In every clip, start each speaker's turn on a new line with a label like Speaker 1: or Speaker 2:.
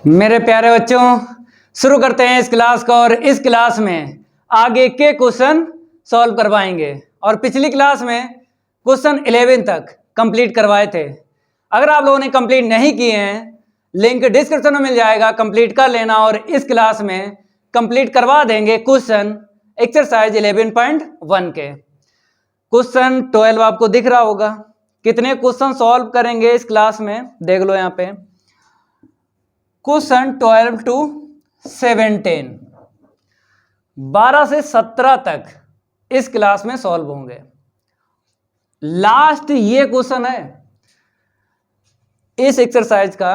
Speaker 1: मेरे प्यारे बच्चों, शुरू करते हैं इस क्लास को। और इस क्लास में आगे के क्वेश्चन सॉल्व करवाएंगे। और पिछली क्लास में क्वेश्चन 11 तक कंप्लीट करवाए थे। अगर आप लोगों ने कंप्लीट नहीं किए हैं, लिंक डिस्क्रिप्शन में मिल जाएगा, कंप्लीट कर लेना। और इस क्लास में कंप्लीट करवा देंगे क्वेश्चन एक्सरसाइज 11.1 के। क्वेश्चन 12 आपको दिख रहा होगा। कितने क्वेश्चन सॉल्व करेंगे इस क्लास में देख लो यहाँ पे। क्वेश्चन 12 to 17, 12 से 17 तक इस क्लास में सॉल्व होंगे। लास्ट ये क्वेश्चन है, इस एक्सरसाइज का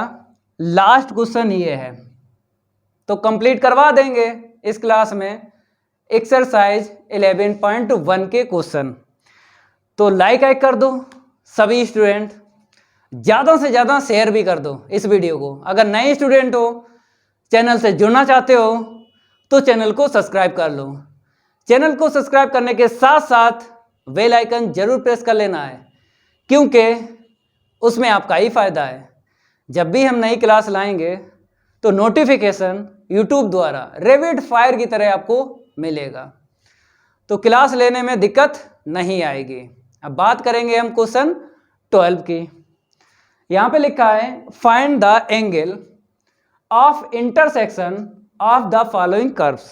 Speaker 1: लास्ट क्वेश्चन ये है, तो कंप्लीट करवा देंगे इस क्लास में एक्सरसाइज 11.1 के क्वेश्चन। तो लाइक कर दो सभी स्टूडेंट, ज़्यादा से ज़्यादा शेयर भी कर दो इस वीडियो को। अगर नए स्टूडेंट हो, चैनल से जुड़ना चाहते हो, तो चैनल को सब्सक्राइब कर लो। चैनल को सब्सक्राइब करने के साथ साथ बेल आइकन जरूर प्रेस कर लेना है, क्योंकि उसमें आपका ही फायदा है। जब भी हम नई क्लास लाएंगे तो नोटिफिकेशन यूट्यूब द्वारा रैपिड फायर की तरह आपको मिलेगा, तो क्लास लेने में दिक्कत नहीं आएगी। अब बात करेंगे हम क्वेश्चन 12 की। यहां पे लिखा है find the angle of intersection of the following curves.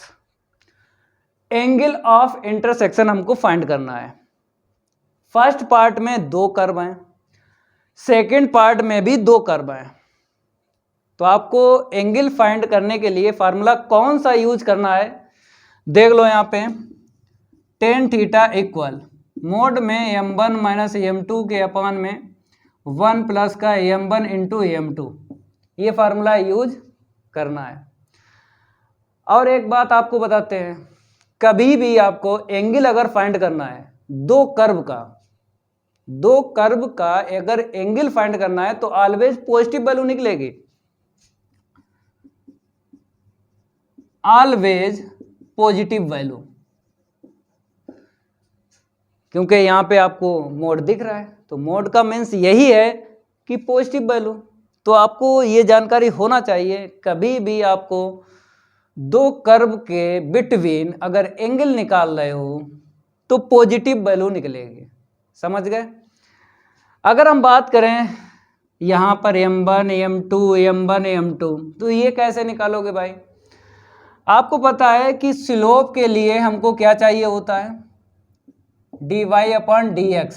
Speaker 1: Angle of intersection हमको फाइंड करना है। फर्स्ट पार्ट में दो कर्व हैं, सेकंड पार्ट में भी दो कर्व हैं। तो आपको एंगल फाइंड करने के लिए फार्मूला कौन सा यूज करना है देख लो यहाँ पे। टेन थीटा इक्वल मोड में m1 माइनस m2 के अपान में 1 प्लस का m1 इंटू m2, ये फार्मूला यूज करना है। और एक बात आपको बताते हैं, कभी भी आपको एंगल अगर फाइंड करना है दो कर्व का अगर एंगल फाइंड करना है तो ऑलवेज पॉजिटिव वैल्यू निकलेगी, ऑलवेज पॉजिटिव वैल्यू। क्योंकि यहाँ पे आपको मोड दिख रहा है, तो मोड का मीन्स यही है कि पॉजिटिव वैल्यू। तो आपको ये जानकारी होना चाहिए, कभी भी आपको दो कर्व के बिटवीन अगर एंगल निकाल रहे हो तो पॉजिटिव वैल्यू निकलेगी। समझ गए। अगर हम बात करें यहाँ पर m1 m2 m1 m2, तो ये कैसे निकालोगे भाई। आपको पता है कि स्लोप के लिए हमको क्या चाहिए होता है, dy/dx,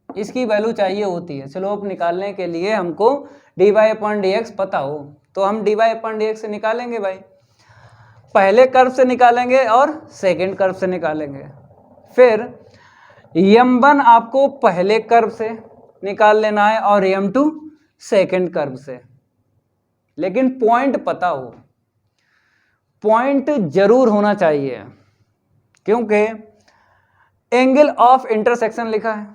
Speaker 1: इसकी वैल्यू चाहिए होती है। स्लोप निकालने के लिए हमको dy/dx पता हो, तो हम dy/dx से निकालेंगे भाई। पहले कर्व से निकालेंगे और सेकंड कर्व से निकालेंगे। फिर m1 आपको पहले कर्व से निकाल लेना है और m2 सेकंड कर्व से। लेकिन पॉइंट पता हो, पॉइंट जरूर होना चाहिए, क्योंकि एंगल ऑफ इंटरसेक्शन लिखा है।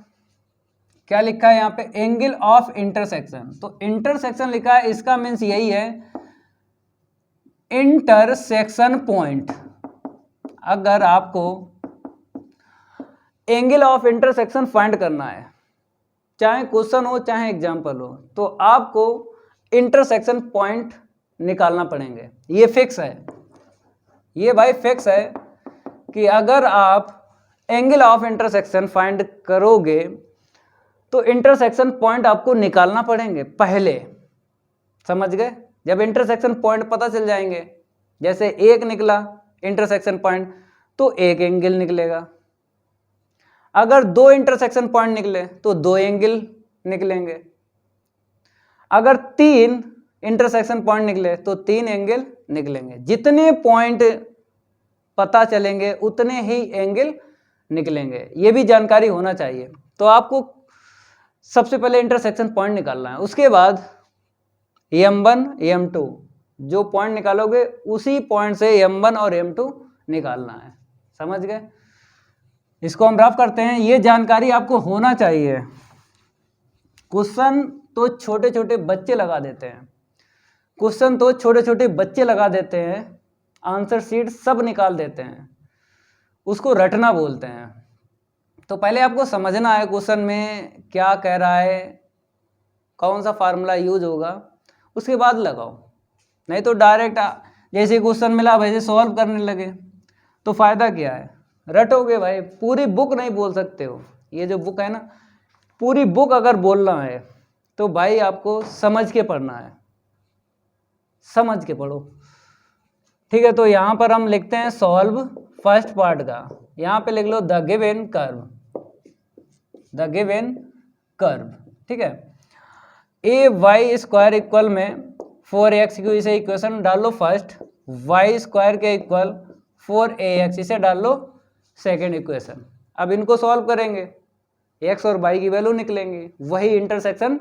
Speaker 1: क्या लिखा है यहाँ पे, एंगल ऑफ इंटरसेक्शन। तो इंटरसेक्शन लिखा है, इसका मीन्स यही है इंटरसेक्शन पॉइंट। अगर आपको एंगल ऑफ इंटरसेक्शन फाइंड करना है, चाहे क्वेश्चन हो चाहे एग्जाम्पल हो, तो आपको इंटरसेक्शन पॉइंट निकालना पड़ेंगे। ये फिक्स है, ये भाई फिक्स है कि अगर आप एंगल ऑफ इंटरसेक्शन फाइंड करोगे तो इंटरसेक्शन पॉइंट आपको निकालना पड़ेंगे पहले। समझ गए। जब इंटरसेक्शन पॉइंट पता चल जाएंगे, जैसे एक निकला इंटरसेक्शन पॉइंट तो एक एंगल निकलेगा। अगर दो इंटरसेक्शन पॉइंट निकले तो दो एंगल निकलेंगे। अगर तीन इंटरसेक्शन पॉइंट निकले तो तीन एंगल निकलेंगे। जितने पॉइंट पता चलेंगे उतने ही एंगल निकलेंगे, ये भी जानकारी होना चाहिए। तो आपको सबसे पहले इंटरसेक्शन पॉइंट निकालना है, उसके बाद m1 m2 जो पॉइंट निकालोगे उसी पॉइंट से m1 और m2 निकालना है। समझ गए। इसको हम रफ करते हैं, ये जानकारी आपको होना चाहिए। क्वेश्चन तो छोटे छोटे बच्चे लगा देते हैं, आंसर शीट सब निकाल देते हैं, उसको रटना बोलते हैं। तो पहले आपको समझना है क्वेश्चन में क्या कह रहा है, कौन सा फार्मूला यूज होगा, उसके बाद लगाओ। नहीं तो डायरेक्ट जैसे क्वेश्चन मिला वैसे सॉल्व करने लगे तो फ़ायदा क्या है। रटोगे भाई, पूरी बुक नहीं बोल सकते हो। ये जो बुक है ना, पूरी बुक अगर बोलना है तो भाई आपको समझ के पढ़ना है, समझ के पढ़ो, ठीक है। तो यहाँ पर हम लिखते हैं सॉल्व फर्स्ट पार्ट का, यहाँ पे लिख लो the given curve, the given curve, ठीक है। ए वाई स्क्वायर इक्वल में 4x क्यू, इसे इक्वेशन डाल लो फर्स्ट, वाई स्क्वायर के इक्वल 4ax, इसे डाल लो सेकेंड इक्वेशन। अब इनको सॉल्व करेंगे, x और y की वैल्यू निकलेंगी, वही इंटरसेक्शन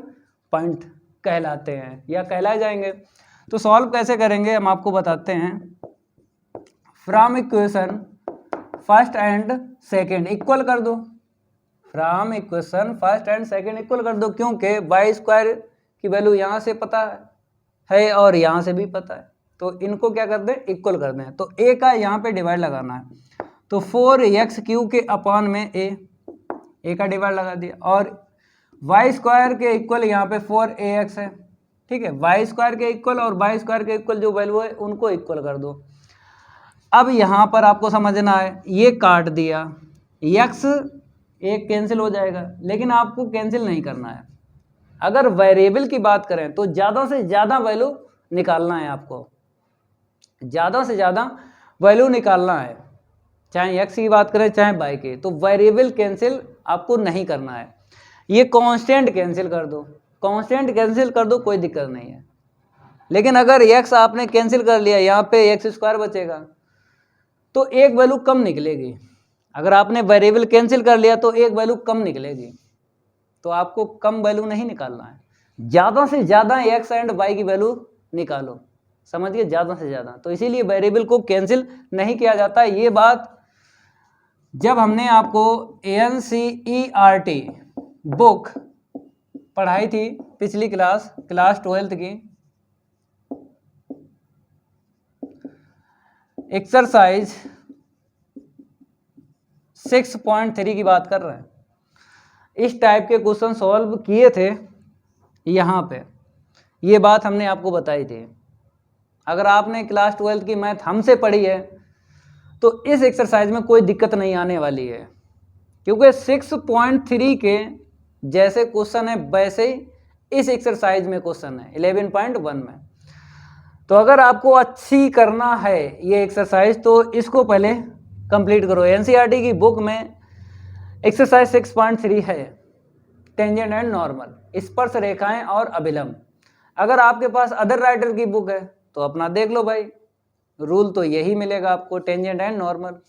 Speaker 1: पॉइंट कहलाते हैं या कहलाए जाएंगे। तो सॉल्व कैसे करेंगे हम आपको बताते हैं। From equation first and second equal कर दो, from equation first and second equal कर दो, क्योंकि वाई स्क्वायर की वैल्यू यहाँ से पता है और यहाँ से भी पता है, तो इनको क्या कर दें, इक्वल कर दें। तो a का यहाँ पे डिवाइड लगाना है, तो 4x क्यू के अपान में a का डिवाइड लगा दिया, और वाई स्क्वायर के इक्वल यहाँ पे 4ax है, ठीक है। वाई स्क्वायर के इक्वल और वाई स्क्वायर के इक्वल जो वैल्यू है उनको इक्वल कर दो। अब यहाँ पर आपको समझना है, ये काट दिया, x एक कैंसिल हो जाएगा, लेकिन आपको कैंसिल नहीं करना है। अगर वेरिएबल की बात करें तो ज़्यादा से ज़्यादा वैल्यू निकालना है आपको, ज़्यादा से ज़्यादा वैल्यू निकालना है, चाहे x की बात करें चाहे y की। तो वेरिएबल कैंसिल आपको नहीं करना है, ये कांस्टेंट कैंसिल कर दो, कांस्टेंट कैंसिल कर दो, कोई दिक्कत नहीं है। लेकिन अगर x आपने कैंसिल कर लिया, यहाँ पे x स्क्वायर बचेगा, तो एक वैल्यू कम निकलेगी। अगर आपने वेरिएबल कैंसिल कर लिया तो एक वैल्यू कम निकलेगी, तो आपको कम वैल्यू नहीं निकालना है, ज़्यादा से ज़्यादा x एंड y की वैल्यू निकालो, समझिए, ज़्यादा से ज़्यादा। तो इसीलिए वेरिएबल को कैंसिल नहीं किया जाता। ये बात जब हमने आपको NCERT बुक पढ़ाई थी पिछली क्लास 12th की, एक्सरसाइज 6.3 की बात कर रहे हैं, इस टाइप के क्वेश्चन सॉल्व किए थे यहाँ पे, ये बात हमने आपको बताई थी। अगर आपने क्लास 12th की मैथ हमसे पढ़ी है तो इस एक्सरसाइज में कोई दिक्कत नहीं आने वाली है, क्योंकि 6.3 के जैसे क्वेश्चन है वैसे ही इस एक्सरसाइज में क्वेश्चन है 11.1 में। तो अगर आपको अच्छी करना है ये एक्सरसाइज तो इसको पहले कंप्लीट करो। NCERT की बुक में एक्सरसाइज 6.3 है, टेंजेंट एंड नॉर्मल, स्पर्श रेखाएं और अभिलंब। अगर आपके पास अदर राइटर की बुक है तो अपना देख लो भाई, रूल तो यही मिलेगा आपको, tangent and normal.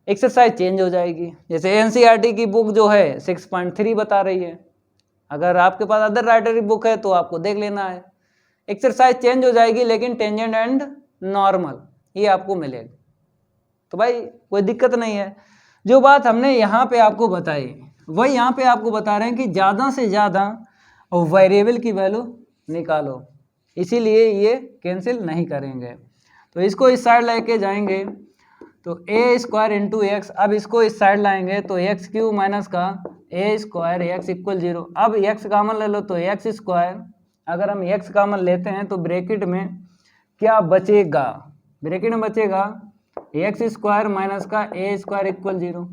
Speaker 1: Exercise change हो जाएगी, जैसे NCERT की बुक जो है 6.3 बता रही है, अगर आपके पास अदर राइटर की बुक है तो आपको देख लेना है, एक्सरसाइज चेंज हो जाएगी, लेकिन टेंजेंट एंड नॉर्मल ये आपको मिलेगा। तो भाई कोई दिक्कत नहीं है। जो बात हमने यहाँ पे आपको बताई वही यहाँ पे आपको बता रहे हैं कि ज़्यादा से ज़्यादा वेरिएबल की वैल्यू निकालो, इसीलिए ये कैंसिल नहीं करेंगे। तो इसको इस साइड लेके जाएंगे तो a स्क्वायर इंटू एक्स, अब इसको इस साइड लाएंगे तो एक्स क्यू माइनस का a स्क्वायर एक्स इक्वल 0। अब x कॉमन ले लो तो एक्स स्क्वायर, अगर हम x कॉमन लेते हैं तो ब्रैकेट में क्या बचेगा, ब्रैकेट में बचेगा एक्स स्क्वायर माइनस का a स्क्वायर इक्वल 0।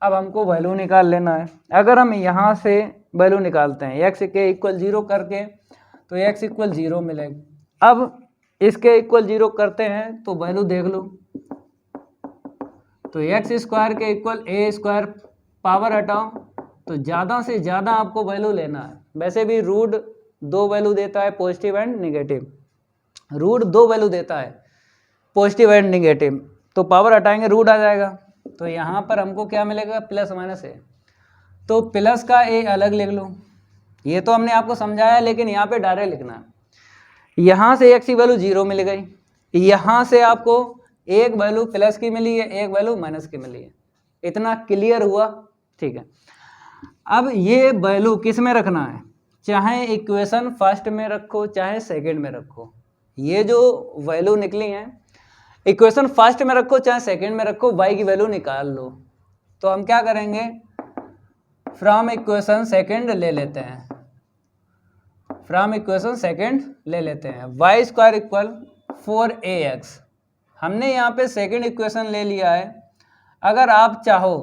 Speaker 1: अब हमको वैल्यू निकाल लेना है। अगर हम यहाँ से वैल्यू निकालते हैं x के इक्वल 0 करके तो x इक्वल 0 मिलेगा। अब इसके इक्वल 0 करते हैं तो वैल्यू देख लो, तो एक्स स्क्वायर के इक्वल a स्क्वायर, पावर हटाओ तो ज़्यादा से ज़्यादा आपको वैल्यू लेना है। वैसे भी रूट 2 वैल्यू देता है, positive and negative, root 2 value देता है, पॉजिटिव एंड निगेटिव, तो पावर हटाएंगे रूट आ जाएगा। तो यहाँ पर हमको क्या मिलेगा, प्लस माइनस a, तो प्लस का a अलग लिख लो, ये तो हमने आपको समझाया, लेकिन यहाँ पे डायरेक्ट लिखना है। यहाँ से x की वैल्यू 0 मिल गई, यहाँ से आपको एक वैल्यू प्लस की मिली है, एक वैल्यू माइनस की मिली है, इतना क्लियर हुआ, ठीक है। अब ये वैल्यू किस में रखना है, चाहे इक्वेशन फर्स्ट में रखो चाहे सेकंड में रखो, ये जो वैल्यू निकली है इक्वेशन फर्स्ट में रखो चाहे सेकंड में रखो, y की वैल्यू निकाल लो। तो हम क्या करेंगे, फ्रॉम इक्वेशन सेकंड ले लेते हैं, फ्रॉम इक्वेशन सेकंड ले लेते हैं, वाई स्क्वायर इक्वल 4ax। हमने यहाँ पे सेकंड इक्वेशन ले लिया है। अगर आप चाहो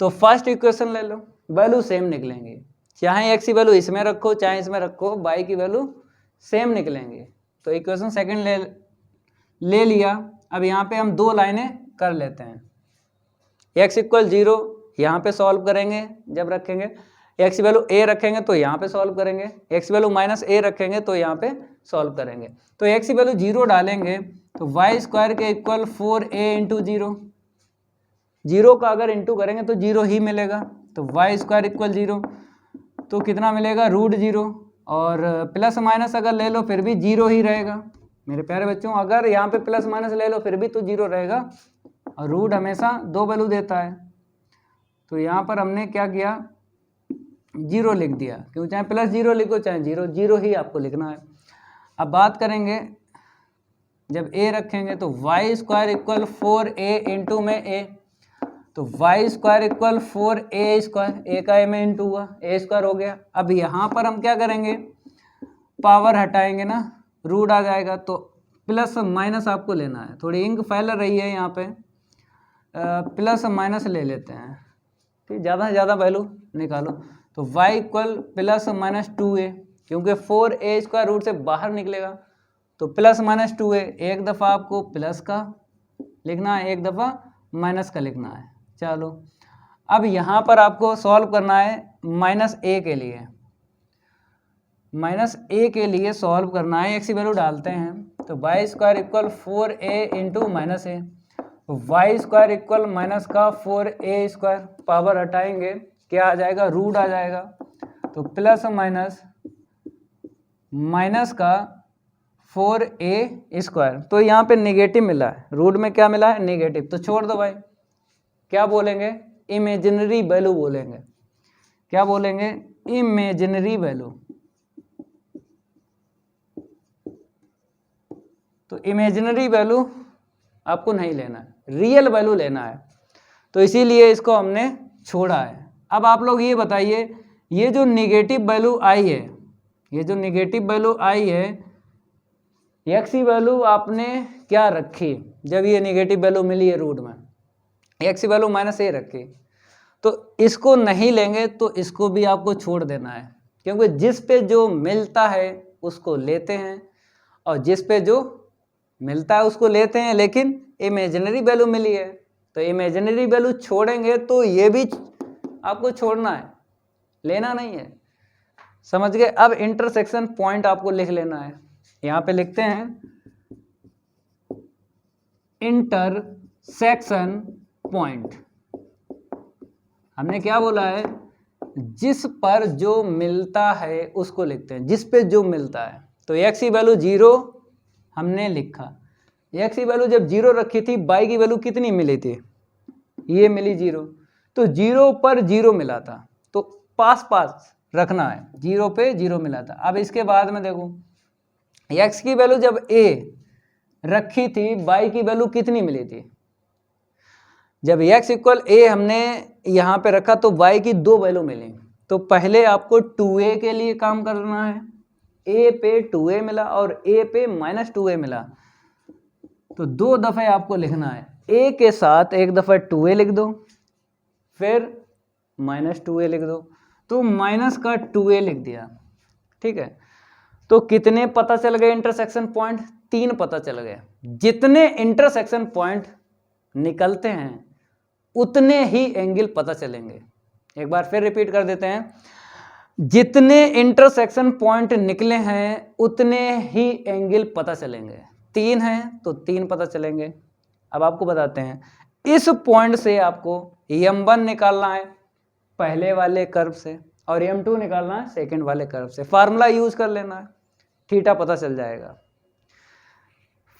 Speaker 1: तो फर्स्ट इक्वेशन ले लो, वैल्यू सेम निकलेंगे, चाहे x की वैल्यू इसमें रखो चाहे इसमें रखो, y की वैल्यू सेम निकलेंगे। तो इक्वेशन सेकंड ले लिया। अब यहाँ पे हम दो लाइनें कर लेते हैं, x इक्वल 0 यहाँ पे सॉल्व करेंगे, जब रखेंगे x की वैल्यू a रखेंगे तो यहाँ पे सॉल्व करेंगे, x की वैल्यू -a रखेंगे तो यहाँ पे सॉल्व करेंगे। तो x की वैल्यू 0 डालेंगे तो वाई स्क्वायर के इक्वल 4a इंटू 0, 0 का अगर इंटू करेंगे तो 0 ही मिलेगा। तो वाई स्क्वायर इक्वल 0 तो कितना मिलेगा, √0, और प्लस माइनस अगर ले लो फिर भी 0 ही रहेगा। मेरे प्यारे बच्चों, अगर यहाँ पे प्लस माइनस ले लो फिर भी तो 0 रहेगा, और रूट हमेशा दो वैल्यू देता है। तो यहाँ पर हमने क्या किया, 0 लिख दिया, क्यों, चाहे प्लस 0 लिखो चाहे 0, 0 ही आपको लिखना है। अब बात करेंगे, जब a रखेंगे तो y square equal 4a into में a, तो y square equal 4a square, a का a में इंटू हुआ, a स्क्वायर हो गया। अब यहाँ पर हम क्या करेंगे, पावर हटाएंगे ना, रूट आ जाएगा, तो प्लस माइनस आपको लेना है। थोड़ी इंक फैल रही है यहाँ पे, प्लस माइनस ले लेते हैं, ठीक, ज़्यादा से ज़्यादा वैल्यू निकालो। तो y equal plus minus 2a, क्योंकि 4a स्क्वायर रूट से बाहर निकलेगा, तो प्लस माइनस 2a, एक दफ़ा आपको प्लस का लिखना है, एक दफ़ा माइनस का लिखना है। चलो अब यहाँ पर आपको सॉल्व करना है -a के लिए, -a के लिए सॉल्व करना है, x की वैल्यू डालते हैं, तो y square equal 4a into -a, y square equal minus का 4a स्क्वायर, पावर हटाएंगे क्या आ जाएगा, रूट आ जाएगा, तो प्लस माइनस का 4a स्क्वायर। तो यहाँ पे नेगेटिव मिला है, रूट में क्या मिला है, नेगेटिव, तो छोड़ दो भाई, क्या बोलेंगे, इमेजिनरी वैल्यू बोलेंगे। क्या बोलेंगे, इमेजिनरी वैल्यू। तो इमेजिनरी वैल्यू आपको नहीं लेना है, रियल वैल्यू लेना है, तो इसीलिए इसको हमने छोड़ा है। अब आप लोग ये बताइए, ये जो नेगेटिव वैल्यू आई है, ये जो नेगेटिव वैल्यू आई है, x की वैल्यू आपने क्या रखी, जब ये नेगेटिव वैल्यू मिली है रूट में, x की वैल्यू -a रखी, तो इसको नहीं लेंगे, तो इसको भी आपको छोड़ देना है, क्योंकि जिस पे जो मिलता है उसको लेते हैं, और जिस पे जो मिलता है उसको लेते हैं, लेकिन इमेजिनरी वैल्यू मिली है, तो इमेजिनरी वैल्यू छोड़ेंगे तो ये भी आपको छोड़ना है, लेना नहीं है, समझ गए। अब इंटरसेक्शन पॉइंट आपको लिख लेना है, यहाँ पे लिखते हैं इंटरसेक्शन पॉइंट। हमने क्या बोला है, जिस पर जो मिलता है उसको लिखते हैं, जिस पे जो मिलता है। तो x की वैल्यू 0 हमने लिखा, x की वैल्यू जब 0 रखी थी, y की वैल्यू कितनी मिली थी, ये मिली 0, तो 0 पर 0 मिला था, तो पास पास रखना है, 0 पे 0 मिला था। अब इसके बाद में देखो, x की वैल्यू जब a रखी थी, y की वैल्यू कितनी मिली थी, जब x इक्वल a हमने यहाँ पे रखा तो y की 2 वैल्यू मिली, तो पहले आपको 2a के लिए काम करना है, a पे 2a मिला और a पे -2a मिला, तो 2 दफ़े आपको लिखना है, a के साथ एक दफ़ा 2a लिख दो, फिर -2a लिख दो, तो माइनस का 2a लिख दिया, ठीक है। तो कितने पता चल गए इंटरसेक्शन पॉइंट, 3 पता चल गए। जितने इंटरसेक्शन पॉइंट निकलते हैं उतने ही एंगल पता चलेंगे। एक बार फिर रिपीट कर देते हैं, जितने इंटरसेक्शन पॉइंट निकले हैं उतने ही एंगल पता चलेंगे। 3 हैं तो 3 पता चलेंगे। अब आपको बताते हैं, इस पॉइंट से आपको m1 निकालना है पहले वाले कर्व से, और m2 निकालना है सेकंड वाले कर्व से। फार्मूला यूज कर लेना है, थीटा पता चल जाएगा।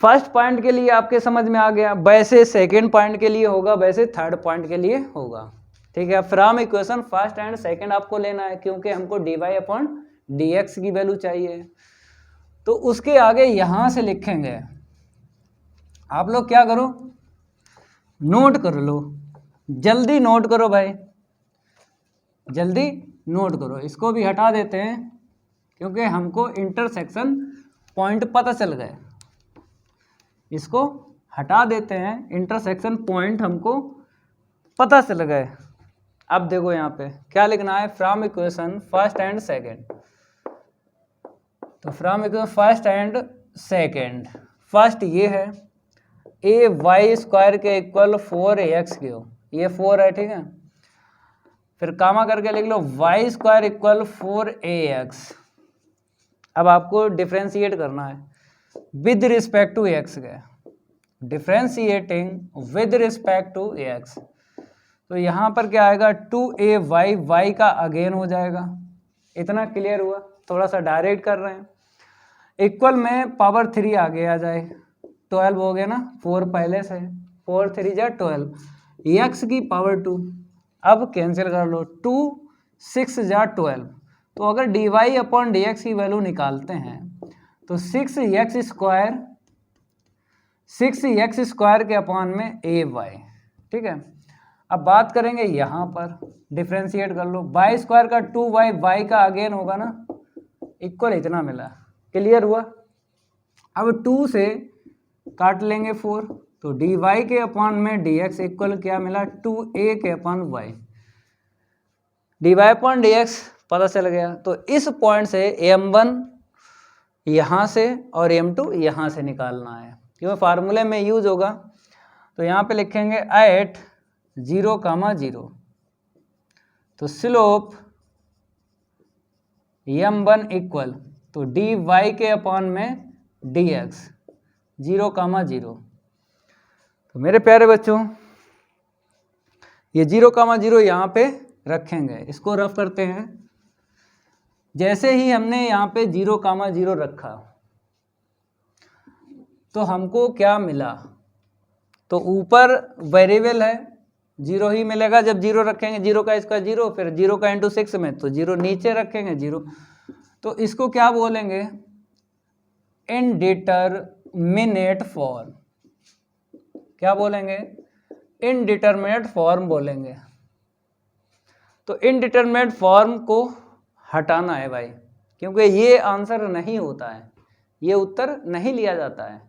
Speaker 1: फर्स्ट पॉइंट के लिए आपके समझ में आ गया, वैसे सेकंड पॉइंट के लिए होगा, वैसे थर्ड पॉइंट के लिए होगा, ठीक है। From equation first and second आपको लेना है, क्योंकि हमको dy/dx की वैल्यू चाहिए। तो उसके आगे यहां से लिखेंगे, आप लोग क्या करो, नोट कर लो, जल्दी नोट करो भाई, जल्दी नोट करो। इसको भी हटा देते हैं, क्योंकि हमको इंटरसेक्शन पॉइंट पता चल गए। इसको हटा देते हैं, इंटरसेक्शन पॉइंट हमको पता चल गए। अब देखो यहाँ पे क्या लिखना है, from equation first and second. तो from equation first and second, first ये है ए वाई स्क्वायर के इक्वल 4ax3, ये 4 है, ठीक है। फिर कामा करके लिख लो वाई स्क्वायर इक्वल 4ax। अब आपको डिफ्रेंशिएट करना है विद रिस्पेक्ट टू एक्स के, differentiating with respect to x. तो यहाँ पर क्या आएगा 2ay, y का अगेन हो जाएगा। इतना क्लियर हुआ, थोड़ा सा डायरेक्ट कर रहे हैं। इक्वल में पावर 3 आगे आ जाए, 12 हो गया ना, 4 पहले से, 4 3 जा 12, x की पावर 2। अब कैंसिल कर लो, 2 6 जा 12। तो अगर dy अपॉन dx की वैल्यू निकालते हैं तो 6x स्क्वायर के अपॉन में ay, ठीक है। अब बात करेंगे यहाँ पर, डिफ्रेंशिएट कर लो, y स्क्वायर का 2y, y का अगेन होगा ना, इक्वल इतना मिला, क्लियर हुआ। अब 2 से काट लेंगे 4, तो dy के अपॉन में dx इक्वल क्या मिला, 2a के upon y। dy upon dx पता चल गया। तो इस पॉइंट से m1 यहाँ से और m2 यहाँ से निकालना है, क्योंकि फार्मूले में यूज होगा। तो यहाँ पे लिखेंगे एट 0, 0। तो स्लोप m1 इक्वल, तो dy के अपॉन में dx 0, 0। तो मेरे प्यारे बच्चों ये 0, 0 यहाँ पे रखेंगे, इसको रफ करते हैं। जैसे ही हमने यहाँ पे 0, 0 रखा तो हमको क्या मिला, तो ऊपर वेरिएबल है 0 ही मिलेगा जब 0 रखेंगे, 0 का इसका 0, फिर 0 का इंटू 6 में, तो 0 नीचे रखेंगे 0। तो इसको क्या बोलेंगे, इनडिटरमिनेट फॉर्म। क्या बोलेंगे, इनडिटरमिनेट फॉर्म बोलेंगे। तो इनडिटरमिनेट फॉर्म को हटाना है भाई, क्योंकि ये आंसर नहीं होता है, ये उत्तर नहीं लिया जाता है।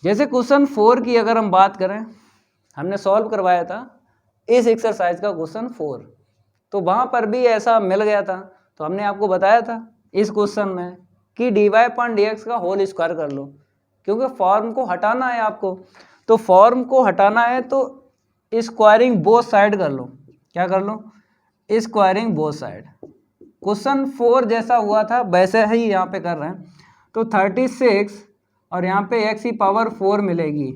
Speaker 1: जैसे क्वेश्चन 4 की अगर हम बात करें, हमने सॉल्व करवाया था इस एक्सरसाइज का क्वेश्चन 4, तो वहाँ पर भी ऐसा मिल गया था। तो हमने आपको बताया था इस क्वेश्चन में कि dy अपॉन dx का होल स्क्वायर कर लो, क्योंकि फॉर्म को हटाना है आपको। तो फॉर्म को हटाना है तो स्क्वायरिंग बोथ साइड कर लो। क्या कर लो, स्क्वायरिंग बोथ साइड। क्वेश्चन 4 जैसा हुआ था वैसे ही यहाँ पे कर रहे हैं। तो 36 और यहाँ पे x की पावर 4 मिलेगी,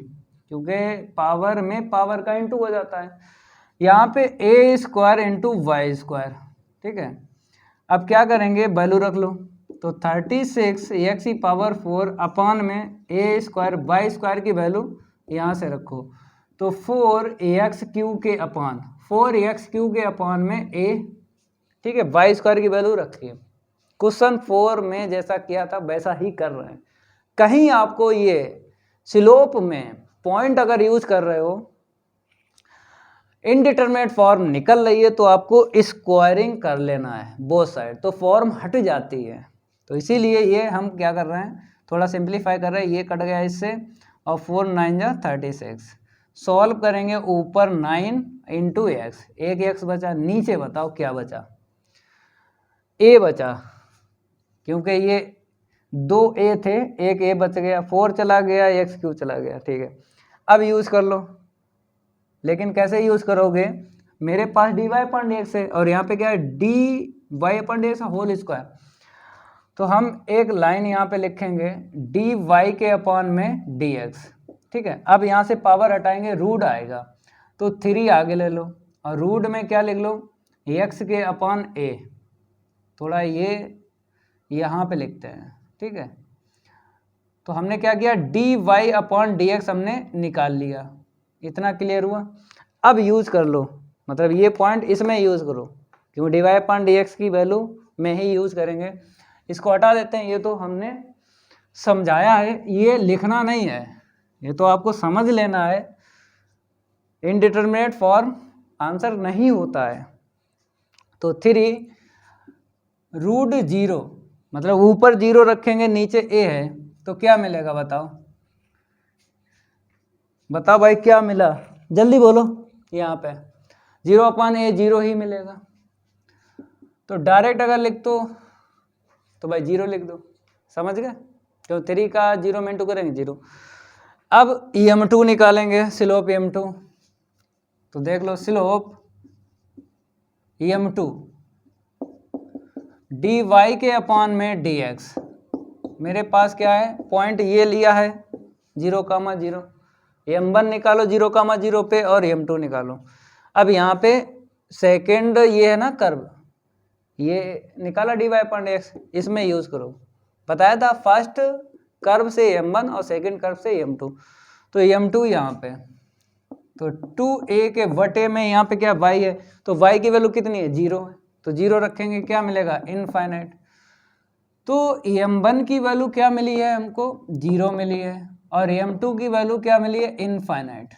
Speaker 1: क्योंकि पावर में पावर का इंटू हो जाता है। यहाँ पे a square into y square, ठीक है। अब क्या करेंगे, वैल्यू रख लो। तो 36 x की पावर 4 अपॉन में a स्क्वायर वाई स्क्वायर की वैल्यू यहाँ से रखो, तो 4ax³ के अपॉन 4ax³ के अपॉन में a, ठीक है, वाई स्क्वायर की वैल्यू रखिए। क्वेश्चन 4 में जैसा किया था वैसा ही कर रहे हैं। कहीं आपको ये स्लोप में पॉइंट अगर यूज कर रहे हो, इनडिटरमिनेट फॉर्म निकल रही है, तो आपको स्क्वायरिंग कर लेना है बोथ साइड, तो फॉर्म हट जाती है। तो इसीलिए ये हम क्या कर रहे हैं, थोड़ा सिंप्लीफाई कर रहे हैं। ये कट गया इससे, और 4 9 जा 36। सॉल्व करेंगे, ऊपर 9 इंटू एक्स, एक एक्स बचा, नीचे बताओ क्या बचा, a बचा, क्योंकि ये 2a थे, एक a बच गया, 4 चला गया, x³ चला गया, ठीक है। अब यूज कर लो, लेकिन कैसे यूज करोगे, मेरे पास dy अपॉन dx है और यहाँ पे क्या है, dy upon dx whole square. तो हम एक लाइन यहाँ पे लिखेंगे dy के अपॉन में dx, ठीक है। अब यहाँ से पावर हटाएंगे, रूट आएगा, तो 3 आगे ले लो, और रूट में क्या लिख लो, x के अपॉन a। थोड़ा ये यहाँ पे लिखते हैं, ठीक है। तो हमने क्या किया, dy अपॉन dx हमने निकाल लिया। इतना क्लियर हुआ। अब यूज कर लो, मतलब ये पॉइंट इसमें यूज करो, क्योंकि dy अपॉन dx की वैल्यू में ही यूज करेंगे। इसको हटा देते हैं, ये तो हमने समझाया है, ये लिखना नहीं है, ये तो आपको समझ लेना है। इनडिटरमिनेट फॉर्म आंसर नहीं होता है। तो 3 रूट 0, मतलब ऊपर 0 रखेंगे नीचे a है, तो क्या मिलेगा बताओ? बताओ भाई क्या मिला, जल्दी बोलो। यहाँ पे 0/a 0 ही मिलेगा। तो डायरेक्ट अगर लिख दो तो भाई 0 लिख दो, समझ गए? तो 3 का 0 में इंटू करेंगे 0। अब em2 निकालेंगे, स्लोप em2। तो देख लो स्लोप em2 dy के अपॉन में dx। मेरे पास क्या है, पॉइंट ये लिया है 0,0, m1 निकालो 0,0 पे और m2 निकालो। अब यहाँ पे सेकेंड ये है ना कर्व, ये निकाला dy/dx, इसमें यूज करो। बताया था फर्स्ट कर्व से m1 और सेकेंड कर्व से m2। तो m2 यहाँ पे, तो 2a के बटे में यहाँ पे क्या y है, तो y की वैल्यू कितनी है 0 है, तो 0 रखेंगे क्या मिलेगा इनफाइनाइट। तो m1 की वैल्यू क्या मिली है हमको 0 मिली है, और m2 की वैल्यू क्या मिली है इनफाइनाइट।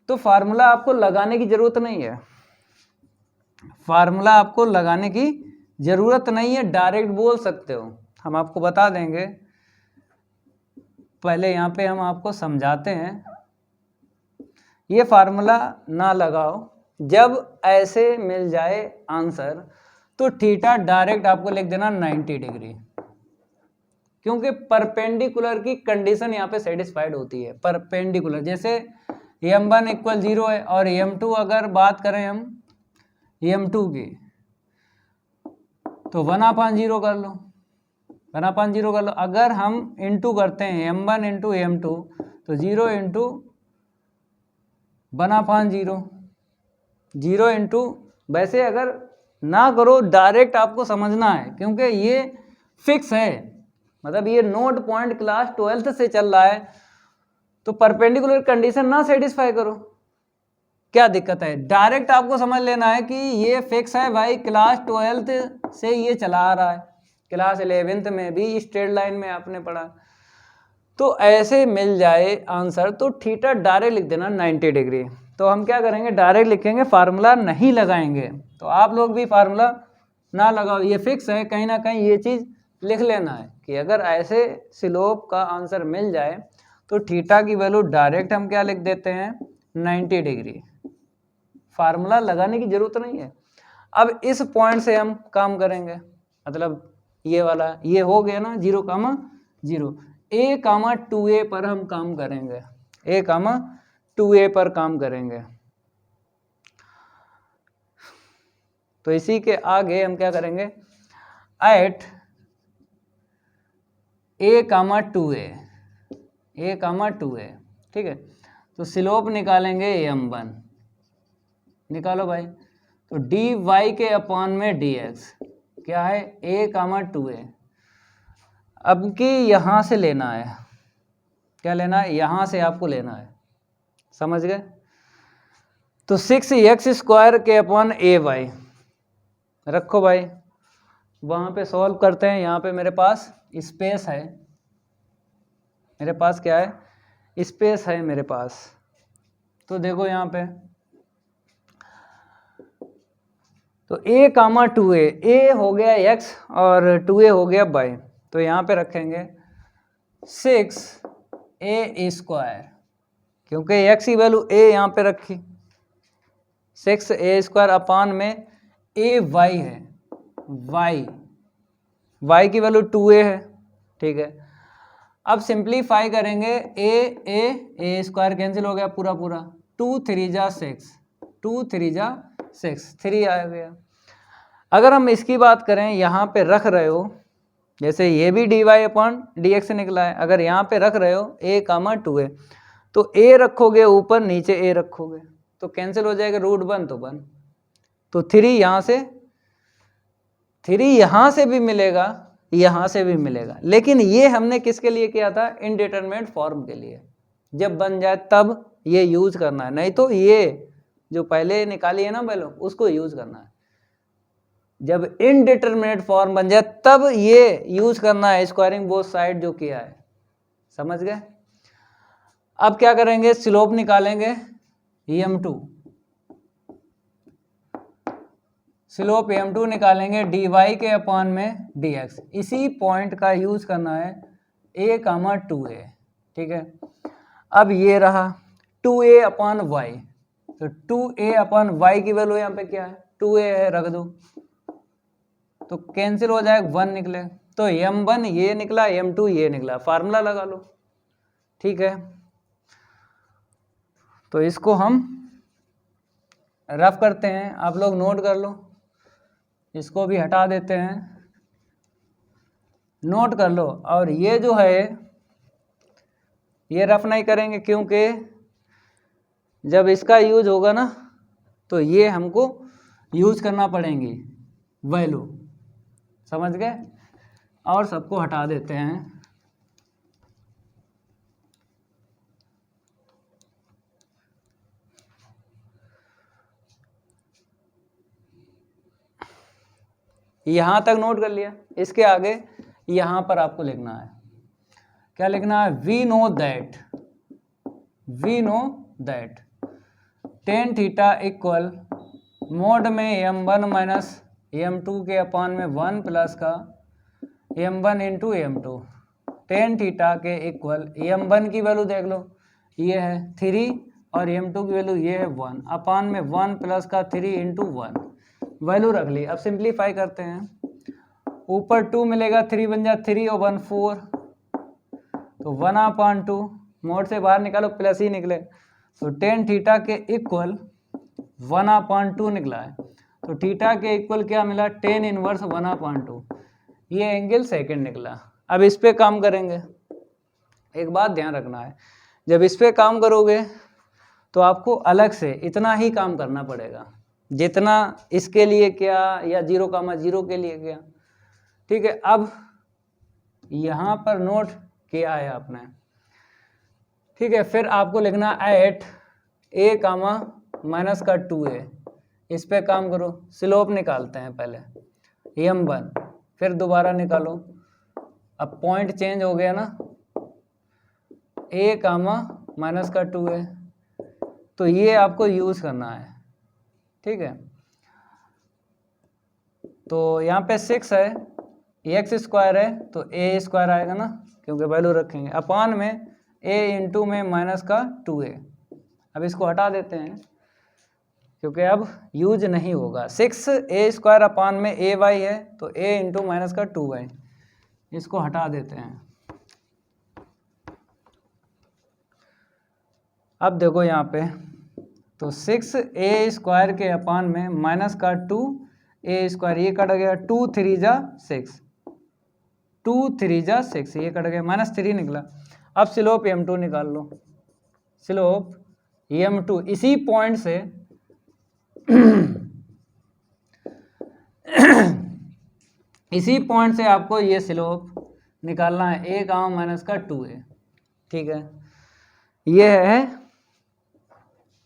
Speaker 1: तो फार्मूला आपको लगाने की जरूरत नहीं है, फार्मूला आपको लगाने की जरूरत नहीं है, डायरेक्ट बोल सकते हो। हम आपको बता देंगे, पहले यहाँ पे हम आपको समझाते हैं। ये फार्मूला ना लगाओ, जब ऐसे मिल जाए आंसर तो थीटा डायरेक्ट आपको लिख देना 90 डिग्री, क्योंकि परपेंडिकुलर की कंडीशन यहाँ पे सेटिस्फाइड होती है। परपेंडिकुलर जैसे m1 = 0 है, और m2 अगर बात करें हम m2 की, तो 1/0 कर लो, 1/0 कर लो। अगर हम इंटू करते हैं m1 इंटू m2, तो 0 इंटू 1/0, 0 इंटू, वैसे अगर ना करो डायरेक्ट आपको समझना है, क्योंकि ये फिक्स है, मतलब ये नोट पॉइंट क्लास 12th से चल रहा है। तो परपेंडिकुलर कंडीशन ना सेटिस्फाई करो, क्या दिक्कत है? डायरेक्ट आपको समझ लेना है कि ये फिक्स है भाई, क्लास 12th से ये चला आ रहा है, क्लास 11th में भी स्ट्रेट लाइन में आपने पढ़ा। तो ऐसे मिल जाए आंसर तो थीटा डायरेक्ट लिख देना 90 डिग्री। तो हम क्या करेंगे, डायरेक्ट लिखेंगे, फार्मूला नहीं लगाएंगे। तो आप लोग भी फार्मूला ना लगाओ, ये फिक्स है, कहीं ना कहीं ये चीज़ लिख लेना है कि अगर ऐसे स्लोप का आंसर मिल जाए तो थीटा की वैल्यू डायरेक्ट हम क्या लिख देते हैं 90 डिग्री। फार्मूला लगाने की जरूरत नहीं है। अब इस पॉइंट से हम काम करेंगे, मतलब ये वाला, ये हो गया ना 0,0, a,2a पर हम काम करेंगे, a,2a पर काम करेंगे। तो इसी के आगे हम क्या करेंगे, एट a,2a, ठीक है। तो स्लोप निकालेंगे m1, निकालो भाई। तो dy के अपॉन में dx क्या है a,2a। अब कि यहाँ से लेना है, क्या लेना है, यहाँ से आपको लेना है, समझ गए? तो 6x² के अपॉन ay रखो भाई, वहाँ पे सॉल्व करते हैं। यहाँ पे मेरे पास स्पेस है, मेरे पास क्या है, स्पेस है मेरे पास। तो देखो यहाँ पे, तो a,2a, a हो गया x और 2a हो गया y। तो यहाँ पे रखेंगे 6a², क्योंकि x की वैल्यू a यहाँ पे रखी, 6a² अपॉन में ay है, y की वैल्यू 2a है, ठीक है। अब सिंप्लीफाई करेंगे, a² कैंसिल हो गया पूरा पूरा, 2 3 जा 6, 2 3 जा 6, 3 आ गया। अगर हम इसकी बात करें, यहाँ पे रख रहे हो, जैसे ये भी dy/dx निकला है, अगर यहाँ पे रख रहे हो a,2a, तो a रखोगे ऊपर, नीचे a रखोगे तो कैंसिल हो जाएगा, √1 तो 1, तो 3 यहाँ से, 3 यहाँ से भी मिलेगा, यहाँ से भी मिलेगा। लेकिन ये हमने किसके लिए किया था, इनडिटरमिनेट फॉर्म के लिए। जब बन जाए तब ये यूज करना है, नहीं तो ये जो पहले निकाली है ना वैल्यू, उसको यूज करना है। जब इनडिटरमिनेट फॉर्म बन जाए तब ये यूज करना है, स्क्वायरिंग बोथ साइड जो किया है, समझ गए? अब क्या करेंगे, स्लोप निकालेंगे em2, स्लोप m2 निकालेंगे dy के अपॉन में dx। इसी पॉइंट का यूज करना है a, 2a, ठीक है। अब ये रहा 2a अपॉन y, तो 2a अपॉन y की वैल्यू यहाँ पे क्या है, 2a है, रख दो, तो कैंसिल हो जाएगा, 1 निकले, तो m1 ये निकला, m2 ये निकला, फार्मूला लगा लो, ठीक है। तो इसको हम रफ करते हैं, आप लोग नोट कर लो, इसको भी हटा देते हैं, नोट कर लो। और ये जो है ये रफ नहीं करेंगे, क्योंकि जब इसका यूज होगा ना तो ये हमको यूज करना पड़ेंगी वैल्यू, समझ गए। और सबको हटा देते हैं, यहाँ तक नोट कर लिया। इसके आगे यहाँ पर आपको लिखना है, क्या लिखना है, we know that tan theta equal mod में m1 माइनस m2 के अपॉन में 1 प्लस का m1 into m2। Tan theta के इक्वल m1 की वैल्यू देख लो, ये है 3 और m2 की वैल्यू ये है 1, अपॉन में 1 प्लस का 3 इंटू 1, वैल्यू रख ली। अब सिंप्लीफाई करते हैं, ऊपर 2 मिलेगा, 3 बन जा 3 और 1 4, तो 1/2, मोड से बाहर निकालो प्लस ही निकले, तो टेन थीटा के इक्वल 1/2 निकला है। तो थीटा के इक्वल क्या मिला, टेन इनवर्स 1/2, ये एंगल सेकंड निकला। अब इस पे काम करेंगे, एक बात ध्यान रखना है, जब इस पे काम करोगे तो आपको अलग से इतना ही काम करना पड़ेगा जितना इसके लिए किया या 0,0 के लिए किया, ठीक है। अब यहाँ पर नोट किया है आपने, ठीक है। फिर आपको लिखना एट a, माइनस का 2a, इस पे काम करो, स्लोप निकालते हैं पहले m1, फिर दोबारा निकालो। अब पॉइंट चेंज हो गया ना, a, माइनस का 2a, तो ये आपको यूज करना है, ठीक है। तो यहाँ पे 6 है, एक्स स्क्वायर है, तो a स्क्वायर आएगा ना, क्योंकि वैल्यू रखेंगे, अपॉन में a इंटू में माइनस का 2a। अब इसको हटा देते हैं, क्योंकि अब यूज नहीं होगा। 6a स्क्वायर अपॉन में ay है, तो a इंटू माइनस का 2y, इसको हटा देते हैं। अब देखो यहाँ पे, तो 6a स्क्वायर के अपॉन में माइनस का 2a स्क्वायर, ये कट गया, 2 3 जा 6, 2 3 जा 6, ये कट गया, -3 निकला। अब स्लोप m2 निकाल लो, स्लोप m2 इसी पॉइंट से इसी पॉइंट से आपको ये स्लोप निकालना है, a, माइनस का 2a, ठीक है। ये है,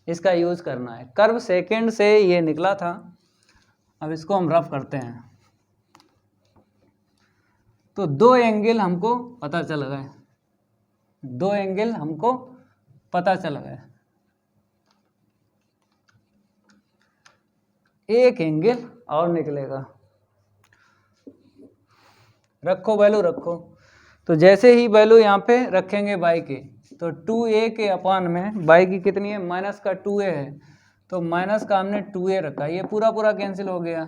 Speaker 1: इसका यूज करना है। कर्व सेकंड से ये निकला था, अब इसको हम रफ करते हैं। तो 2 एंगल हमको पता चल गए, 2 एंगल हमको पता चल गए, एक एंगल और निकलेगा। रखो वैल्यू रखो, तो जैसे ही वैल्यू यहाँ पे रखेंगे y की, तो 2a के अपॉन में y की कितनी है, माइनस का 2a है, तो माइनस का हमने 2a रखा, ये पूरा कैंसिल हो गया,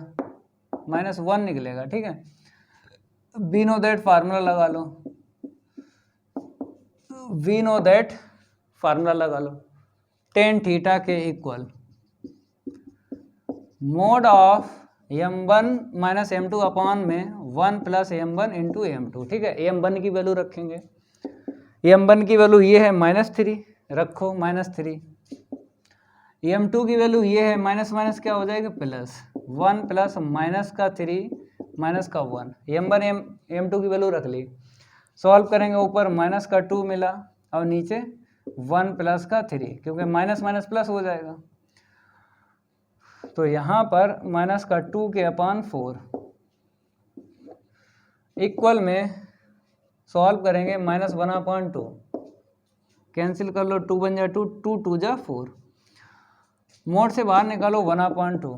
Speaker 1: -1 निकलेगा, ठीक है। वी नो दैट फार्मूला लगा लो, वी नो दैट फार्मूला लगा लो, टेन थीटा के equal mode of m1 minus m2 upon में 1 प्लस m1 इंटू m2, ठीक है। m1 की वैल्यू रखेंगे, m1 की वैल्यू ये है -3, रखो -3, m2 की वैल्यू ये है, माइनस माइनस क्या हो जाएगा, प्लस 1 प्लस माइनस का 3 माइनस का 1, m1 m2 की वैल्यू रख ली। सॉल्व करेंगे, ऊपर माइनस का 2 मिला और नीचे 1 प्लस का 3, क्योंकि माइनस माइनस प्लस हो जाएगा। तो यहाँ पर माइनस का 2 के अपॉन 4 इक्वल में सॉल्व करेंगे, -1/2, कैंसिल कर लो, 2 बन जा 2, 2 2 जा 4, मोड से बाहर निकालो 1/2,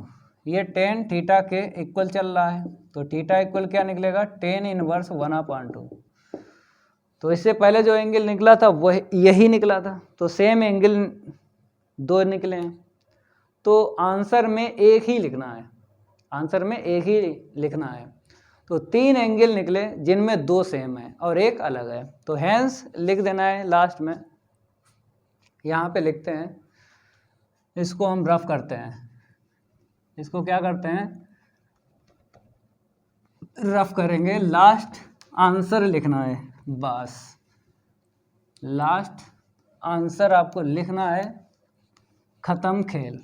Speaker 1: ये टेन थीटा के इक्वल चल रहा है, तो थीटा इक्वल क्या निकलेगा, टेन इनवर्स 1/2। तो इससे पहले जो एंगल निकला था वह यही निकला था, तो सेम एंगल दो निकले हैं, तो आंसर में एक ही लिखना है, आंसर में एक ही लिखना है। तो 3 एंगल निकले जिनमें 2 सेम है और एक अलग है, तो हैंस लिख देना है लास्ट में। यहाँ पे लिखते हैं, इसको हम रफ करते हैं, इसको क्या करते हैं, रफ करेंगे, लास्ट आंसर लिखना है, बस लास्ट आंसर आपको लिखना है, ख़त्म खेल।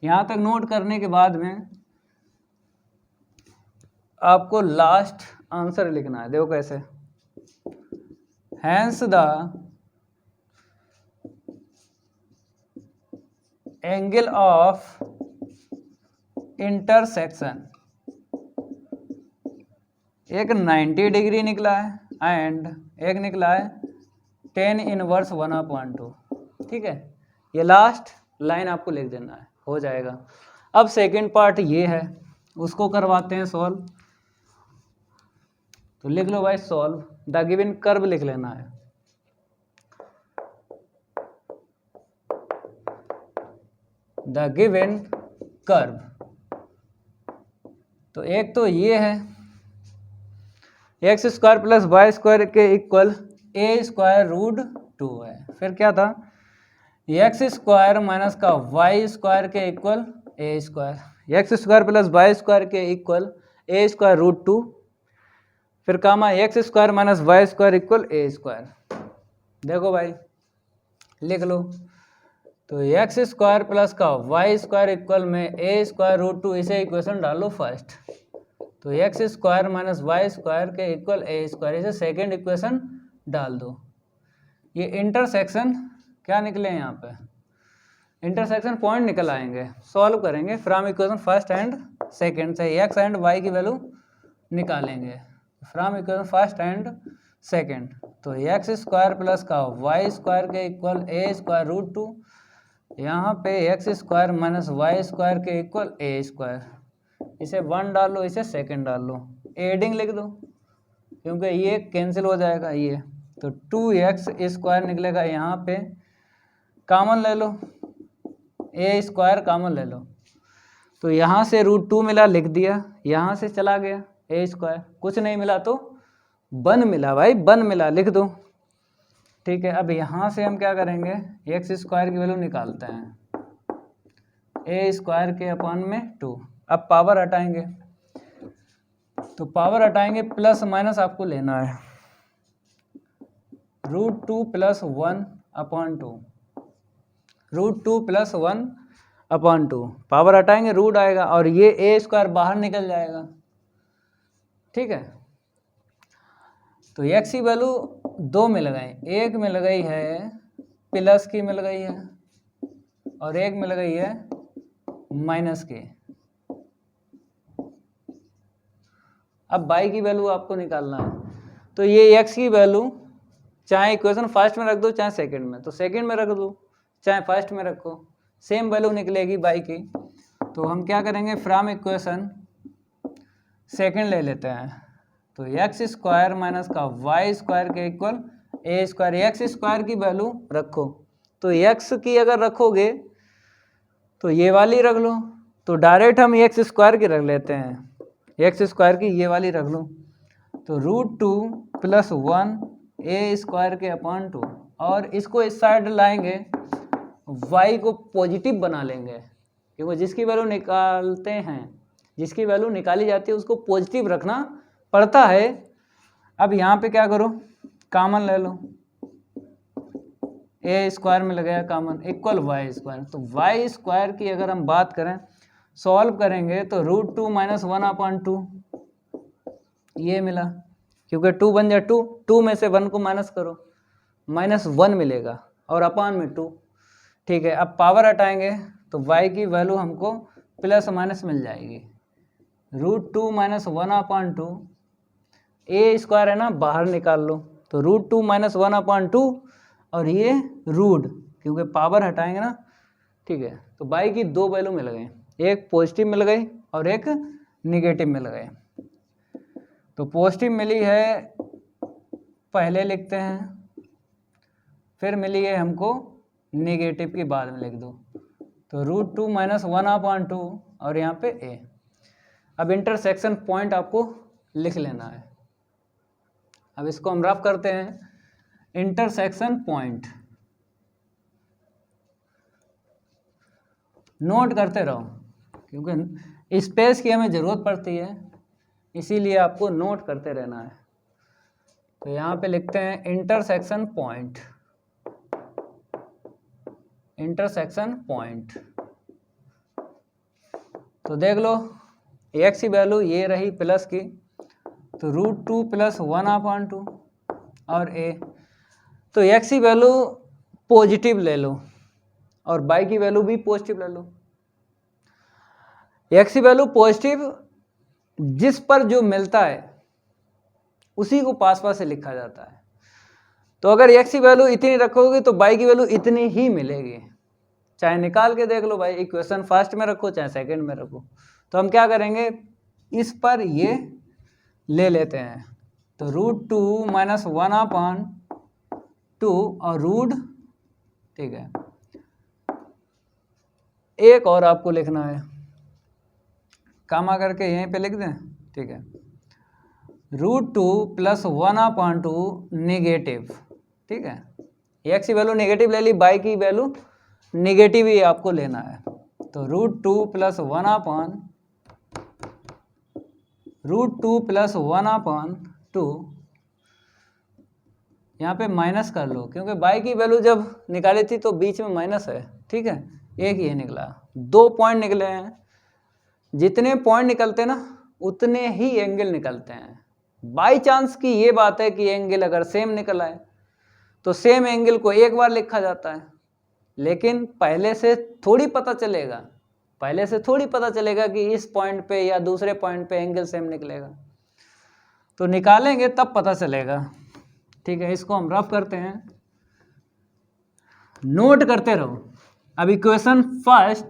Speaker 1: यहाँ तक नोट करने के बाद में आपको लास्ट आंसर लिखना है, देखो कैसे, hence the angle of intersection, एक 90 डिग्री निकला है एंड एक निकला है 10 इनवर्स 1/2। ठीक है, ये लास्ट लाइन आपको लिख देना है, हो जाएगा। अब सेकंड पार्ट ये है, उसको करवाते हैं सॉल्व। तो लिख लो भाई, सॉल्व द गिवन कर्व लिख लेना है। द गिवन कर्व, तो एक तो ये है x² + y² के इक्वल a² √2 है, फिर क्या था, x² माइनस का y² के इक्वल a², x² + y² के इक्वल a² √2, फिर कामा x² minus y² equal a²। देखो भाई लिख लो, तो x² प्लस का y² इक्वल में a² √2, इसे इक्वेशन डालो फर्स्ट, तो x² माइनस y² के इक्वल a², इसे सेकेंड इक्वेशन डाल दो। ये इंटरसेक्शन क्या निकले हैं, यहाँ पे इंटरसेक्शन पॉइंट निकल आएंगे, सॉल्व करेंगे from equation first and second से x एंड y की वैल्यू निकालेंगे from equation first and second. तो x² प्लस का y² के इक्वल a² √2, यहाँ पे x² माइनस y² के इक्वल a², इसे 1 डाल लो, इसे सेकेंड डाल लो, एडिंग लिख दो क्योंकि ये कैंसिल हो जाएगा ये, तो 2x² निकलेगा, यहाँ पे कॉमन ले लो, a² कॉमन ले लो, तो यहाँ से √2 मिला लिख दिया, यहाँ से चला गया a², कुछ नहीं मिला तो 1 मिला भाई, 1 मिला लिख दो। ठीक है, अब यहाँ से हम क्या करेंगे, x² की वैल्यू निकालते हैं, a² के अपॉन में 2, अब पावर हटाएंगे, तो पावर हटाएंगे, प्लस माइनस आपको लेना है, √2 + 1/2, √2 + 1/2, पावर हटाएंगे रूट आएगा और ये a² बाहर निकल जाएगा। ठीक है, तो x की वैल्यू 2 मिल गई, एक मिल गई है प्लस की मिल गई है और एक मिल गई है माइनस की। अब y की वैल्यू आपको निकालना है, तो ये x की वैल्यू चाहे इक्वेशन फर्स्ट में रख दो चाहे सेकंड में, तो सेकंड में रख दो चाहे फर्स्ट में रखो, सेम वैल्यू निकलेगी y की। तो हम क्या करेंगे, फ्रॉम इक्वेशन सेकंड ले लेते हैं, तो x² माइनस का y² के इक्वल a², x² की वैल्यू रखो, तो x की अगर रखोगे तो ये वाली रख लो, तो डायरेक्ट हम x² की रख लेते हैं, x² की ये वाली रख लो, तो √2 + 1 a² के अपॉन 2, और इसको इस साइड लाएंगे, y को पॉजिटिव बना लेंगे, क्योंकि जिसकी वैल्यू निकालते हैं, जिसकी वैल्यू निकाली जाती है उसको पॉजिटिव रखना पड़ता है। अब यहाँ पे क्या करो, कॉमन ले लो, a² में लगाया कॉमन इक्वल y², तो y² की अगर हम बात करें, सॉल्व करेंगे तो √2 - 1/2 ये मिला, क्योंकि 2 बन जाए 2, 2 में से 1 को माइनस करो, -1 मिलेगा और अपॉन में 2। ठीक है, अब पावर हटाएंगे तो y की वैल्यू हमको प्लस माइनस मिल जाएगी, √2 - 1/2, a² है ना बाहर निकाल लो, तो √2 - 1/2 और ये रूट, क्योंकि पावर हटाएंगे ना। ठीक है, तो y की 2 वैल्यू मिल गए, एक पॉजिटिव मिल गई और एक निगेटिव मिल गई। तो पॉजिटिव मिली है पहले लिखते हैं, फिर मिली है हमको निगेटिव की बाद में लिख दो। तो √2 - 1/2 और यहाँ पे a। अब इंटरसेक्शन पॉइंट आपको लिख लेना है। अब इसको हम रफ करते हैं। इंटरसेक्शन पॉइंट नोट करते रहो, क्योंकि स्पेस की हमें ज़रूरत पड़ती है, इसीलिए आपको नोट करते रहना है। तो यहाँ पे लिखते हैं इंटरसेक्शन पॉइंट। इंटरसेक्शन पॉइंट तो देख लो, x की वैल्यू ये रही प्लस की, तो √2 + 1/2 और a। तो x की वैल्यू पॉजिटिव ले लो और y की वैल्यू भी पॉजिटिव ले लो। x की वैल्यू पॉजिटिव जिस पर जो मिलता है उसी को पास पास से लिखा जाता है। तो अगर x की वैल्यू इतनी रखोगे तो y की वैल्यू इतनी ही मिलेगी, चाहे निकाल के देख लो भाई, इक्वेशन फर्स्ट में रखो चाहे सेकंड में रखो। तो हम क्या करेंगे, इस पर ये ले लेते हैं। तो √2 - 1/2 और रूट, ठीक है, एक और आपको लिखना है, कामा करके यहीं पे लिख दें, ठीक है। √2 + 1/2 निगेटिव, ठीक है। x की वैल्यू नेगेटिव ले ली, y की वैल्यू निगेटिव ही आपको लेना है। तो √2 + 1/2 यहाँ पे माइनस कर लो, क्योंकि y की वैल्यू जब निकाली थी तो बीच में माइनस है, ठीक है। एक ये निकला, 2 पॉइंट निकले हैं। जितने पॉइंट निकलते हैं ना उतने ही एंगल निकलते हैं। बाई चांस की ये बात है कि एंगल अगर सेम निकल आए तो सेम एंगल को एक बार लिखा जाता है, लेकिन पहले से थोड़ी पता चलेगा कि इस पॉइंट पे या दूसरे पॉइंट पे एंगल सेम निकलेगा। तो निकालेंगे तब पता चलेगा, ठीक है। इसको हम रफ करते हैं, नोट करते रहो। अब इक्वेशन फर्स्ट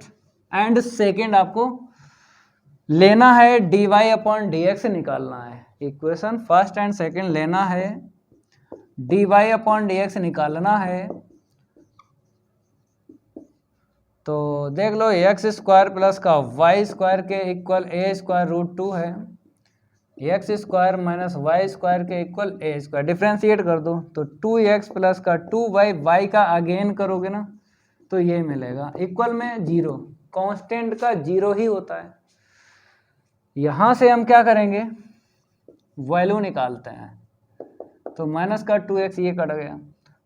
Speaker 1: एंड सेकंड आपको लेना है, dy/dx निकालना है। इक्वेशन फर्स्ट एंड सेकंड लेना है, dy/dx निकालना है। तो देख लो, x² प्लस का y² के इक्वल a² √2 है, x² - y² के इक्वल a²। डिफ्रेंशिएट कर दो तो 2x प्लस का 2y, y का अगेन करोगे ना तो ये मिलेगा, इक्वल में 0, कांस्टेंट का 0 ही होता है। यहाँ से हम क्या करेंगे, वैल्यू निकालते हैं। तो माइनस का 2x ये कट गया।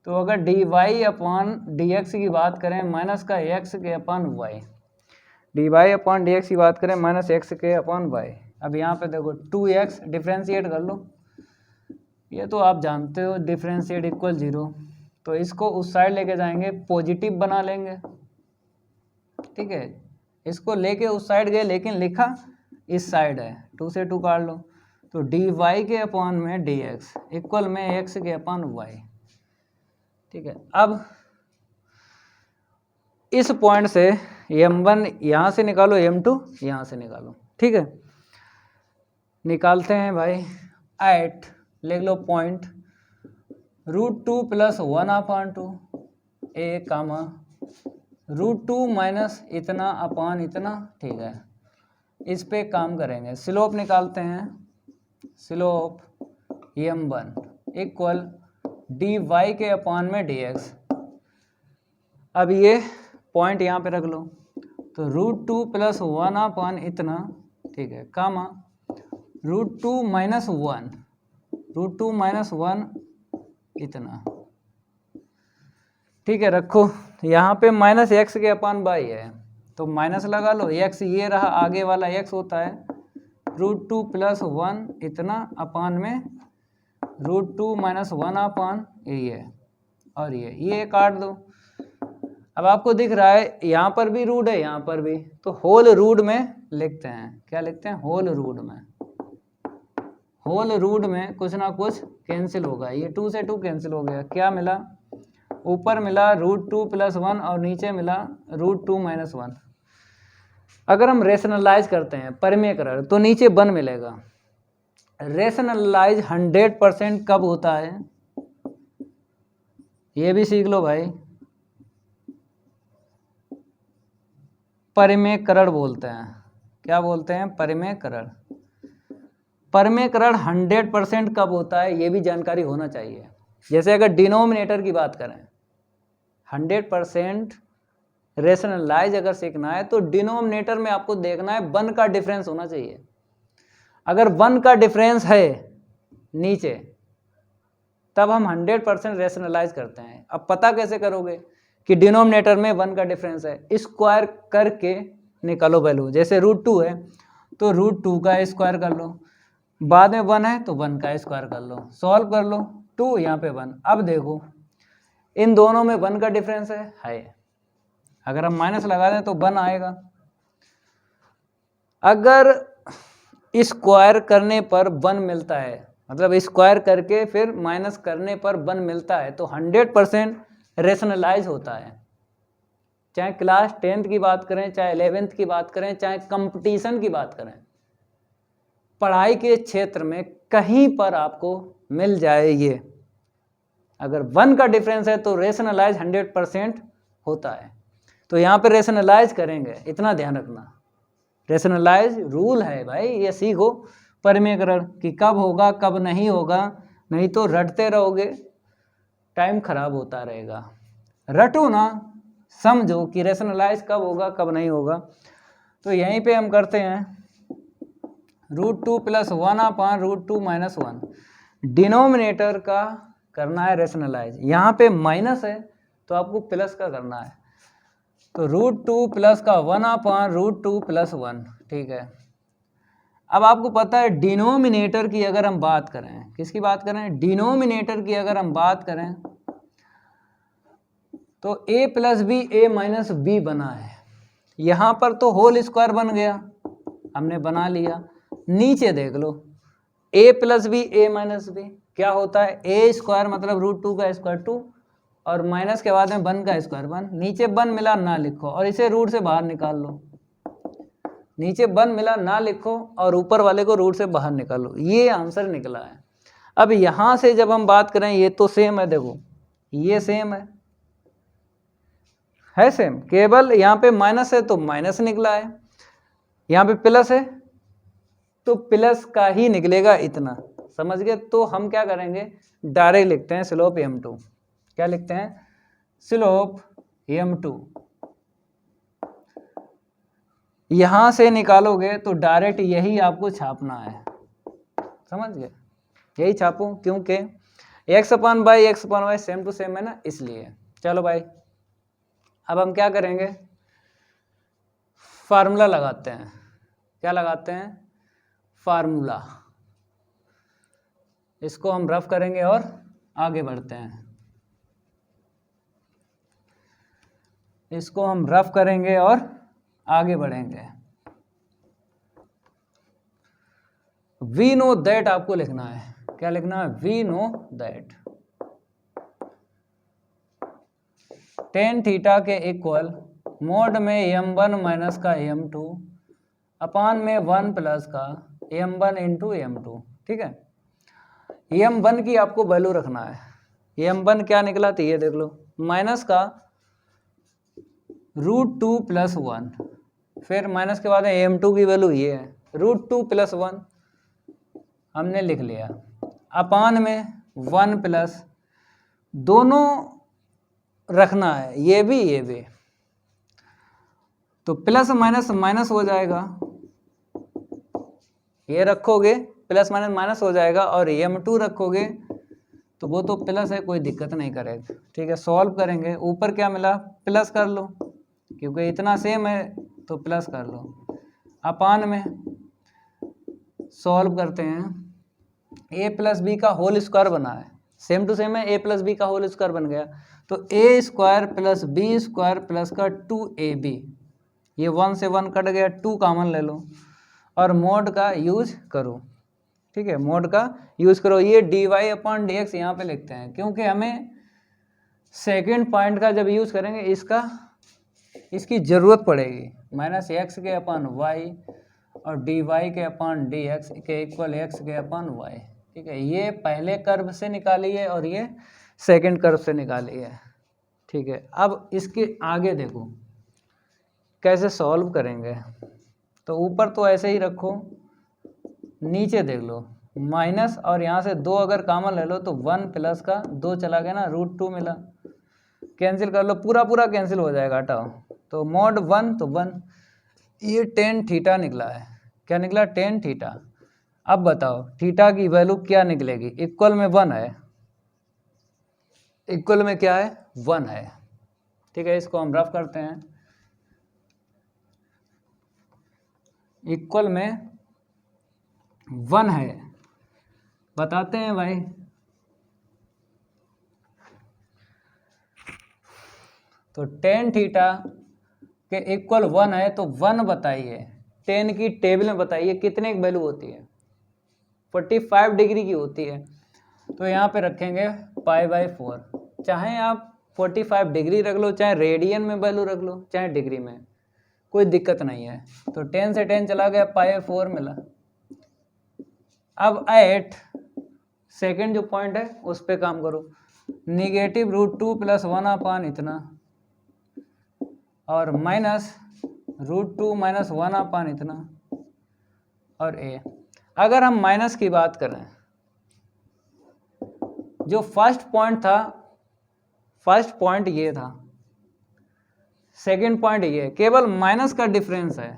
Speaker 1: तो अगर dy/dx की बात करें माइनस का x/y, dy/dx की बात करें माइनस x/y। अब यहाँ पे देखो 2x डिफ्रेंशिएट कर लो, ये तो आप जानते हो डिफ्रेंशिएट इक्वल 0। तो इसको उस साइड लेके जाएंगे, पॉजिटिव बना लेंगे, ठीक है। इसको लेके उस साइड गए लेकिन लिखा इस साइड है, 2 से 2 काट लो। तो dy/dx इक्वल में x/y, ठीक है। अब इस पॉइंट से m1 यहाँ से निकालो, m2 यहाँ से निकालो, ठीक है। निकालते हैं भाई। एट लिख लो पॉइंट √2 + 1/2 a, √2 माइनस इतना अपान इतना, ठीक है। इस पे काम करेंगे, स्लोप निकालते हैं। Slope m1 equal dy/dx। अब ये पॉइंट यहाँ पे रख लो, तो √2 + 1/, इतना, ठीक है, कामा √2 - 1 इतना, ठीक है। रखो, यहाँ पे माइनस x/y है तो माइनस लगा लो, x ये रहा, आगे वाला x होता है √2 + 1 इतना अपान में √2 - 1/, ये और ये काट दो। अब आपको दिख रहा है यहाँ पर भी रूट है, यहाँ पर भी, तो होल रूट में लिखते हैं। क्या लिखते हैं, होल रूट में। होल रूट में कुछ ना कुछ कैंसिल होगा, ये 2 से 2 कैंसिल हो गया। क्या मिला, ऊपर मिला √2 + 1 और नीचे मिला √2 - 1। अगर हम रेशनलाइज करते हैं परिमेयकरण तो नीचे 1 मिलेगा। रेशनलाइज 100% कब होता है, ये भी सीख लो भाई। परिमेयकरण बोलते हैं, क्या बोलते हैं, परिमेयकरण। परिमेयकरण 100% कब होता है ये भी जानकारी होना चाहिए। जैसे अगर डिनोमिनेटर की बात करें, 100% रेशनलाइज अगर सीखना है तो डिनोमिनेटर में आपको देखना है 1 का डिफरेंस होना चाहिए। अगर 1 का डिफरेंस है नीचे तब हम 100% रेशनलाइज करते हैं। अब पता कैसे करोगे कि डिनोमिनेटर में 1 का डिफरेंस है, स्क्वायर करके निकालो वैल्यू। जैसे √2 है तो √2 का स्क्वायर कर लो, बाद में 1 है तो 1 का स्क्वायर कर लो, सॉल्व कर लो, 2 यहाँ पे 1। अब देखो इन दोनों में 1 का डिफरेंस है। अगर हम माइनस लगा दें तो 1 आएगा। अगर स्क्वायर करने पर 1 मिलता है, मतलब स्क्वायर करके फिर माइनस करने पर 1 मिलता है तो 100% रेशनलाइज होता है। चाहे क्लास 10th की बात करें, चाहे 11th की बात करें, चाहे कंपटीशन की बात करें, पढ़ाई के क्षेत्र में कहीं पर आपको मिल जाए ये, अगर 1 का डिफरेंस है तो रेशनलाइज 100% होता है। तो यहाँ पे रेशनलाइज करेंगे, इतना ध्यान रखना। रेशनलाइज रूल है भाई, ये सीखो परिमेयकरण कि कब होगा कब नहीं होगा, नहीं तो रटते रहोगे, टाइम खराब होता रहेगा। रटो ना, समझो कि रेशनलाइज कब होगा कब नहीं होगा। तो यहीं पे हम करते हैं √2 + 1/√2 - 1। डिनोमिनेटर का करना है रेशनलाइज, यहाँ पे माइनस है तो आपको प्लस का करना है। तो √2 प्लस का 1/√2 + 1, ठीक है। अब आपको पता है डिनोमिनेटर की अगर हम बात करें, किसकी बात करें, डिनोमिनेटर की अगर हम बात करें तो a + b a - b बना है। यहाँ पर तो होल स्क्वायर बन गया, हमने बना लिया। नीचे देख लो a + b a - b क्या होता है, a² मतलब √2 का स्क्वायर 2 और माइनस के बाद में 1 का स्क्वायर 1। नीचे 1 मिला ना लिखो और इसे रूट से बाहर निकाल लो। नीचे 1 मिला ना लिखो और ऊपर वाले को रूट से बाहर निकालो, ये आंसर निकला है। अब यहाँ से जब हम बात करें, ये तो सेम है, देखो ये सेम है सेम, केवल यहाँ पे माइनस है तो माइनस निकला है, यहाँ पे प्लस है तो प्लस का ही निकलेगा, इतना समझ गए। तो हम क्या करेंगे, डायरेक्ट लिखते हैं स्लोप m2। क्या लिखते हैं, स्लोप m2। यहां से निकालोगे तो डायरेक्ट यही आपको छापना है, समझ गए, यही छापो, क्योंकि x/y सेम टू सेम है ना, इसलिए। चलो भाई अब हम क्या करेंगे, फार्मूला लगाते हैं। क्या लगाते हैं, फार्मूला। इसको हम रफ करेंगे और आगे बढ़ते हैं। इसको हम रफ करेंगे और आगे बढ़ेंगे। वी नो दैट आपको लिखना है, क्या लिखना है, we know that tan theta के इक्वल मोड में m1 माइनस का m2 अपान में 1 प्लस का m1 इंटू m2, ठीक है। m1 की आपको वैल्यू रखना है। m1 क्या निकला तो ये देख लो, माइनस का √2 + 1, फिर माइनस के बाद m2 की वैल्यू ये है √2 + 1 हमने लिख लिया, अपान में 1 प्लस, दोनों रखना है, ये भी तो प्लस माइनस माइनस हो जाएगा, ये रखोगे प्लस माइनस माइनस हो जाएगा, और m2 रखोगे तो वो तो प्लस है, कोई दिक्कत नहीं करेगा, ठीक है। सॉल्व करेंगे, ऊपर क्या मिला, प्लस कर लो, क्योंकि इतना सेम है तो प्लस कर लो, अपान में सॉल्व करते हैं, a + b का होल स्क्वायर बना है, सेम टू सेम है, a + b का होल स्क्वायर बन गया, तो a² + b² प्लस का 2ab, ये 1 से 1 कट गया, 2 कॉमन ले लो और मोड का यूज करो, ठीक है, मोड का यूज करो। ये dy/dx यहाँ पे लिखते हैं, क्योंकि हमें सेकंड पॉइंट का जब यूज करेंगे इसकी जरूरत पड़ेगी। माइनस एक्स के अपन वाई और डी वाई के अपन डी एक्स के इक्वल एक्स के अपन वाई। ठीक है, ये पहले कर्व से निकाली है और ये सेकंड कर्व से निकाली है। ठीक है, अब इसके आगे देखो कैसे सॉल्व करेंगे। तो ऊपर तो ऐसे ही रखो, नीचे देख लो माइनस और यहाँ से 2 अगर कॉमन ले लो तो 1 प्लस का 2 चला गया ना, √2 मिला, कैंसिल कर लो, पूरा पूरा कैंसिल हो जाएगा, हटाओ। तो mod 1 तो 1, ये tan थीटा निकला है। क्या निकला? tan theta. अब बताओ थीटा की वैल्यू क्या निकलेगी? इक्वल में 1 है, इक्वल में क्या है? 1 है। ठीक है, इसको हम रफ करते हैं। इक्वल में 1 है, बताते हैं भाई। तो tan थीटा के इक्वल 1 है, तो 1 बताइए, tan की टेबल में बताइए कितने की वैल्यू होती है? 45 डिग्री की होती है। तो यहाँ पे रखेंगे π/4। चाहे आप 45 डिग्री रख लो, चाहे रेडियन में वैल्यू रख लो, चाहे डिग्री में, कोई दिक्कत नहीं है। तो 10 से 10 चला गया, π/4 मिला। अब एट सेकेंड जो पॉइंट है उस पे काम करो, -√2 + 1 अपान इतना और -√2 - 1 अपान इतना और a। अगर हम माइनस की बात करें, जो फर्स्ट पॉइंट था, फर्स्ट पॉइंट ये था, सेकंड पॉइंट ये, केवल माइनस का डिफरेंस है,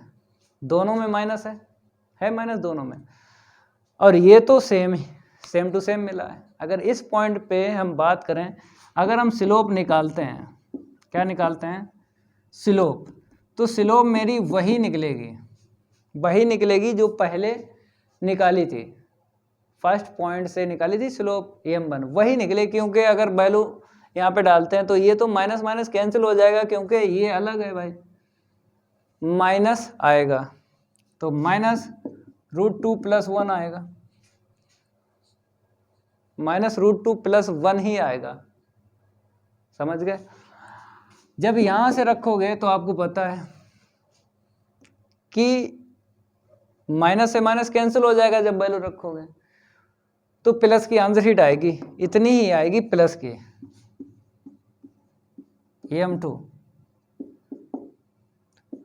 Speaker 1: दोनों में माइनस है माइनस दोनों में, और ये तो सेम टू सेम मिला है। अगर इस पॉइंट पे हम बात करें, अगर हम स्लोप निकालते हैं, क्या निकालते हैं? स्लोप। तो स्लोप मेरी वही निकलेगी जो पहले निकाली थी, फर्स्ट पॉइंट से निकाली थी स्लोप m1, वही निकले, क्योंकि अगर वैल्यू यहाँ पे डालते हैं तो ये तो माइनस माइनस कैंसिल हो जाएगा, क्योंकि ये अलग है भाई, माइनस आएगा तो -√2 + 1 आएगा, -√2 + 1 ही आएगा, समझ गए? जब यहाँ से रखोगे तो आपको पता है कि माइनस से माइनस कैंसिल हो जाएगा जब वैल्यू रखोगे, तो प्लस की आंसर शीट आएगी, इतनी ही आएगी प्लस की, m2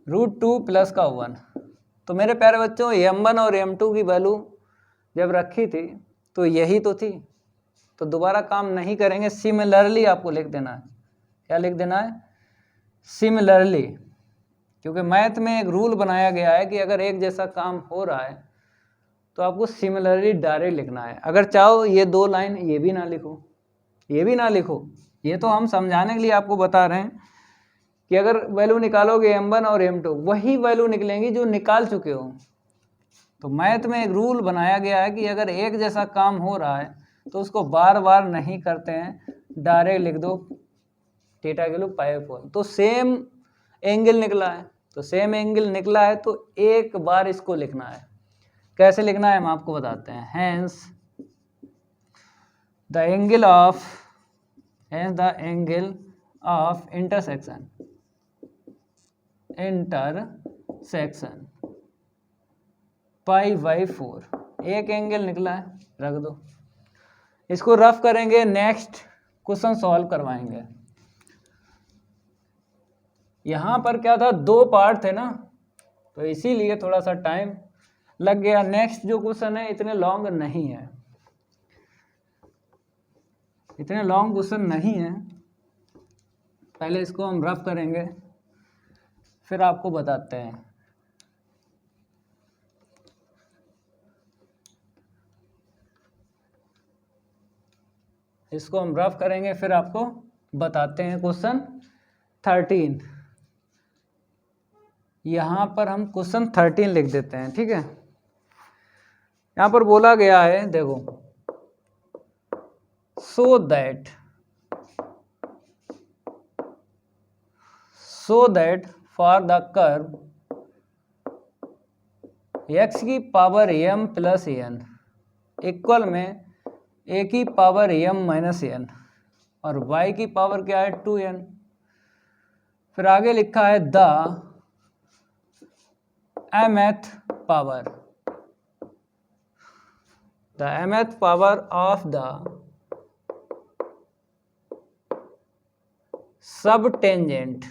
Speaker 1: √2 + का 1। तो मेरे प्यारे बच्चों, m1 और m2 की वैल्यू जब रखी थी तो यही तो थी, तो दोबारा काम नहीं करेंगे, सिमिलरली आपको लिख देना है। क्या लिख देना है? सिमिलरली। क्योंकि मैथ में एक रूल बनाया गया है कि अगर एक जैसा काम हो रहा है तो आपको सिमिलरली डायरेक्ट लिखना है। अगर चाहो ये 2 लाइन ये भी ना लिखो, ये भी ना लिखो, ये तो हम समझाने के लिए आपको बता रहे हैं कि अगर वैल्यू निकालोगे m1 और m2, वही वैल्यू निकलेंगी जो निकाल चुके हो। तो मैथ में एक रूल बनाया गया है कि अगर एक जैसा काम हो रहा है तो उसको बार बार नहीं करते हैं, डायरेक्ट लिख दो थीटा के लिए π/4। तो सेम एंगल निकला है, तो सेम एंगल निकला है तो एक बार इसको लिखना है। कैसे लिखना है हम आपको बताते हैं। Hence the angle of intersection π/4, एक एंगल निकला है, रख दो। इसको रफ करेंगे, नेक्स्ट क्वेश्चन सॉल्व करवाएंगे। यहाँ पर क्या था, 2 पार्ट थे ना, तो इसीलिए थोड़ा सा टाइम लग गया। नेक्स्ट जो क्वेश्चन है इतने लॉन्ग नहीं है, इतने लॉन्ग क्वेश्चन नहीं है। पहले इसको हम रफ करेंगे, फिर आपको बताते हैं। इसको हम रफ करेंगे, फिर आपको बताते हैं। क्वेश्चन 13, यहाँ पर हम क्वेश्चन 13 लिख देते हैं, ठीक है। यहाँ पर बोला गया है, देखो, so that for the curve x की power m plus n equal में a की पावर m माइनस n और y की पावर क्या है 2n। फिर आगे लिखा है the mth power, the mth power of the subtangent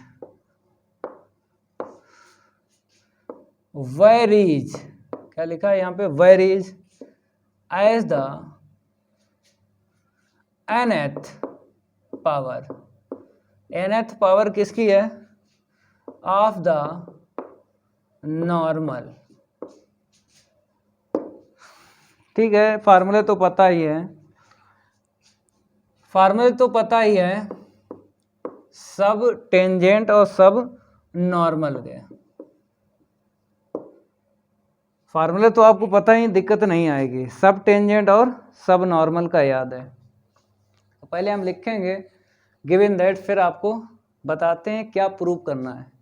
Speaker 1: varies, क्या लिखा है यहाँ पे, varies as the nth power, nth power किसकी है, ऑफ द नॉर्मल। ठीक है, फार्मूले तो पता ही है, फार्मूले तो पता ही है सब टेंजेंट और सब नॉर्मल के फार्मूले तो आपको पता ही, दिक्कत नहीं आएगी। सब टेंजेंट और सब नॉर्मल का याद है। तो पहले हम लिखेंगे गिवन दैट, फिर आपको बताते हैं क्या प्रूव करना है।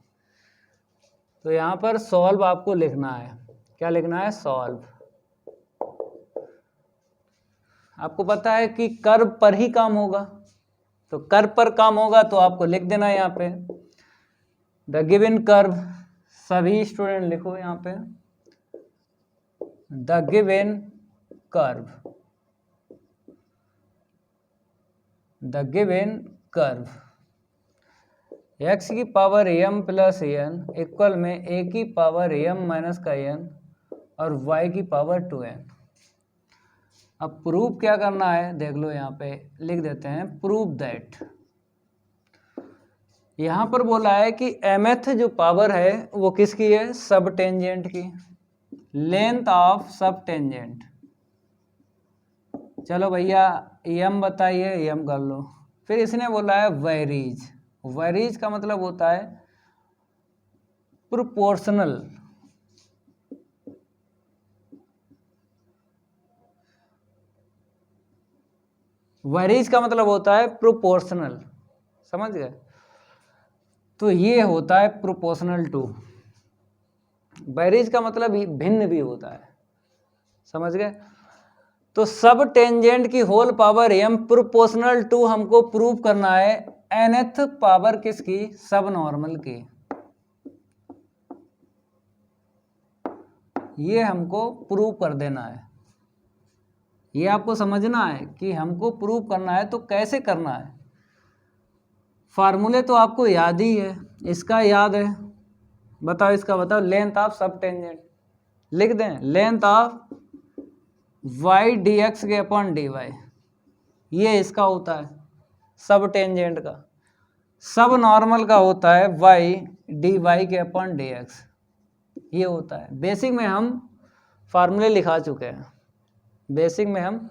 Speaker 1: तो यहाँ पर सॉल्व आपको लिखना है, क्या लिखना है, सॉल्व। आपको पता है कि कर्व पर ही काम होगा, तो कर्व पर काम होगा तो आपको लिख देना है यहाँ पे द गिवन कर्व, सभी स्टूडेंट लिखो यहाँ पे the given curve, the given curve x की power m plus n equal में a की पावर m माइनस का n और y की पावर 2n। अब प्रूव क्या करना है देख लो, यहाँ पे लिख देते हैं प्रूव दैट। यहाँ पर बोला है कि mth जो पावर है वो किसकी है, सब टेंजेंट की, लेंथ ऑफ सब टेंजेंट। चलो भैया m बताइए, m कर लो। फिर इसने बोला है वेरीज, वेरीज का मतलब होता है प्रोपोर्शनल, वेरीज का मतलब होता है प्रोपोर्शनल, समझ गए। तो ये होता है प्रोपोर्शनल टू, वेरीज का मतलब भिन्न भी होता है, समझ गए। तो सब टेंजेंट की whole power m proportional to हमको प्रूव करना है nth पावर किसकी, सब नॉर्मल की। ये हमको प्रूव कर देना है, ये आपको समझना है कि हमको प्रूव करना है तो कैसे करना है। फार्मूले तो आपको याद ही है, इसका याद है, बताओ इसका बताओ, लेंथ ऑफ सब टेंजेंट लिख दें, लेंथ ऑफ y dx के अपॉन dy, ये इसका होता है सब टेंजेंट का। सब नॉर्मल का होता है y dy के अपॉन dx, ये होता है। बेसिक में हम फार्मूले लिखा चुके हैं, बेसिक में हम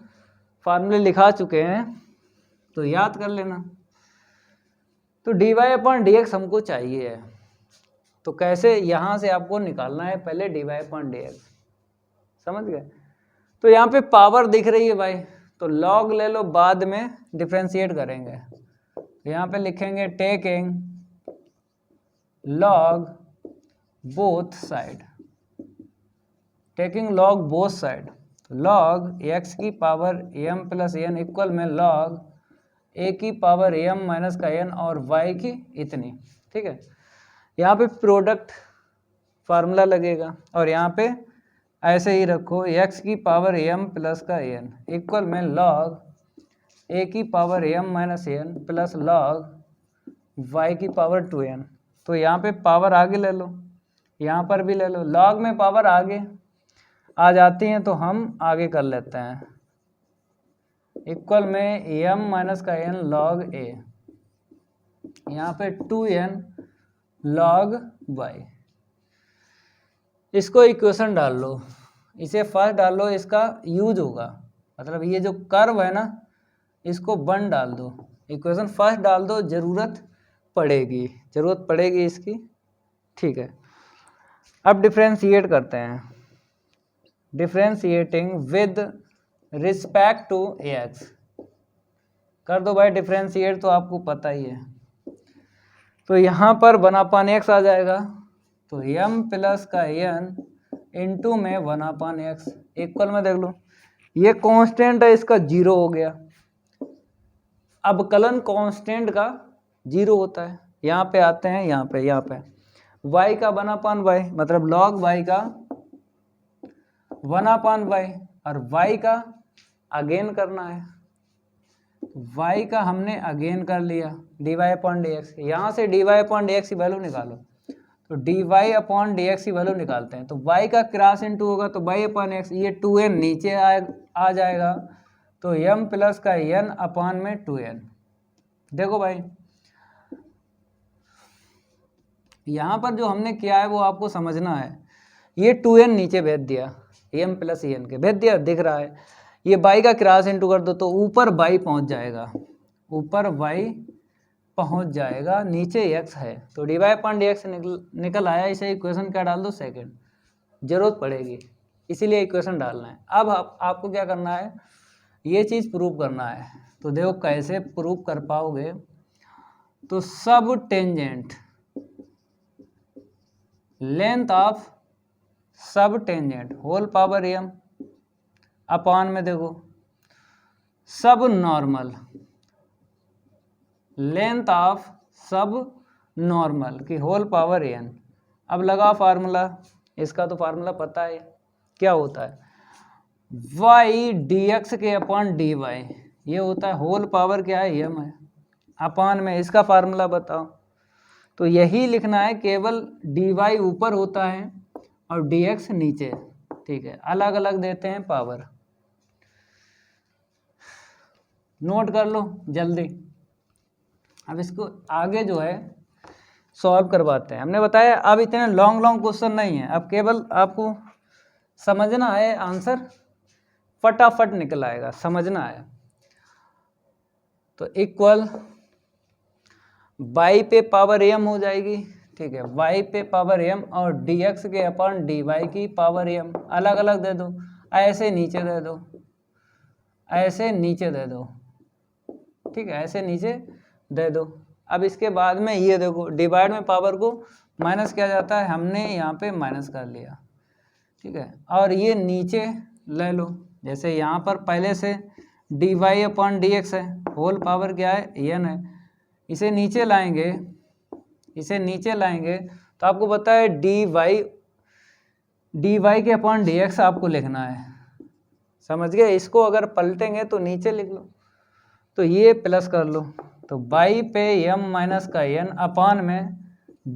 Speaker 1: फार्मूले लिखा चुके हैं, तो याद कर लेना। तो dy अपॉन dx हमको चाहिए है, तो कैसे, यहाँ से आपको निकालना है पहले dy अपॉन dx, समझ गए। तो यहाँ पे पावर दिख रही है भाई, तो log ले लो, बाद में डिफ्रेंशिएट करेंगे। तो यहाँ पे लिखेंगे taking log both side, taking log both side, log x की power m plus n equal में log a की पावर m माइनस का n और y की इतनी, ठीक है। यहाँ पे प्रोडक्ट फार्मूला लगेगा और यहाँ पे ऐसे ही रखो x की पावर m प्लस का n इक्वल में log a की power m minus n plus log y की पावर 2n। तो यहाँ पे पावर आगे ले लो, यहाँ पर भी ले लो, log में पावर आगे आ जाती हैं तो हम आगे कर लेते हैं, इक्वल में m माइनस का n log a, यहाँ पे 2n log y। इसको इक्वेशन डाल लो, इसे फर्स्ट डाल लो, इसका यूज होगा, मतलब ये जो कर्व है ना इसको 1 डाल दो, इक्वेशन फर्स्ट डाल दो, जरूरत पड़ेगी इसकी, ठीक है। अब डिफ्रेंशिएट करते हैं, differentiating with respect to x, कर दो भाई डिफ्रेंशिएट, तो आपको पता ही है। तो यहाँ पर 1/x आ जाएगा, तो m प्लस का n इंटू में 1/x इक्वल में देख लो, ये कांस्टेंट है, इसका 0 हो गया। अवकलन कांस्टेंट का 0 होता है। यहाँ पे आते हैं, यहाँ पे y का 1/y, मतलब log y का 1/y, और y का अगेन करना है, y का हमने अगेन कर लिया dy/dx। यहाँ से dy/dx की वैल्यू निकालो, तो dy/dx की वैल्यू निकालते हैं, तो y का क्रॉस इनटू होगा तो y/x, ये 2n नीचे आ जाएगा, तो m प्लस का n अपान में 2n। देखो भाई यहाँ पर जो हमने किया है वो आपको समझना है। ये 2n नीचे भेज दिया, m प्लस n के भेज दिया, दिख रहा है। ये y का क्रॉस इनटू कर दो तो ऊपर y पहुँच जाएगा, ऊपर y पहुँच जाएगा, नीचे x है, तो dy/dx निकल आया। इसे इक्वेशन क्या डाल दो, सेकंड, जरूरत पड़ेगी इसीलिए इक्वेशन डालना है। अब आपको क्या करना है, ये चीज़ प्रूव करना है। तो देखो कैसे प्रूव कर पाओगे, तो सब टेंजेंट लेंथ ऑफ सब टेंजेंट होल पावर m अपान में देखो सब normal length of sub normal की होल पावर n। अब लगा फार्मूला, इसका तो फार्मूला पता है क्या होता है, y dx के अपान dy, ये होता है होल पावर क्या है, m है, अपान में इसका फार्मूला बताओ। तो यही लिखना है, केवल dy ऊपर होता है और dx नीचे, ठीक है, अलग अलग देते हैं पावर, नोट कर लो जल्दी। अब इसको आगे जो है सॉल्व करवाते हैं। हमने बताया अब इतने लॉन्ग क्वेश्चन नहीं है, अब केवल आपको समझना है, आंसर फटाफट निकल आएगा, समझना है। तो इक्वल y पे पावर m हो जाएगी, ठीक है, y पे पावर m और dx के अपान dy की पावर m, अलग अलग दे दो, ऐसे नीचे दे दो, ऐसे नीचे दे दो, ठीक है, ऐसे नीचे दे दो। अब इसके बाद में ये देखो डिवाइड में पावर को माइनस किया जाता है, हमने यहाँ पे माइनस कर लिया, ठीक है, और ये नीचे ले लो, जैसे यहाँ पर पहले से dy/dx है, होल पावर क्या है, n है, इसे नीचे लाएंगे, इसे नीचे लाएंगे तो आपको पता है dy के अपॉन dx आपको लिखना है, समझ गए। इसको अगर पलटेंगे तो नीचे लिख लो, तो ये प्लस कर लो, तो y पे m माइनस का n अपान में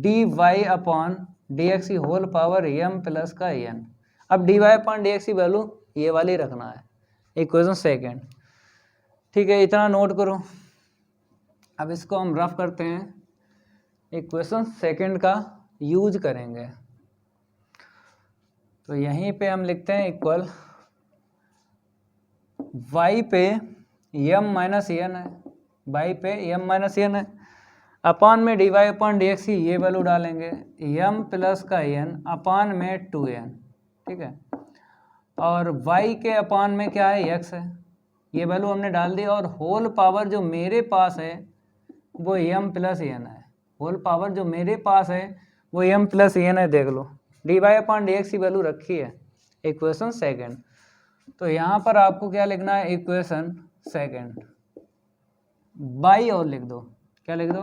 Speaker 1: dy अपॉन dx की होल पावर m प्लस का n। अब dy अपॉन dx की वैल्यू ये वाली रखना है, इक्वेशन सेकेंड, ठीक है, इतना नोट करो। अब इसको हम रफ करते हैं, इक्वेशन सेकेंड का यूज करेंगे, तो यहीं पे हम लिखते हैं इक्वल y पे m माइनस n है, y पे m माइनस n है, अपान में dy अपॉन dx की ये वैल्यू डालेंगे, m प्लस का n अपान में 2n, ठीक है, और y के अपान में क्या है, x है, ये वैल्यू हमने डाल दी, और होल पावर जो मेरे पास है वो m प्लस n है, होल पावर जो मेरे पास है वो m प्लस n है, देख लो dy अपॉन dx की वैल्यू रखी है, इक्वेशन सेकेंड। तो यहाँ पर आपको क्या लिखना है, इक्वेशन सेकेंड y, और लिख दो, क्या लिख दो,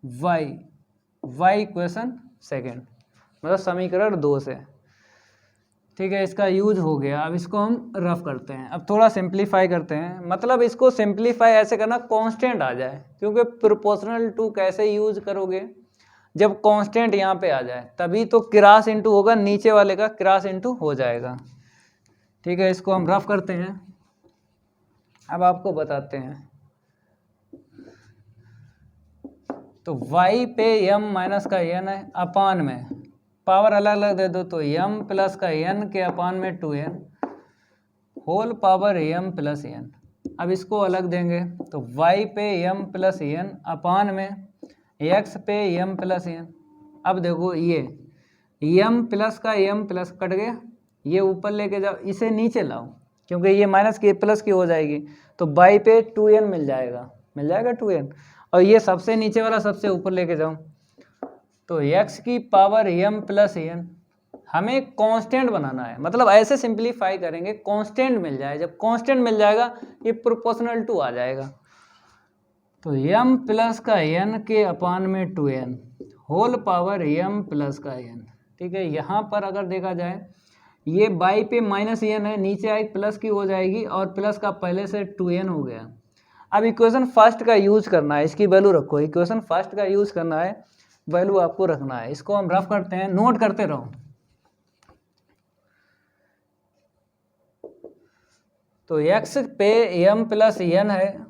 Speaker 1: y इक्वेशन सेकेंड, मतलब समीकरण 2 से, ठीक है, इसका यूज हो गया। अब इसको हम रफ करते हैं, अब थोड़ा सिंप्लीफाई करते हैं, मतलब इसको सिंप्लीफाई ऐसे करना कांस्टेंट आ जाए, क्योंकि प्रोपोर्शनल टू कैसे यूज करोगे, जब कांस्टेंट यहाँ पे आ जाए तभी तो क्रॉस इनटू होगा, नीचे वाले का क्रॉस इनटू हो जाएगा, ठीक है, इसको हम रफ करते हैं। अब आपको बताते हैं, तो y पे m माइनस का n है, अपान में पावर अलग अलग दे दो, तो m प्लस का n के अपान में 2n whole power m plus n। अब इसको अलग देंगे, तो y पे m प्लस n अपान में x पे m प्लस n। अब देखो ये m प्लस का m प्लस कट गया, ये ऊपर लेके जाओ, इसे नीचे लाओ, क्योंकि ये माइनस की प्लस की हो जाएगी, तो y पे 2n मिल जाएगा 2n, और ये सबसे नीचे वाला सबसे ऊपर लेके जाओ, तो x की पावर m प्लस n। हमें कांस्टेंट बनाना है, मतलब ऐसे सिंप्लीफाई करेंगे कांस्टेंट मिल जाए, जब कांस्टेंट मिल जाएगा ये प्रोपोर्शनल टू आ जाएगा, तो m प्लस का n के अपान में 2n whole power m plus का n। ठीक है, यहाँ पर अगर देखा जाए ये बाई पे माइनस n है, नीचे आई प्लस की हो जाएगी और प्लस का पहले से 2n हो गया। अब इक्वेशन फर्स्ट का यूज करना है, इसकी वैल्यू रखो, इक्वेशन फर्स्ट का यूज करना है, वैल्यू आपको रखना है। इसको हम रफ करते हैं, नोट करते रहो। तो x पे m प्लस n है,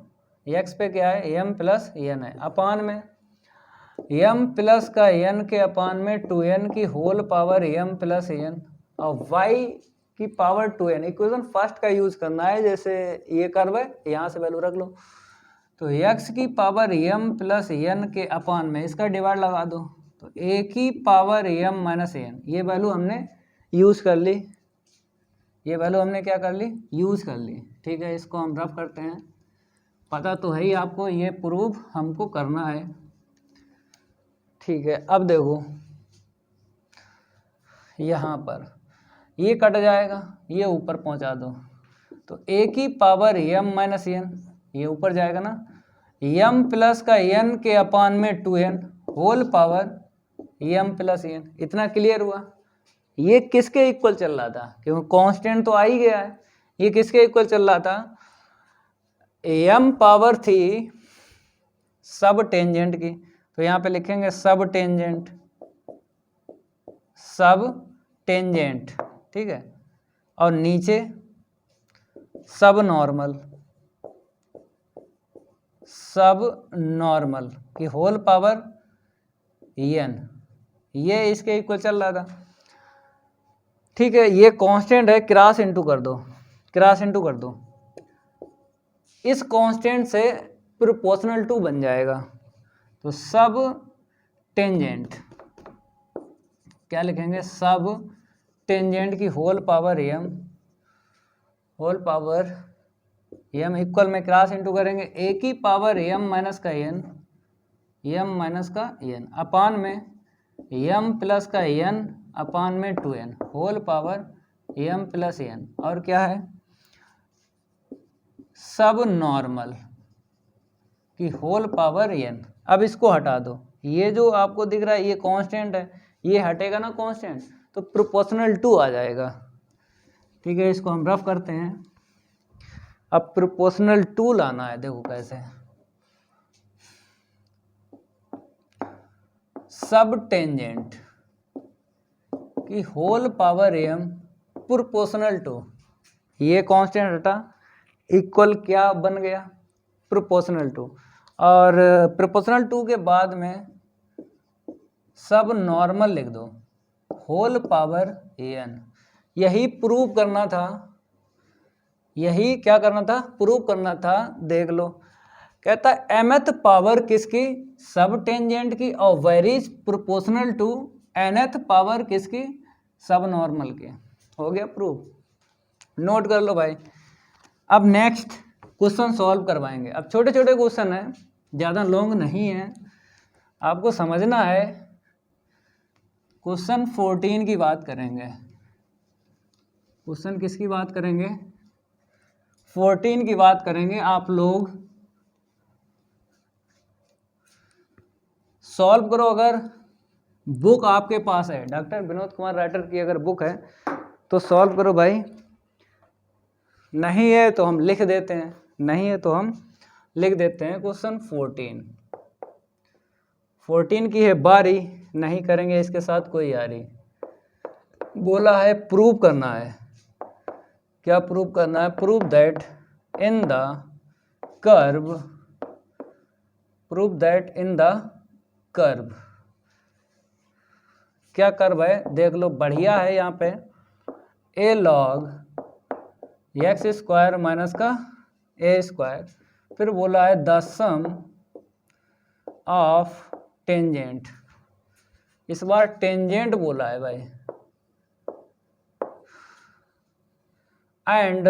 Speaker 1: x पे क्या है m प्लस n है, अपान में m प्लस का n के अपान में 2n की whole power m plus n और y की पावर 2n। इक्वेशन फर्स्ट का यूज करना है, जैसे ये कर्व है यहाँ से वैल्यू रख लो। तो x की पावर m प्लस n के अपान में इसका डिवाइड लगा दो, तो a की पावर m माइनस n, ये वैल्यू हमने यूज कर ली, ये वैल्यू हमने क्या कर ली, यूज कर ली। ठीक है, इसको हम रफ करते हैं, पता तो है ही आपको, ये प्रूफ हमको करना है। ठीक है, अब देखो यहाँ पर ये कट जाएगा, ये ऊपर पहुँचा दो, तो a की पावर m माइनस n, ये ऊपर जाएगा ना, m प्लस का n के अपान में 2n whole power m plus n। इतना क्लियर हुआ। ये किसके इक्वल चल रहा था, क्योंकि कांस्टेंट तो आ ही गया है। ये किसके इक्वल चल रहा था, m पावर थी सब टेंजेंट की, तो यहाँ पे लिखेंगे सब टेंजेंट, सब टेंजेंट। ठीक है, और नीचे सब नॉर्मल, सब नॉर्मल की होल पावर n, ये इसके इक्वल चल रहा था। ठीक है, ये कांस्टेंट है, क्रॉस इनटू कर दो, क्रॉस इनटू कर दो, इस कांस्टेंट से प्रोपोर्शनल टू बन जाएगा। तो सब टेंजेंट क्या लिखेंगे, सब टेंजेंट की whole power m, whole power m equal में क्रॉस इनटू करेंगे a की पावर m माइनस का n, m माइनस का n अपान में m प्लस का n अपान में 2n whole power m plus n, और क्या है सब नॉर्मल की होल पावर n। अब इसको हटा दो, ये जो आपको दिख रहा है ये कांस्टेंट है, ये हटेगा ना कांस्टेंट, तो प्रोपोर्शनल टू आ जाएगा। ठीक है, इसको हम रफ करते हैं। अब प्रोपोर्शनल टू लाना है, देखो कैसे, सब टेंजेंट की whole power m proportional to, ये कांस्टेंट हटा, इक्वल क्या बन गया, प्रोपोर्शनल टू। और प्रोपोर्शनल टू के बाद में सब नॉर्मल लिख दो, होल पावर n। यही प्रूव करना था, यही क्या करना था, प्रूव करना था। देख लो, कहता mth पावर किसकी, सब टेंजेंट की, और varies proportional to nth power किसकी, सब नॉर्मल की। हो गया प्रूफ, नोट कर लो भाई। अब नेक्स्ट क्वेश्चन सॉल्व करवाएंगे। अब छोटे छोटे क्वेश्चन है, ज़्यादा लॉन्ग नहीं है, आपको समझना है। क्वेश्चन 14 की बात करेंगे, क्वेश्चन किसकी बात करेंगे, 14 की बात करेंगे। आप लोग सॉल्व करो, अगर बुक आपके पास है, डॉक्टर विनोद कुमार राइटर की अगर बुक है तो सॉल्व करो भाई, नहीं है तो हम लिख देते हैं, नहीं है तो हम लिख देते हैं। क्वेश्चन 14 की है बारी, नहीं करेंगे इसके साथ कोई यारी। बोला है प्रूव करना है, क्या प्रूव करना है, prove that in the curve, prove that in the curve, क्या कर्व है देख लो, बढ़िया है। यहाँ पे ए लॉग एक्स स्क्वायर माइनस का ए स्क्वायर, फिर बोला है द सम ऑफ टेंजेंट, इस बार टेंजेंट बोला है भाई, एंड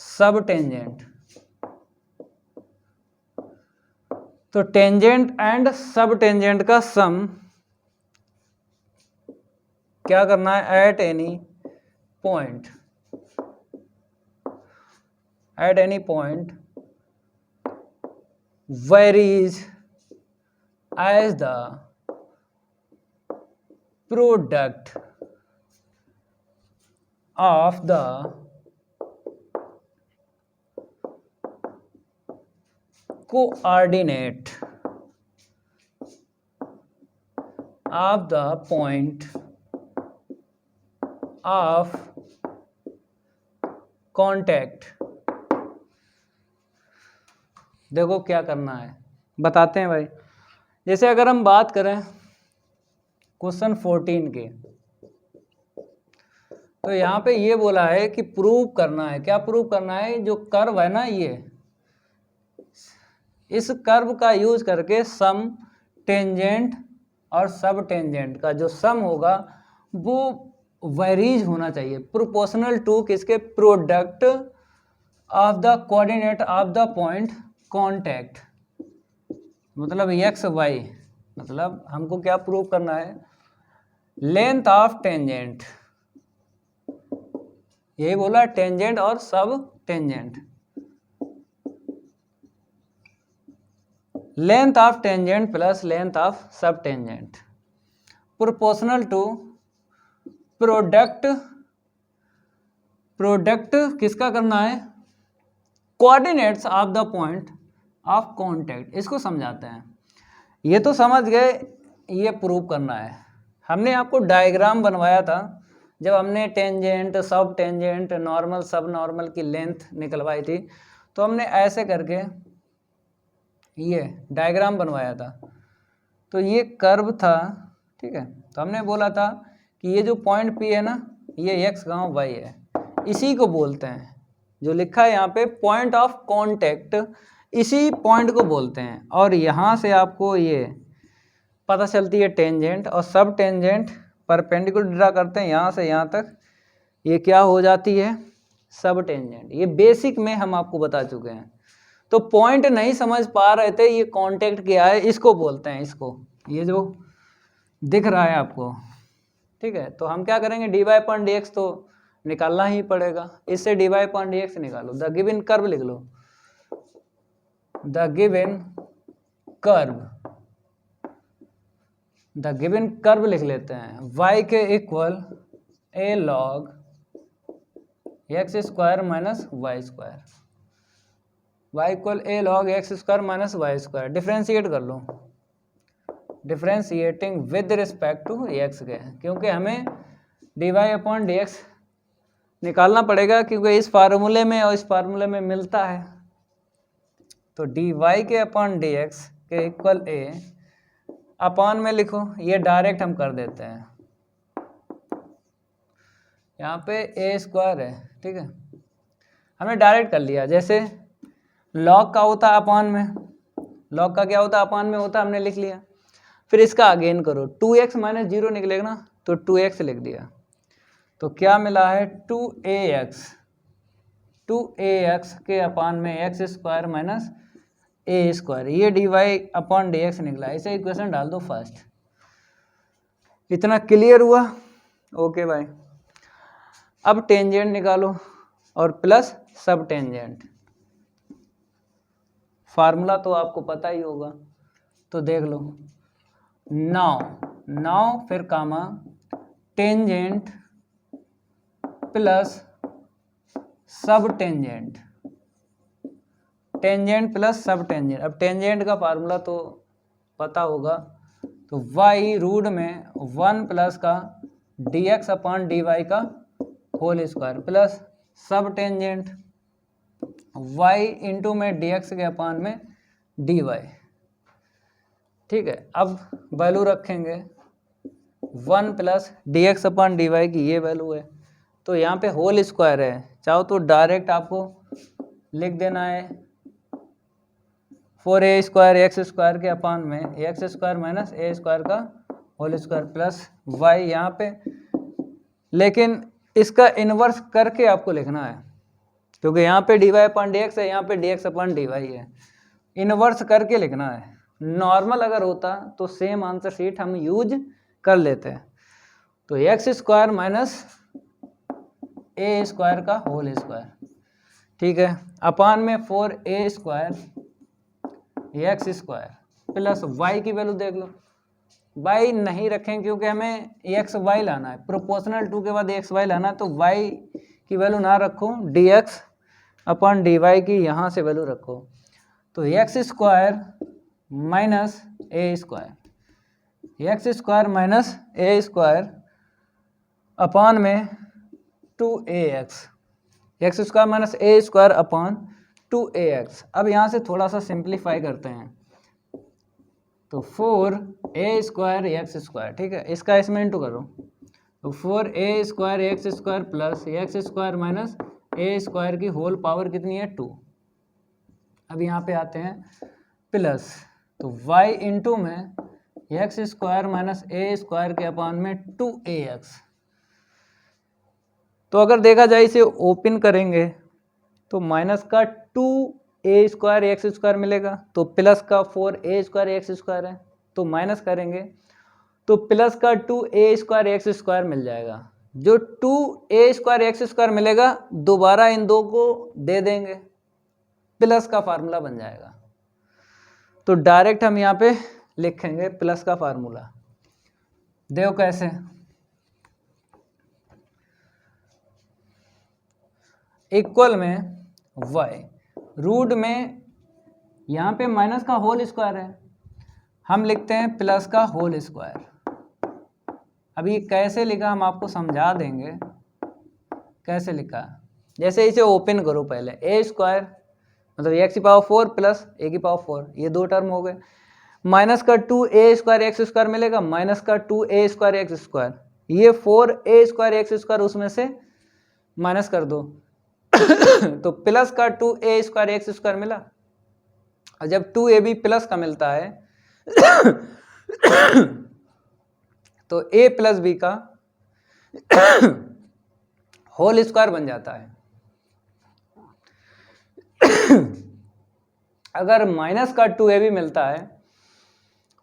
Speaker 1: सब टेंजेंट। तो टेंजेंट एंड सब टेंजेंट का सम क्या करना है, at any point, at any point varies as the product of the coordinate of the point of contact। देखो क्या करना है, बताते हैं भाई। जैसे अगर हम बात करें क्वेश्चन 14 के, तो यहाँ पे ये बोला है कि प्रूव करना है। क्या प्रूव करना है? जो कर्व है ना, ये इस कर्व का यूज करके सम टेंजेंट और सब टेंजेंट का जो सम होगा वो वेरीज होना चाहिए प्रोपोर्शनल टू किसके? Product of the coordinate of the point contact. मतलब एक्स वाई, मतलब हमको क्या प्रूव करना है? लेंथ ऑफ टेंजेंट, यही बोला, टेंजेंट और सब tangent. Length of tangent plus length of सब tangent proportional to product. Product किसका करना है? Coordinates of the point of contact. इसको समझाते हैं। ये तो समझ गए, ये प्रूव करना है। हमने आपको डायग्राम बनवाया था जब हमने टेंजेंट, सब टेंजेंट, नॉर्मल, सब नॉर्मल की लेंथ निकलवाई थी, तो हमने ऐसे करके ये डायग्राम बनवाया था। तो ये कर्व था, ठीक है। तो हमने बोला था कि ये जो पॉइंट P है ना, ये x गाँव y है, इसी को बोलते हैं, जो लिखा है यहाँ पे पॉइंट ऑफ कांटेक्ट, इसी पॉइंट को बोलते हैं। और यहाँ से आपको ये पता चलती है टेंजेंट, और सब टेंजेंट परपेंडिकुलर ड्रा करते हैं यहाँ से यहाँ तक, ये क्या हो जाती है? सब टेंजेंट। ये बेसिक में हम आपको बता चुके हैं। तो पॉइंट नहीं समझ पा रहे थे, ये कांटेक्ट क्या है, इसको बोलते हैं, इसको, ये जो दिख रहा है आपको, ठीक है। तो हम क्या करेंगे? dy/dx तो निकालना ही पड़ेगा, इससे dy/dx निकालो। द गिवन कर्व लिख लो, the given curve, the given curve लिख लेते हैं। y के equal a log x square minus y square, y equal a log x square minus y square. Differentiate कर लो, differentiating with respect to x के, क्योंकि हमें dy/dx निकालना पड़ेगा, क्योंकि इस फार्मूले में और इस फार्मूले में मिलता है। तो dy/dx के इक्वल a अपान में लिखो, ये डायरेक्ट हम कर देते हैं, यहाँ पे a स्क्वायर है, ठीक है। हमने डायरेक्ट कर लिया। जैसे लॉग का होता है अपान में, लॉग का क्या होता है? अपान में होता है, हमने लिख लिया। फिर इसका अगेन करो, 2x माइनस 0 निकलेगा ना, तो 2x लिख दिया। तो क्या मिला है? 2ax, 2ax के अपान में x square minus a square, ये dy/dx निकला। इसे इक्वेशन डाल दो फर्स्ट। इतना क्लियर हुआ? ओके भाई। अब टेंजेंट निकालो और प्लस सब टेंजेंट। फार्मूला तो आपको पता ही होगा, तो देख लो। नाउ फिर कामा टेंजेंट प्लस सब टेंजेंट, टेंजेंट प्लस सब टेंजेंट। अब टेंजेंट का फार्मूला तो पता होगा, तो y रूट में 1 प्लस का dx/dy का होल स्क्वायर प्लस सब टेंजेंट y इंटू में dx के अपान में dy, ठीक है। अब वैल्यू रखेंगे 1 प्लस dx/dy की ये वैल्यू है, तो यहाँ पे होल स्क्वायर है, चाहो तो डायरेक्ट आपको लिख देना है 4a स्क्वायर x स्क्वायर के अपान में x square minus a square का होल स्क्वायर प्लस y यहाँ पे, लेकिन इसका इन्वर्स करके आपको लिखना है, क्योंकि यहाँ पे dy/dx है, यहाँ पे dx/dy है, इन्वर्स करके लिखना है। नॉर्मल अगर होता तो सेम आंसर शीट हम यूज कर लेते। तो x square minus a square का होल स्क्वायर, ठीक है, अपान में 4a स्क्वायर x स्क्वायर प्लस वाई की वैल्यू देख लो, वाई नहीं रखें क्योंकि हमें एक्स वाई लाना है, प्रोपोर्शनल टू के बाद एक्स वाई लाना है, तो वाई की वैल्यू ना रखो, d x upon d y की यहाँ से वैल्यू रखो, तो x square minus a square, x square minus a square upon में 2ax, x square minus a square upon 2ax। अब यहाँ से थोड़ा सा सिंप्लीफाई करते हैं, तो 4a स्क्वायर एक्स स्क्वायर, ठीक है, इसका इसमें इंटू करो, तो 4a square x square plus x square minus a square की होल पावर कितनी है 2। अब यहाँ पे आते हैं प्लस, तो y इंटू में x square minus a square के अपॉन में 2ax। तो अगर देखा जाए इसे ओपन करेंगे तो माइनस का 2a स्क्वायर एक्स स्क्वायर मिलेगा, तो प्लस का 4a स्क्वायर एक्स स्क्वायर है, तो माइनस करेंगे तो प्लस का 2a स्क्वायर एक्स स्क्वायर मिल जाएगा। जो 2a स्क्वायर एक्स स्क्वायर मिलेगा दोबारा इन दो को दे देंगे, प्लस का फार्मूला बन जाएगा। तो डायरेक्ट हम यहाँ पे लिखेंगे प्लस का फार्मूला, देखो कैसे, इक्वल में y, रूट में यहाँ पे माइनस का होल स्क्वायर है, हम लिखते हैं प्लस का होल स्क्वायर। अब ये कैसे लिखा हम आपको समझा देंगे कैसे लिखा। जैसे इसे ओपन करो, पहले ए स्क्वायर मतलब एक्स की पावर 4 प्लस ए की पावर 4, ये दो टर्म हो गए, माइनस का 2a स्क्वायर एक्स स्क्वायर मिलेगा, माइनस का 2a स्क्वायर एक्स स्क्वायर, ये 4a स्क्वायर एक्स स्क्वायर उसमें से माइनस कर दो तो प्लस का 2a स्क्वायर एक्स स्क्वायर मिला। और जब 2ab प्लस का मिलता है तो a प्लस बी का होल स्क्वायर बन जाता है। अगर माइनस का 2ab मिलता है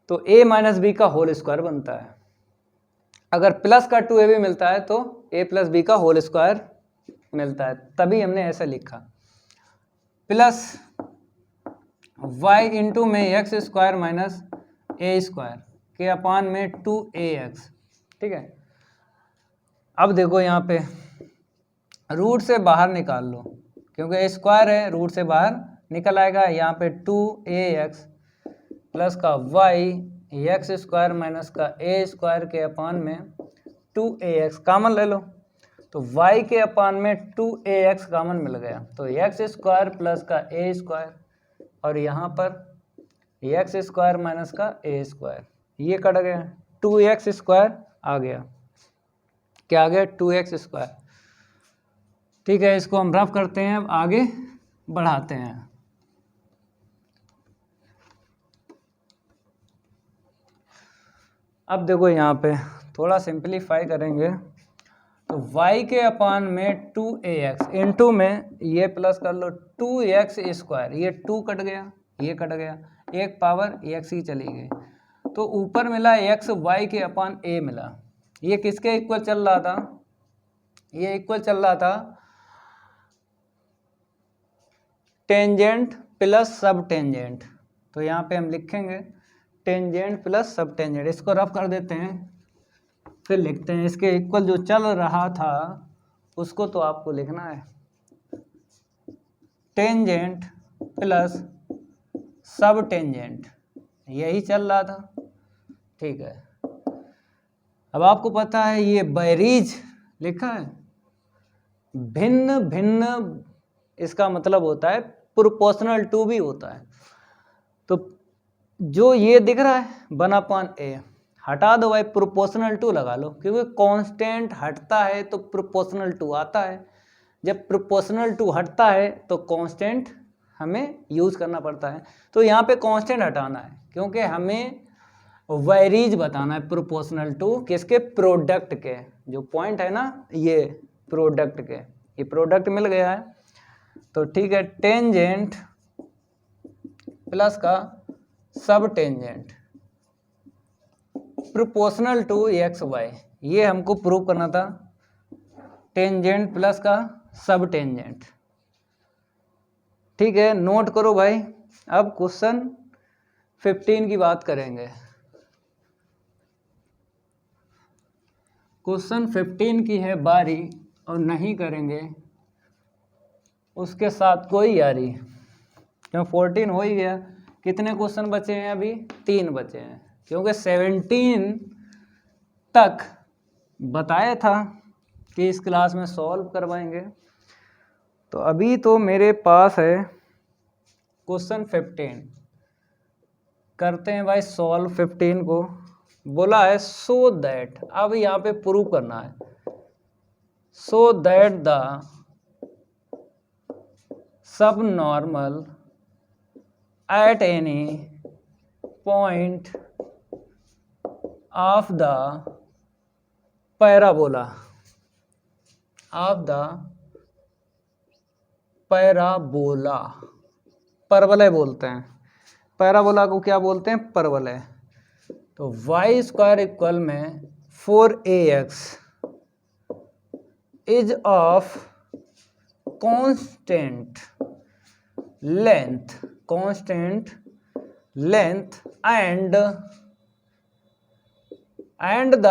Speaker 1: तो a माइनस बी का होल स्क्वायर बनता है। अगर प्लस का 2ab मिलता है तो a प्लस बी का होल स्क्वायर मिलता है, तभी हमने ऐसा लिखा। प्लस y इंटू में x square minus a square के अपान में 2ax, ठीक है। अब देखो यहाँ पे रूट से बाहर निकाल लो, क्योंकि स्क्वायर है रूट से बाहर निकल आएगा। यहाँ पे 2ax प्लस का y एक्स स्क्वायर माइनस का ए स्क्वायर के अपान में 2ax कॉमन ले लो, तो y के अपान में 2ax कॉमन मिल गया, तो एक्स स्क्वायर प्लस का ए स्क्वायर और यहाँ पर एक्स स्क्वायर माइनस का ए स्क्वायर, ये कट गया, 2x स्क्वायर आ गया। क्या आ गया? 2x square. ठीक है, इसको हम रफ करते हैं, अब आगे बढ़ाते हैं। अब देखो यहाँ पे थोड़ा सिंपलीफाई करेंगे तो y के अपान में 2ax इंटू में ये प्लस कर लो 2x स्क्वायर, ये 2 कट गया, ये कट गया, एक पावर x ही चली गई, तो ऊपर मिला x y के अपान a मिला। ये किसके इक्वल चल रहा था? ये इक्वल चल रहा था टेंजेंट प्लस सब टेंजेंट। तो यहाँ पे हम लिखेंगे टेंजेंट प्लस सब टेंजेंट, इसको रफ कर देते हैं फिर लिखते हैं। इसके इक्वल जो चल रहा था उसको तो आपको लिखना है, टेंजेंट प्लस सब टेंजेंट, यही चल रहा था। ठीक है, अब आपको पता है ये बैरीज लिखा है, भिन्न भिन्न इसका मतलब होता है प्रोपोर्शनल टू भी होता है। तो जो ये दिख रहा है 1/a हटा दो भाई, प्रोपोर्शनल टू लगा लो, क्योंकि कांस्टेंट हटता है तो प्रोपोर्शनल टू आता है। जब प्रोपोर्शनल टू हटता है तो कांस्टेंट हमें यूज़ करना पड़ता है। तो यहाँ पे कांस्टेंट हटाना है क्योंकि हमें वेरीज बताना है प्रोपोर्शनल टू किसके? प्रोडक्ट के। जो पॉइंट है ना ये प्रोडक्ट के, ये प्रोडक्ट मिल गया है। तो ठीक है, टेंजेंट प्लस का subtangent proportional to x y, ये हमको प्रूव करना था। टेंजेंट प्लस का सब टेंजेंट, ठीक है, नोट करो भाई। अब क्वेश्चन 15 की बात करेंगे। क्वेश्चन 15 की है बारी और नहीं करेंगे उसके साथ कोई यारी, क्यों 14 हो ही गया। कितने क्वेश्चन बचे हैं अभी? 3 बचे हैं, क्योंकि 17 तक बताया था कि इस क्लास में सॉल्व करवाएंगे। तो अभी तो मेरे पास है क्वेश्चन 15, करते हैं भाई सॉल्व 15 को। बोला है सो दैट, अब यहाँ पे प्रूव करना है, सो that the sub normal at any point of the parabola परवलय बोलते हैं, पैराबोला को क्या बोलते हैं? परवलय। तो वाई स्क्वायर इक्वल में 4ax is of constant length and the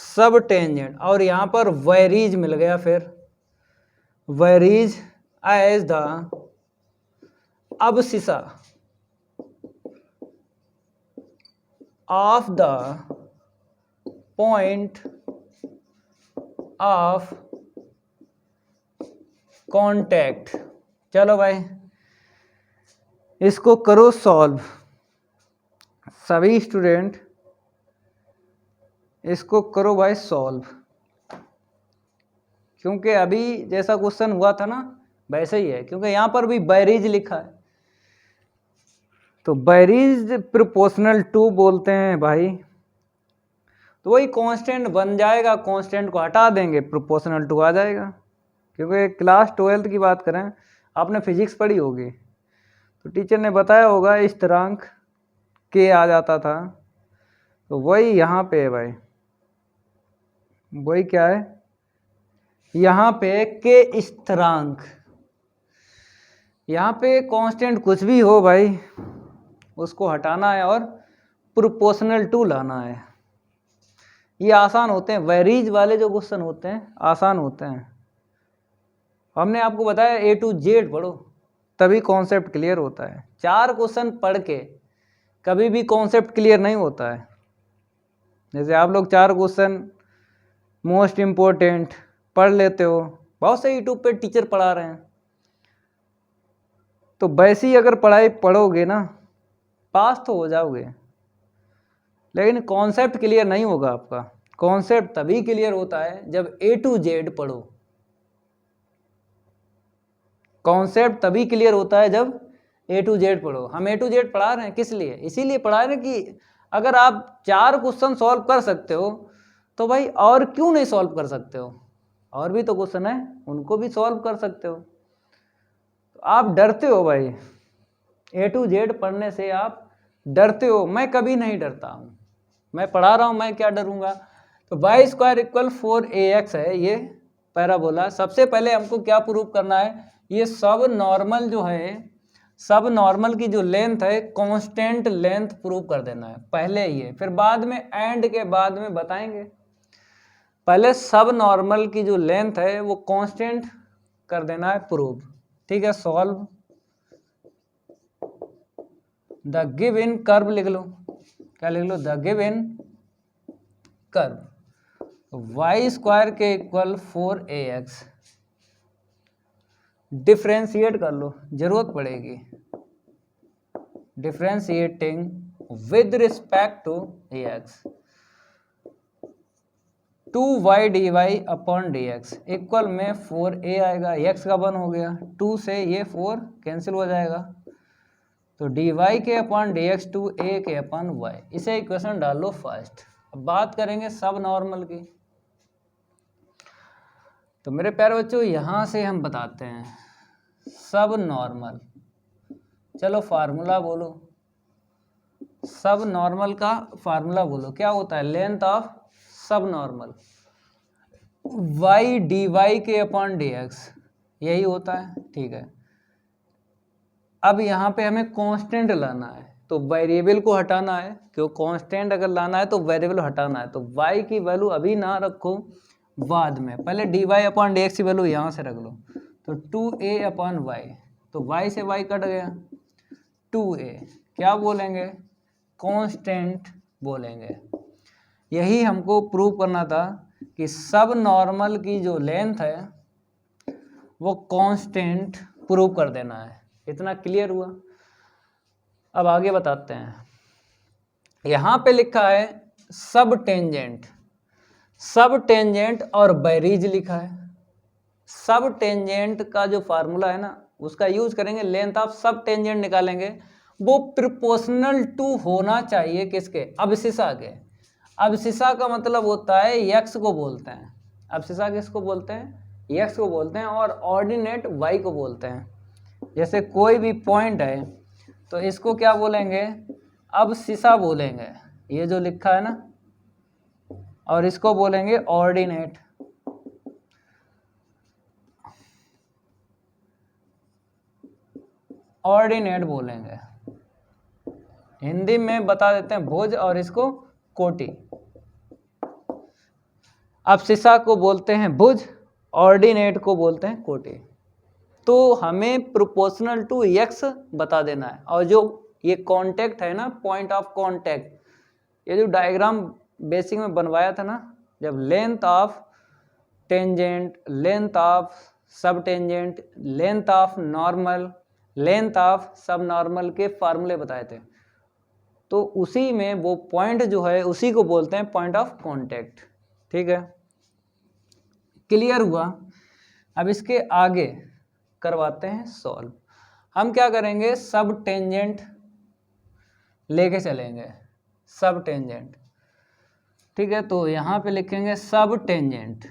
Speaker 1: subtangent और यहां पर वेरीज मिल गया, फिर varies as the abscissa of the point of contact. चलो भाई इसको करो सॉल्व, सभी स्टूडेंट इसको करो भाई सॉल्व, क्योंकि अभी जैसा क्वेश्चन हुआ था ना वैसे ही है, क्योंकि यहां पर भी बैरीज लिखा है। तो बैरीज प्रोपोर्शनल टू बोलते हैं भाई, तो वही कांस्टेंट बन जाएगा, कांस्टेंट को हटा देंगे प्रोपोर्शनल टू आ जाएगा। क्योंकि क्लास 12 की बात करें, आपने फिजिक्स पढ़ी होगी तो टीचर ने बताया होगा स्थिरांक के आ जाता था, तो वही यहाँ पे है भाई, वही क्या है यहाँ पे के स्थिरांक। यहाँ पे कांस्टेंट कुछ भी हो भाई उसको हटाना है और प्रोपोर्शनल टू लाना है। ये आसान होते हैं, वेरीज वाले जो क्वेश्चन होते हैं आसान होते हैं। हमने आपको बताया A to Z पढ़ो तभी कॉन्सेप्ट क्लियर होता है। 4 क्वेश्चन पढ़ के कभी भी कॉन्सेप्ट क्लियर नहीं होता है। जैसे आप लोग 4 क्वेश्चन मोस्ट इम्पोर्टेंट पढ़ लेते हो, बहुत से यूट्यूब पे टीचर पढ़ा रहे हैं, तो वैसी अगर पढ़ाई पढ़ोगे ना पास तो हो जाओगे, लेकिन कॉन्सेप्ट क्लियर नहीं होगा आपका। कॉन्सेप्ट तभी क्लियर होता है जब A to Z पढ़ो, कॉन्सेप्ट तभी क्लियर होता है जब A to Z पढ़ो। हम A to Z पढ़ा रहे हैं किस लिए? इसीलिए पढ़ा रहे हैं कि अगर आप 4 क्वेश्चन सॉल्व कर सकते हो तो भाई और क्यों नहीं सॉल्व कर सकते हो? और भी तो क्वेश्चन है उनको भी सॉल्व कर सकते हो। तो आप डरते हो भाई, A to Z पढ़ने से आप डरते हो। मैं कभी नहीं डरता हूँ, मैं पढ़ा रहा हूँ, मैं क्या डरूंगा। तो वाई स्क्वायर इक्वल 4ax है ये पैराबोला। सबसे पहले हमको क्या प्रूव करना है, ये सब नॉर्मल जो है, सब नॉर्मल की जो लेंथ है कांस्टेंट लेंथ प्रूव कर देना है पहले ये, फिर बाद में एंड के बाद में बताएंगे। पहले सब नॉर्मल की जो लेंथ है वो कांस्टेंट कर देना है प्रूव। ठीक है, सॉल्व द गिवन कर्व लिख लो। क्या लिख लो? The given curve y square के इक्वल 4ax। डिफ्रेंशिएट कर लो, जरूरत पड़ेगी। Differentiating with respect to ax 2y dy upon dx equal में 4a आएगा, x का 1 हो गया, 2 से ये 4 कैंसिल हो जाएगा, तो dy के अपॉन dx 2a के अपॉन y। इसे इक्वेशन डाल लो फर्स्ट। अब बात करेंगे सब नॉर्मल की। तो मेरे प्यारे बच्चों यहाँ से हम बताते हैं सब नॉर्मल। चलो फार्मूला बोलो, सब नॉर्मल का फार्मूला बोलो। क्या होता है? Length of sub normal Y D Y के अपॉन डी एक्स, यही होता है, ठीक है। अब यहाँ पे हमें कांस्टेंट लाना है, तो वेरिएबल को हटाना है, क्यों कांस्टेंट अगर लाना है तो वेरिएबल हटाना है। तो y की वैल्यू अभी ना रखो, बाद में, पहले d y upon d x की वैल्यू यहाँ से रख लो। तो 2a अपॉन वाई, तो y से y कट गया, 2a क्या बोलेंगे, कांस्टेंट बोलेंगे। यही हमको प्रूव करना था कि सब नॉर्मल की जो लेंथ है वो कांस्टेंट प्रूव कर देना है। इतना क्लियर हुआ। अब आगे बताते हैं। यहाँ पे लिखा है सब टेंजेंट, सब टेंजेंट और बैरीज लिखा है। सब टेंजेंट का जो फार्मूला है ना, उसका यूज करेंगे, लेंथ ऑफ सब टेंजेंट निकालेंगे, वो प्रोपोर्शनल टू होना चाहिए किसके, अबसिसा के। अबसिसा का मतलब होता है यक्स को बोलते हैं, अबसिसा किसको बोलते हैं, यक्स को बोलते हैं, और ऑर्डिनेट वाई को बोलते हैं। जैसे कोई भी पॉइंट है तो इसको क्या बोलेंगे, अबसिसा बोलेंगे, ये जो लिखा है ना, और इसको बोलेंगे ऑर्डिनेट। ऑर्डिनेट बोलेंगे, हिंदी में बता देते हैं भुज, और इसको कोटि। अबसिसा को बोलते हैं भुज, ऑर्डिनेट को बोलते हैं कोटि। तो हमें प्रोपोर्शनल टू एक्स बता देना है। और जो ये कांटेक्ट है ना, पॉइंट ऑफ कांटेक्ट, ये जो डायग्राम बेसिक में बनवाया था ना, जब length of tangent, length of सब tangent, length of normal, length of sub normal के फार्मूले बताए थे, तो उसी में वो पॉइंट जो है उसी को बोलते हैं पॉइंट ऑफ कांटेक्ट। ठीक है, क्लियर हुआ। अब इसके आगे करवाते हैं सॉल्व। हम क्या करेंगे, सब टेंजेंट लेके चलेंगे, सब टेंजेंट। ठीक है, तो यहाँ पे लिखेंगे सब टेंजेंट,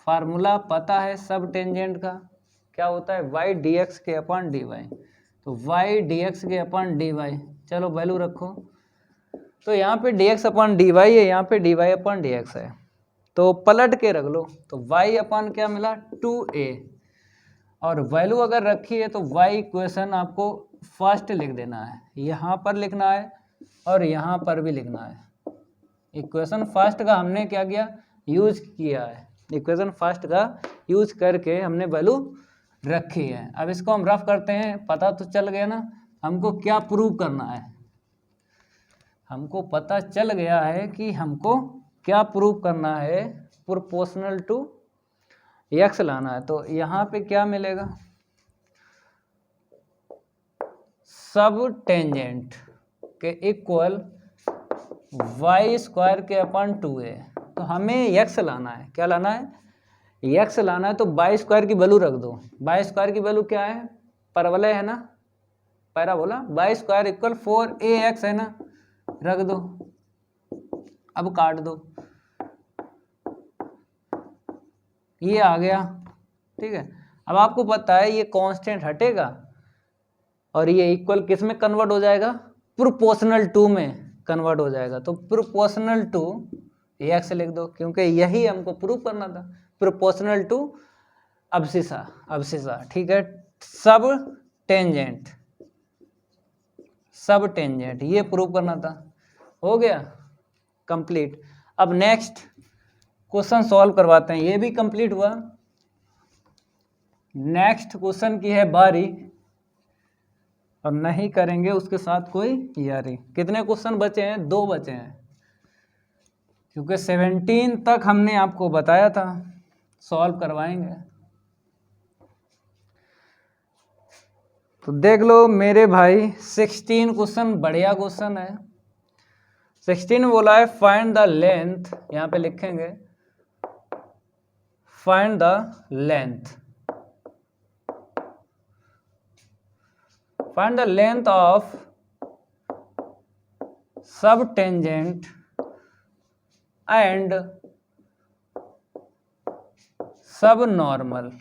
Speaker 1: फार्मूला पता है सब टेंजेंट का क्या होता है, वाई डी एक्स के अपॉन डी वाई। तो वाई डी एक्स के अपॉन डी वाई, चलो वैल्यू रखो। तो यहाँ पे d x upon d y है, यहाँ पे d y upon d x है, तो पलट के रख लो। तो y अपॉन क्या मिला, 2a, और वैल्यू अगर रखी है तो y इक्वेशन आपको फर्स्ट लिख देना है, यहाँ पर लिखना है और यहाँ पर भी लिखना है। इक्वेशन फर्स्ट का हमने क्या किया, यूज किया है, इक्वेशन फर्स्ट का यूज करके हमने वैल्यू रखी है। अब इसको हम रफ करते हैं, पता तो चल गया ना हमको क्या प्रूव करना है। हमको पता चल गया है कि हमको क्या प्रूव करना है, प्रोपोर्शनल टू एक्स लाना है। तो यहाँ पे क्या मिलेगा, सब टेंजेंट के इक्वल वाई स्क्वायर के अपॉन 2a। तो हमें एक्स लाना है, क्या लाना है, एक्स लाना है। तो वाई स्क्वायर की वैल्यू रख दो। वाई स्क्वायर की वैल्यू क्या है, परवलय है ना, parabola, Y square equal 4ax है ना, रख दो। अब काट दो, ये आ गया। ठीक है, अब आपको पता है ये कांस्टेंट हटेगा और ये इक्वल किस में कन्वर्ट हो जाएगा, प्रोपोर्शनल टू में कन्वर्ट हो जाएगा। तो प्रोपोर्शनल टू एक्स लिख दो, क्योंकि यही हमको प्रूव करना था, प्रोपोर्शनल टू अबसिसा, अबसिसा। ठीक है, सब टेंजेंट, सब टेंजेंट ये प्रूव करना था, हो गया कंप्लीट। अब नेक्स्ट क्वेश्चन सॉल्व करवाते हैं, ये भी कंप्लीट हुआ। नेक्स्ट क्वेश्चन की है बारी, और नहीं करेंगे उसके साथ कोई यारी। कितने क्वेश्चन बचे हैं, 2 बचे हैं, क्योंकि 17 तक हमने आपको बताया था सॉल्व करवाएंगे। तो देख लो मेरे भाई, 16 क्वेश्चन बढ़िया क्वेश्चन है। 16 बोला है फाइंड द लेंथ, यहाँ पे लिखेंगे find the length, find the length of सब टेंजेंट एंड सब normal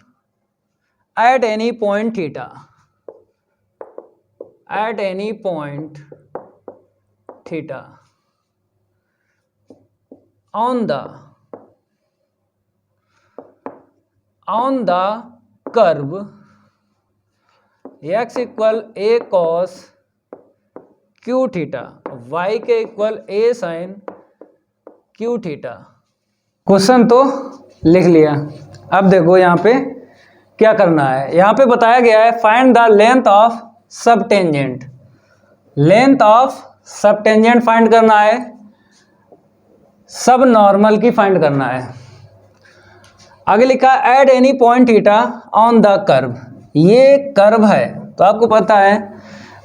Speaker 1: at any point theta, at any point theta on the on the curve x equal a cos q theta, y के equal a sin q theta. Question तो लिख लिया। अब देखो यहाँ पे क्या करना है। यहाँ पे बताया गया है फाइंड द लेंथ ऑफ सब टेंजेंट। लेंथ ऑफ सब टेंजेंट फाइंड करना है, सब नॉर्मल की फाइंड करना है। आगे लिखा at any point theta on the curve. ये कर्व है तो आपको पता है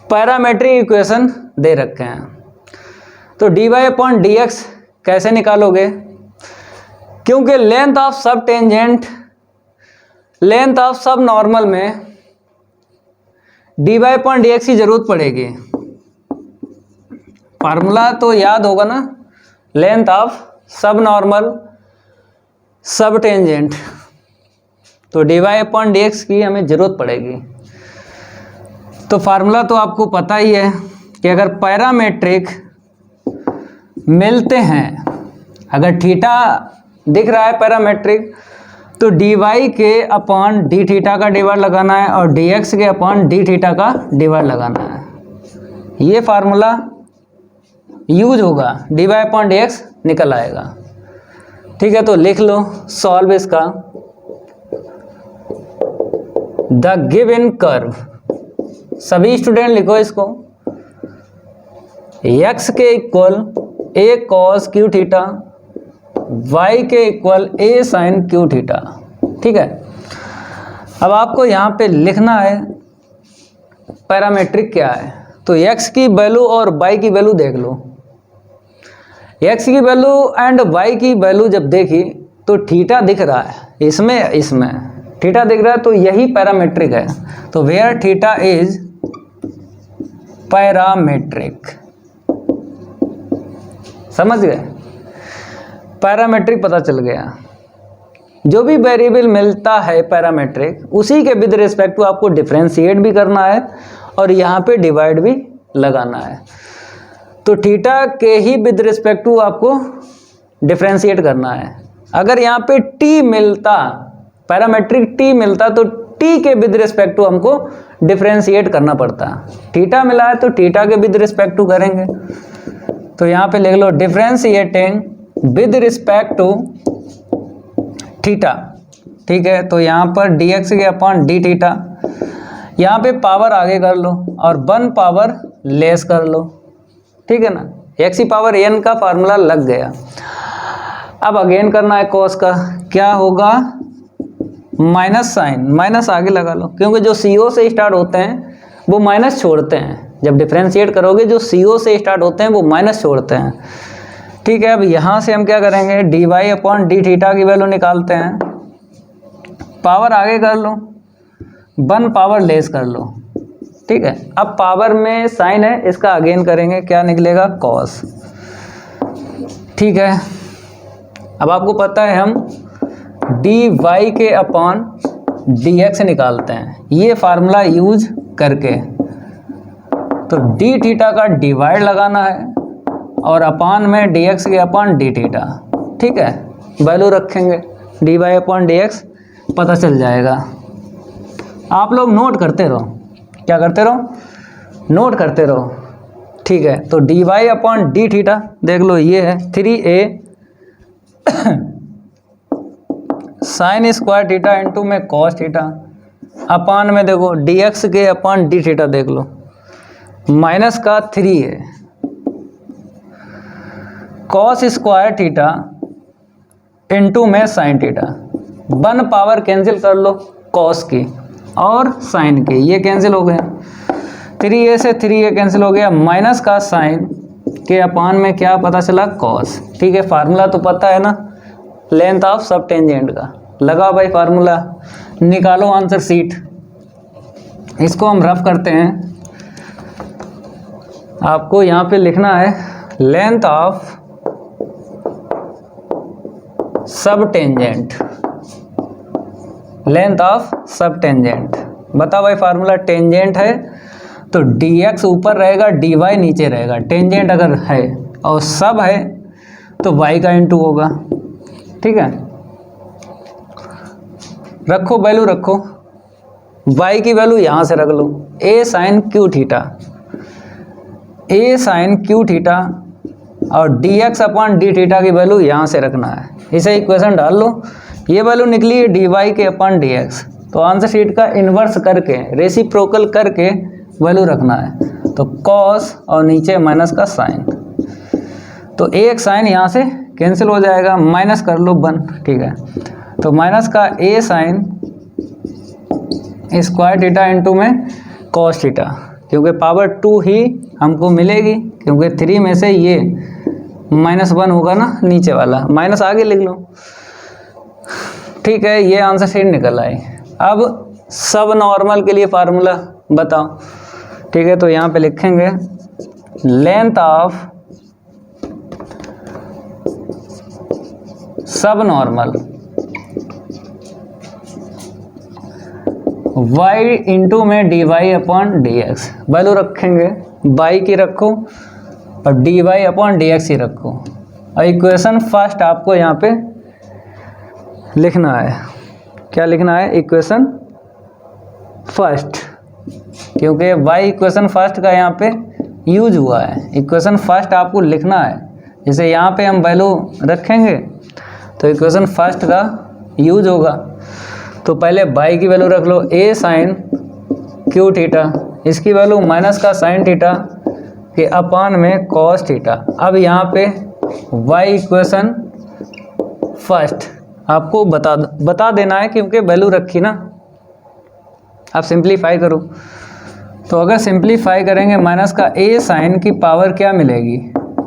Speaker 1: पैरामेट्रिक इक्वेशन दे रखे हैं। तो dy अपॉन dx कैसे निकालोगे, क्योंकि लेंथ ऑफ सब tangent, length of sub normal में dy अपॉन dx की जरूरत पड़ेगी। फार्मूला तो याद होगा ना, लेंथ ऑफ सब नॉर्मल सब टेंजेंट, तो dy अपॉन dx की हमें जरूरत पड़ेगी। तो फार्मूला तो आपको पता ही है कि अगर पैरामेट्रिक मिलते हैं, अगर थीटा दिख रहा है पैरामेट्रिक, तो dy के अपॉन डी थीटा का डिवाइड लगाना है और dx के अपॉन डी थीटा का डिवाइड लगाना है। ये फार्मूला यूज होगा, dy अपॉन dx निकल आएगा। ठीक है, तो लिख लो सॉल्व इसका। द गिवन कर्व, सभी स्टूडेंट लिखो इसको, x के equal a cos q theta, y के equal a sin q theta. ठीक है, अब आपको यहाँ पे लिखना है पैरामेट्रिक क्या है। तो x की वैल्यू और y की वैल्यू देख लो। x की वैल्यू एंड y की वैल्यू जब देखी तो थीटा दिख रहा है, इसमें थीटा दिख रहा है, तो यही पैरामेट्रिक है। तो वेयर थीटा इज पैरामेट्रिक, समझ गए, पैरामेट्रिक पता चल गया। जो भी वेरिएबल मिलता है पैरामेट्रिक, उसी के विद रिस्पेक्ट टू आपको डिफरेंशिएट भी करना है और यहाँ पे डिवाइड भी लगाना है। तो थीटा के ही विद रिस्पेक्ट टू आपको डिफरेंशिएट करना है। अगर यहाँ पे t मिलता, पैरामेट्रिक t मिलता, तो t के विद रिस्पेक्ट टू हमको डिफरेंशिएट करना पड़ता। थीटा मिला है तो थीटा के विद रिस्पेक्ट टू करेंगे। तो यहाँ पे लिख लो differentiating with respect to theta. ठीक है, तो यहाँ पर dx के अपॉन डी थीटा, यहाँ पे पावर आगे कर लो और 1 पावर लेस कर लो। ठीक है ना, x की पावर n का फार्मूला लग गया। अब अगेन करना है cos का, क्या होगा माइनस साइन, माइनस आगे लगा लो, क्योंकि जो CO से स्टार्ट होते हैं वो माइनस छोड़ते हैं। जब डिफरेंशिएट करोगे जो CO से स्टार्ट होते हैं वो माइनस छोड़ते हैं। ठीक है, अब यहाँ से हम क्या करेंगे, dy अपॉन डी थीटा की वैल्यू निकालते हैं। पावर आगे कर लो, 1 पावर लेस कर लो। ठीक है, अब पावर में साइन है, इसका अगेन करेंगे, क्या निकलेगा cos। ठीक है, अब आपको पता है हम dy के अपॉन dx निकालते हैं, ये फार्मूला यूज करके। तो डी थीटा का डिवाइड लगाना है और अपान में dx के अपॉन डी थीटा। ठीक है, वैल्यू रखेंगे, dy अपॉन dx पता चल जाएगा। आप लोग नोट करते रहो, क्या करते रहो, नोट करते रहो। ठीक है, तो dy अपॉन डी थीटा देख लो, ये है 3a sign square theta into में कॉस थीटा, अपान में देखो dx के अपॉन डी थीटा देख लो, माइनस का 3 है, कॉस स्क्वायर थीटा इंटू में साइन थीटा, 1 पावर कैंसिल कर लो कॉस की और साइन की, ये कैंसिल हो गया, 3a से 3a कैंसिल हो गया, माइनस का साइन के अपान में क्या पता चला कॉस। ठीक है, फार्मूला तो पता है ना, लेंथ ऑफ सब टेंजेंट का। लगाओ भाई फार्मूला, निकालो आंसर शीट। इसको हम रफ करते हैं। आपको यहाँ पे लिखना है लेंथ ऑफ सब टेंजेंट, लेंथ ऑफ सब टेंजेंट। बताओ भाई फार्मूला, टेंजेंट है तो dx ऊपर रहेगा, dy नीचे रहेगा, टेंजेंट अगर है, और सब है तो y का इंटू होगा। ठीक है, रखो वैल्यू रखो, y की वैल्यू यहाँ से रख लो, a sine cube theta, a sine cube theta और dx अपॉन डी थीटा की वैल्यू यहाँ से रखना है। इसे इक्वेशन डाल लो, ये वैल्यू निकली है dy के अपॉन dx, तो आंसर शीट का इन्वर्स करके रेसिप्रोकल करके वैल्यू रखना है। तो cos और नीचे माइनस का साइन, तो एक साइन यहाँ से कैंसिल हो जाएगा, माइनस कर लो 1, ठीक है। तो माइनस का a sign square theta into में cos थीटा, क्योंकि पावर 2 ही हमको मिलेगी, क्योंकि 3 में से ये -1 होगा ना नीचे वाला, माइनस आगे लिख लो, ठीक है। ये आंसर शीट निकल आई। अब सब नॉर्मल के लिए फार्मूला बताओ, ठीक है। तो यहाँ पे लिखेंगे length of sub normal y into में dy अपॉन dx, वैल्यू रखेंगे y की रखो और dy अपॉन dx ही रखो, और इक्वेशन फर्स्ट आपको यहाँ पे लिखना है। क्या लिखना है? इक्वेशन फर्स्ट, क्योंकि y इक्वेशन फर्स्ट का यहाँ पे यूज हुआ है। इक्वेशन फर्स्ट आपको लिखना है, जैसे यहाँ पे हम वैल्यू रखेंगे तो इक्वेशन फर्स्ट का यूज होगा। तो पहले y की वैल्यू रख लो a साइन क्यू थीटा, इसकी वैल्यू माइनस का साइन थीटा के अपान में cos थीटा। अब यहाँ पे y इक्वेशन फर्स्ट आपको बता देना है, क्योंकि वैल्यू रखी ना। अब सिंप्लीफाई करो, तो अगर सिंप्लीफाई करेंगे माइनस का a साइन की पावर क्या मिलेगी?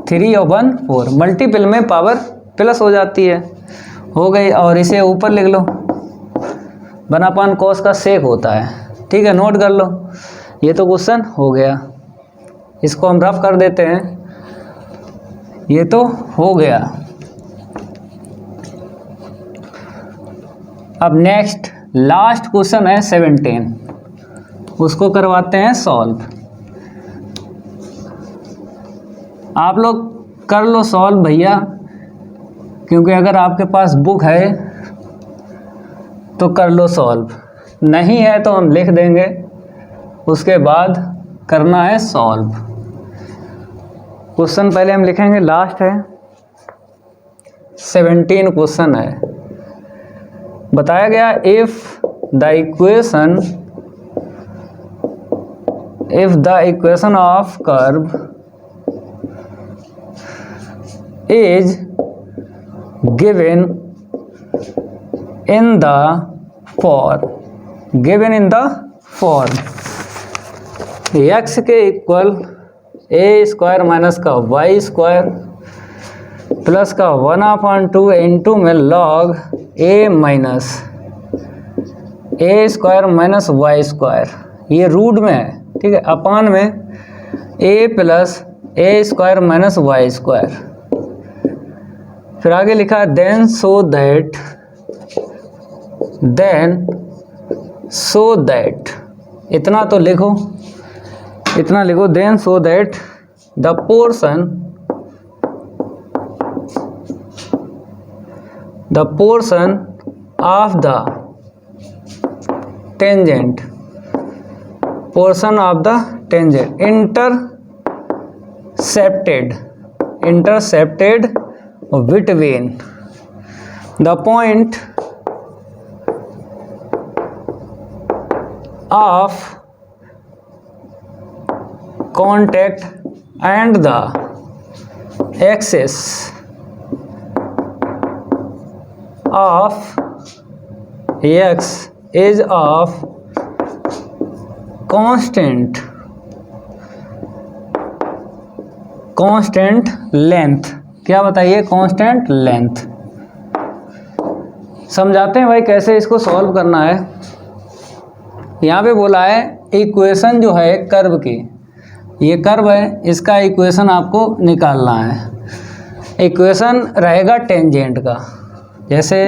Speaker 1: 3 और 1 4, मल्टीपल में पावर प्लस हो जाती है, हो गई। और इसे ऊपर लिख लो, 1/cos कॉस का सेक होता है, ठीक है, नोट कर लो। ये तो क्वेश्चन हो गया, इसको हम रफ कर देते हैं, ये तो हो गया। अब नेक्स्ट लास्ट क्वेश्चन है 17, उसको करवाते हैं सॉल्व। आप लोग कर लो सॉल्व भैया, क्योंकि अगर आपके पास बुक है तो कर लो सॉल्व, नहीं है तो हम लिख देंगे, उसके बाद करना है सॉल्व। क्वेश्चन पहले हम लिखेंगे, लास्ट है 17 क्वेश्चन है। बताया गया if the equation of curve is given in the form x के इक्वल a स्क्वायर माइनस का y स्क्वायर प्लस का 1/2 इंटू में log a minus a square minus y square, ये रूट में है, ठीक है, अपान में a plus a square minus y square. फिर आगे लिखा देन सो दैट, इतना तो लिखो, इतना लिखो, then so that the portion of the tangent intercepted between the point of contact and the axis of x is of constant length. क्या बताइए? Constant length. समझाते हैं भाई कैसे इसको सॉल्व करना है। यहाँ पे बोला है इक्वेशन जो है कर्व की, ये कर्व है, इसका इक्वेशन आपको निकालना है। इक्वेशन रहेगा टेंजेंट का, जैसे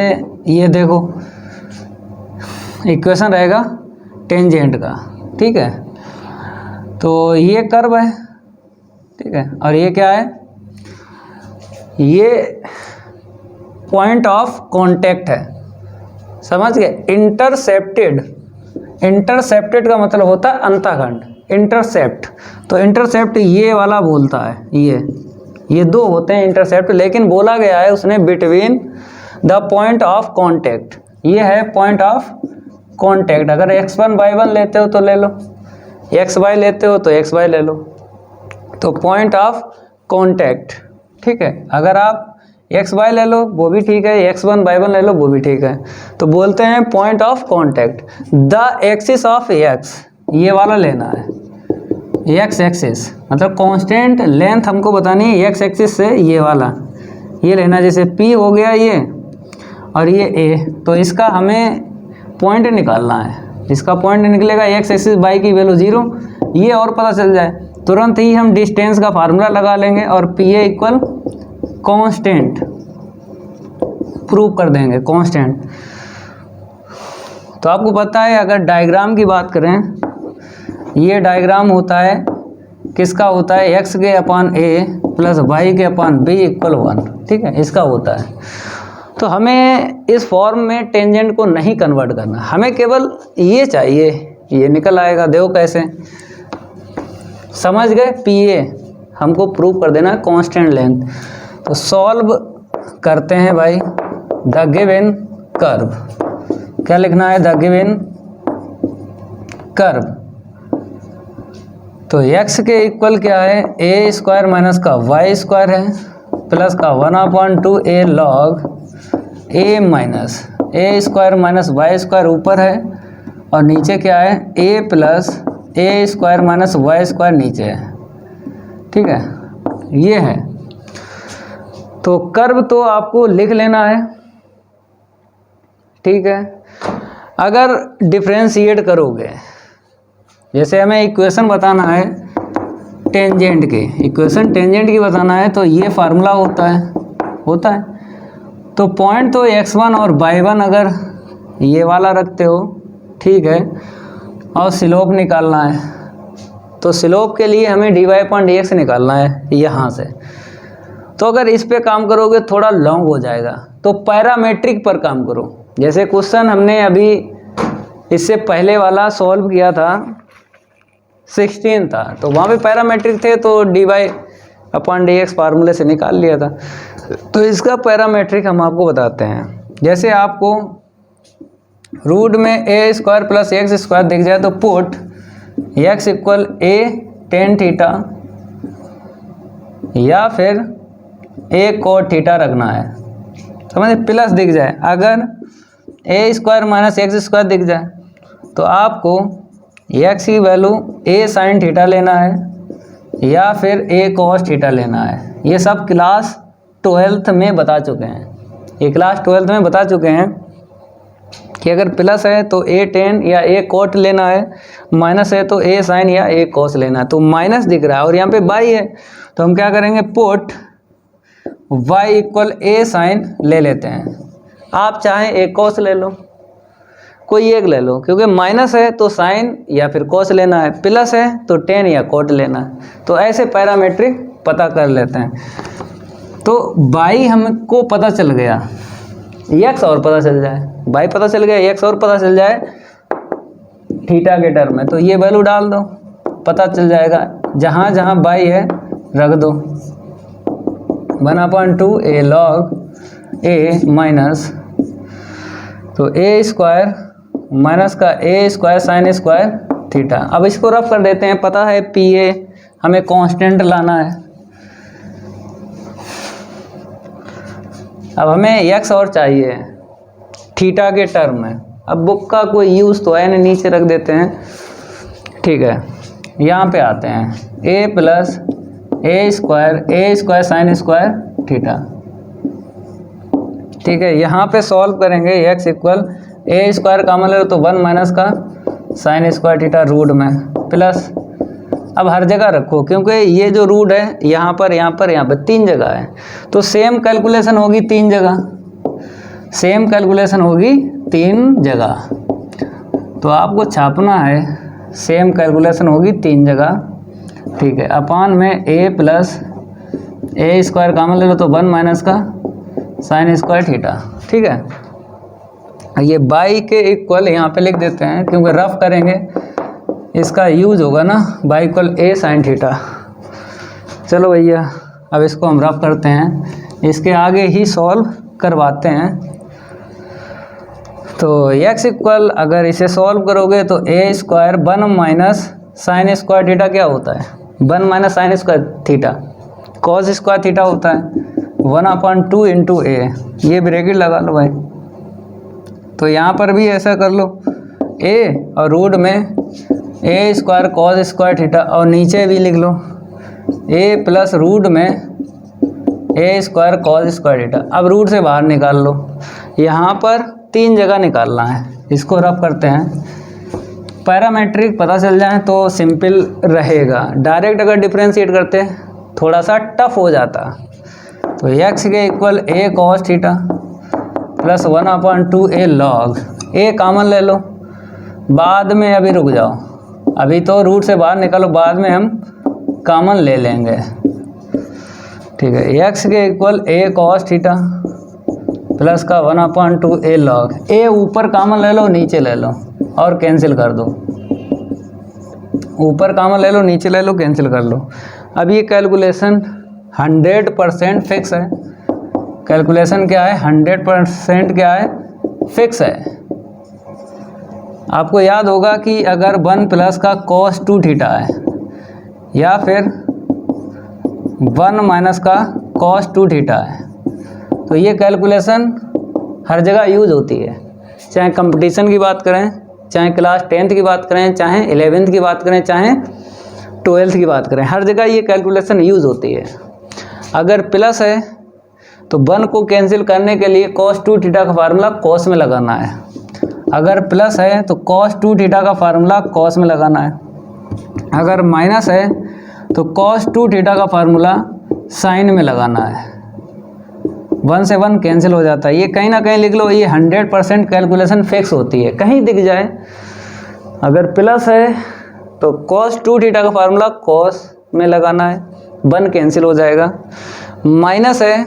Speaker 1: ये देखो इक्वेशन रहेगा टेंजेंट का, ठीक है। तो ये कर्व है, ठीक है, और ये क्या है? ये पॉइंट ऑफ कांटेक्ट है, समझ गए। इंटरसेप्टेड, इंटरसेप्टेड का मतलब होता है अंतःखंड, इंटरसेप्ट। तो इंटरसेप्ट ये वाला बोलता है, ये दो होते हैं इंटरसेप्ट, लेकिन बोला गया है उसने between the point of contact. ये है पॉइंट ऑफ कांटेक्ट। अगर x1 y1 लेते हो तो ले लो, xy लेते हो तो xy ले लो, तो पॉइंट ऑफ कांटेक्ट, ठीक है। अगर आप xy ले लो वो भी ठीक है, x1 y1 ले लो वो भी ठीक है। तो बोलते हैं point of contact. The axis of x, ये वाला लेना है, x एक्सिस मतलब कांस्टेंट लेंथ हमको बतानी है x एक्सिस से, ये वाला ये लेना। जैसे p हो गया ये और ये a, तो इसका हमें पॉइंट निकालना है। इसका पॉइंट निकलेगा x एक्सिस बाई की वैल्यू 0, ये और पता चल जाए तुरंत ही हम डिस्टेंस का फार्मूला लगा लेंगे और P A equal constant prove कर देंगे, कांस्टेंट। तो आपको पता है अगर डायग्राम की बात करें, ये डायग्राम होता है किसका होता है, x के अपान ए प्लस वाई के अपान बी इक्वल 1, ठीक है, इसका होता है। तो हमें इस फॉर्म में टेंजेंट को नहीं कन्वर्ट करना, हमें केवल ये चाहिए, ये निकल आएगा। देखो कैसे, समझ गए। पी ए हमको प्रूव कर देना कांस्टेंट लेंथ। तो सॉल्व करते हैं भाई द गिवन कर्व। क्या लिखना है, द गिवन कर्व। तो x के इक्वल क्या है, ए स्क्वायर माइनस का वाई स्क्वायर है प्लस का 1/2 a log a minus a square minus y square ऊपर है और नीचे क्या है, a plus a square minus y square नीचे है, ठीक है, ये है। तो कर्व तो आपको लिख लेना है, ठीक है। अगर डिफरेंशिएट करोगे, जैसे हमें इक्वेशन बताना है टेंजेंट की, इक्वेशन टेंजेंट की बताना है, तो ये फार्मूला होता है। तो पॉइंट तो x1 और y1 अगर ये वाला रखते हो, ठीक है, और स्लोप निकालना है, तो स्लोप के लिए हमें dy/dx निकालना है यहाँ से। तो अगर इस पे काम करोगे थोड़ा लॉन्ग हो जाएगा, तो पैरामेट्रिक पर काम करो। जैसे क्वेश्चन हमने अभी इससे पहले वाला सॉल्व किया था 16 था, तो वहाँ पे पैरामेट्रिक थे तो dy/dx फार्मूले से निकाल लिया था। तो इसका पैरामेट्रिक हम आपको बताते हैं। जैसे आपको रूट में ए स्क्वायर प्लस एक्स स्क्वायर दिख जाए तो put x equal a tan theta या फिर a cot थीटा रखना है, समझे, प्लस दिख जाए। अगर ए स्क्वायर माइनस एक्स स्क्वायर दिख जाए तो आपको x की वैल्यू a साइन थीटा लेना है या फिर a cos थीटा लेना है। ये सब क्लास 12th में बता चुके हैं, ये क्लास 12th में बता चुके हैं कि अगर प्लस है तो a tan या a cot लेना है, माइनस है तो a साइन या a cos लेना है। तो माइनस दिख रहा है और यहाँ पे y है, तो हम क्या करेंगे, put y equal a sine ले लेते हैं। आप चाहें a cos ले लो, कोई एक ले लो, क्योंकि माइनस है तो साइन या फिर cos लेना है, प्लस है तो tan या cot लेना है। तो ऐसे पैरामेट्रिक पता कर लेते हैं। तो y हमको पता चल गया, x और पता चल जाए, y पता चल गया, x और पता चल जाए थीटा के टर्म में, तो ये वैल्यू डाल दो, पता चल जाएगा। जहाँ जहाँ y है रख दो, 1/2 a log a माइनस, तो a स्क्वायर माइनस का a square sine square theta. अब इसको रफ कर देते हैं, पता है पी ए हमें कांस्टेंट लाना है। अब हमें x और चाहिए थीटा के टर्म में। अब बुक का कोई यूज़ तो है नहीं, नीचे रख देते हैं, ठीक है। यहाँ पे आते हैं a plus a square sine square theta, ठीक है। यहाँ पे सॉल्व करेंगे, x इक्वल ए स्क्वायर कॉमन ले लो तो 1 माइनस का साइन स्क्वायर थीटा रूट में प्लस, अब हर जगह रखो क्योंकि ये जो रूट है यहाँ पर 3 जगह है, तो सेम कैलकुलेशन होगी 3 जगह, सेम कैलकुलेशन होगी 3 जगह। तो आपको छापना है सेम कैलकुलेशन होगी 3 जगह, ठीक है। अपान में a plus a square common ले लो तो 1 माइनस का साइन स्क्वायर थीटा, ठीक है। ये बाई के इक्वल यहाँ पे लिख देते हैं क्योंकि रफ करेंगे इसका यूज होगा ना, by equal A sine theta. चलो भैया अब इसको हम रफ करते हैं, इसके आगे ही सॉल्व करवाते हैं। तो x इक्वल अगर इसे सॉल्व करोगे तो a square 1 minus sine square theta क्या होता है, 1 minus sine square theta cos square theta होता है 1/2 इंटू ए, ये ब्रैकेट लगा लो भाई। तो यहाँ पर भी ऐसा कर लो, a और रूट में ए स्क्वायर कॉस स्क्वायर थीटा, और नीचे भी लिख लो a प्लस रूट में ए स्क्वायर कॉस स्क्वायर थीटा। अब रूट से बाहर निकाल लो, यहाँ पर 3 जगह निकालना है, इसको रफ करते हैं। पैरामेट्रिक पता चल जाए तो सिंपल रहेगा, डायरेक्ट अगर डिफ्रेंशिएट करते थोड़ा सा टफ हो जाता। तो x के equal a cos theta plus 1/2 a log, a common ले लो, बाद में अभी रुक जाओ, अभी तो रूट से बाहर निकालो, बाद में हम कॉमन ले लेंगे। ठीक है, x के equal a cos theta plus का 1/2 a लॉग, a ऊपर कॉमन ले लो नीचे ले लो और कैंसिल कर दो, ऊपर कॉमन ले लो नीचे ले लो कैंसिल कर लो। अब ये कैलकुलेशन 100% फिक्स है, कैलकुलेशन क्या है 100% क्या है फिक्स है। आपको याद होगा कि अगर 1 प्लस का cos 2 थीटा है या फिर 1 माइनस का cos 2 थीटा है, तो ये कैलकुलेशन हर जगह यूज होती है, चाहे कंपटीशन की बात करें, चाहे क्लास 10th की बात करें, चाहे 11th की बात करें, चाहे 12th की बात करें, हर जगह ये कैलकुलेशन यूज़ होती है। अगर प्लस है तो 1 को कैंसिल करने के लिए cos 2 थीटा का फार्मूला cos में लगाना है, अगर प्लस है तो cos 2 थीटा का फार्मूला cos में लगाना है, अगर माइनस है तो cos 2 थीटा का फार्मूला साइन में लगाना है। 1 से 1 कैंसिल हो जाता है, ये कहीं ना कहीं लिख लो, ये 100% कैलकुलेशन फिक्स होती है, कहीं दिख जाए। अगर प्लस है तो cos 2 थीटा का फार्मूला cos में लगाना है, 1 कैंसिल हो जाएगा। माइनस है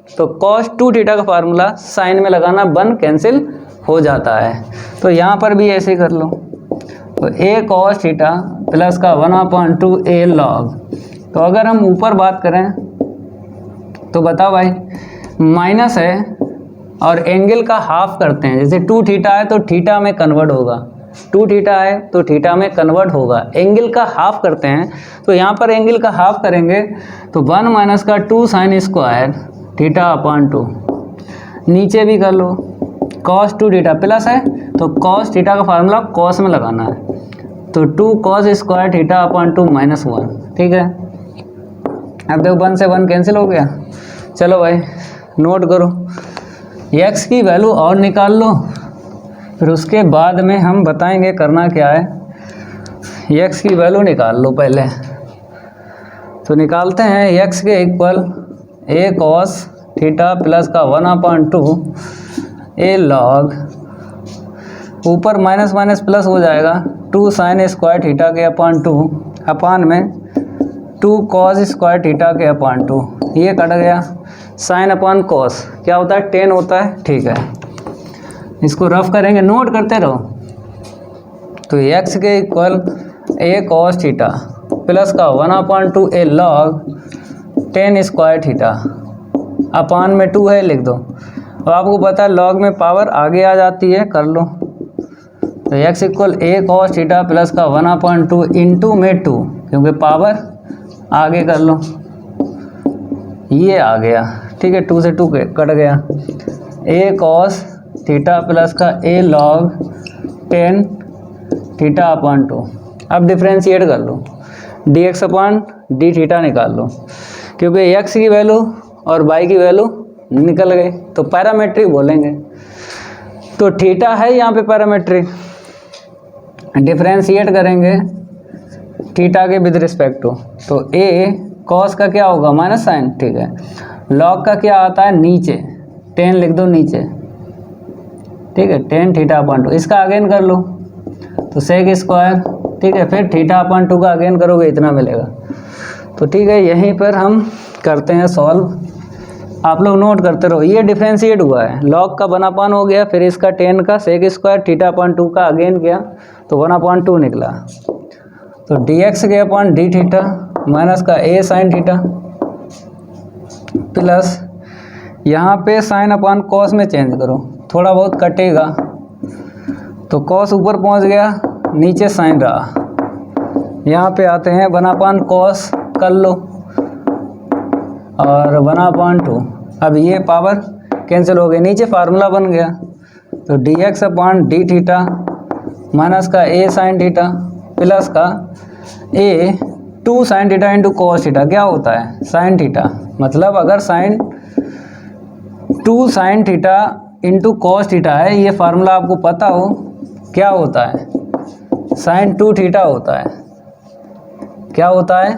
Speaker 1: तो cos 2 थीटा का फार्मूला साइन में लगाना, 1 कैंसिल हो जाता है। तो यहाँ पर भी ऐसे कर लो, तो a cos थीटा प्लस का 1/2 a लॉग। तो अगर हम ऊपर बात करें तो बताओ भाई, माइनस है और एंगल का हाफ करते हैं, जैसे 2 थीटा है तो थीटा में कन्वर्ट होगा, 2 थीटा है तो थीटा में कन्वर्ट होगा, एंगल का हाफ करते हैं। तो यहाँ पर एंगल का हाफ करेंगे तो 1 माइनस का 2 साइन स्क्वायर थीटा/2, नीचे भी कर लो cos 2 थीटा प्लस है तो cos थीटा का फार्मूला cos में लगाना है, तो 2 cos स्क्वायर थीटा/2 -1। ठीक है, अब देखो 1 से 1 कैंसिल हो गया। चलो भाई नोट करो, x की वैल्यू और निकाल लो, फिर उसके बाद में हम बताएंगे करना क्या है। x की वैल्यू निकाल लो पहले, तो निकालते हैं x के equal a cos theta plus का 1/2 a लॉग, ऊपर माइनस माइनस प्लस हो जाएगा, 2 साइन स्क्वायर थीटा के /2 अपान में 2 cos स्क्वायर थीटा के /2, ये कट गया, साइन अपान कॉस क्या होता है 10 होता है। ठीक है, इसको रफ करेंगे, नोट करते रहो। तो x के equal a cos theta plus का 1/2 a log 10 square theta upon में 2 है लिख दो। अब आपको पता है लॉग में पावर आगे आ जाती है, कर लो। तो x equal a cos theta plus का 1/2 इंटू में 2, क्योंकि पावर आगे कर लो, ये आ गया। ठीक है, 2 से 2 कट गया, a cos थीटा प्लस का a लॉग 10 थीटा/2। अब डिफ्रेंशिएट कर लो, dx/d थीटा निकाल लो, क्योंकि x की वैल्यू और y की वैल्यू निकल गई, तो पैरामेट्रिक बोलेंगे। तो थीटा है यहाँ पे पैरामेट्रिक, डिफ्रेंशिएट करेंगे थीटा के विद रिस्पेक्ट टू, तो a cos का क्या होगा माइनस साइन। ठीक है, लॉग का क्या आता है नीचे, 10 लिख दो नीचे। ठीक है, 10 थीटा/2, इसका अगेन कर लो तो सेक स्क्वायर। ठीक है, फिर थीटा/2 का अगेन करोगे इतना मिलेगा। तो ठीक है, यहीं पर हम करते हैं सॉल्व। आप लोग नोट करते रहो। ये डिफ्रेंशिएट हुआ है, लॉग का 1/, हो गया, फिर इसका 10 का सेक स्क्वायर θ/2 का अगेन किया तो 1/2 निकला। तो dx के अपॉन डी थीटा माइनस का a साइन थीटा प्लस यहाँ पे साइन अपॉन कॉस में चेंज करो, थोड़ा बहुत कटेगा तो कॉस ऊपर पहुँच गया, नीचे साइन रहा। यहाँ पे आते हैं 1/, कॉस कर लो और 1/2। अब ये पावर कैंसिल हो गई, नीचे फार्मूला बन गया। तो dx upon d theta minus का a साइन थीटा प्लस का a 2 sine theta into cos theta. क्या होता है? Sine theta. मतलब अगर sine 2 sine theta into cos theta है, ये फार्मूला आपको पता हो, क्या होता है? साइन 2 थीटा होता है। क्या होता है?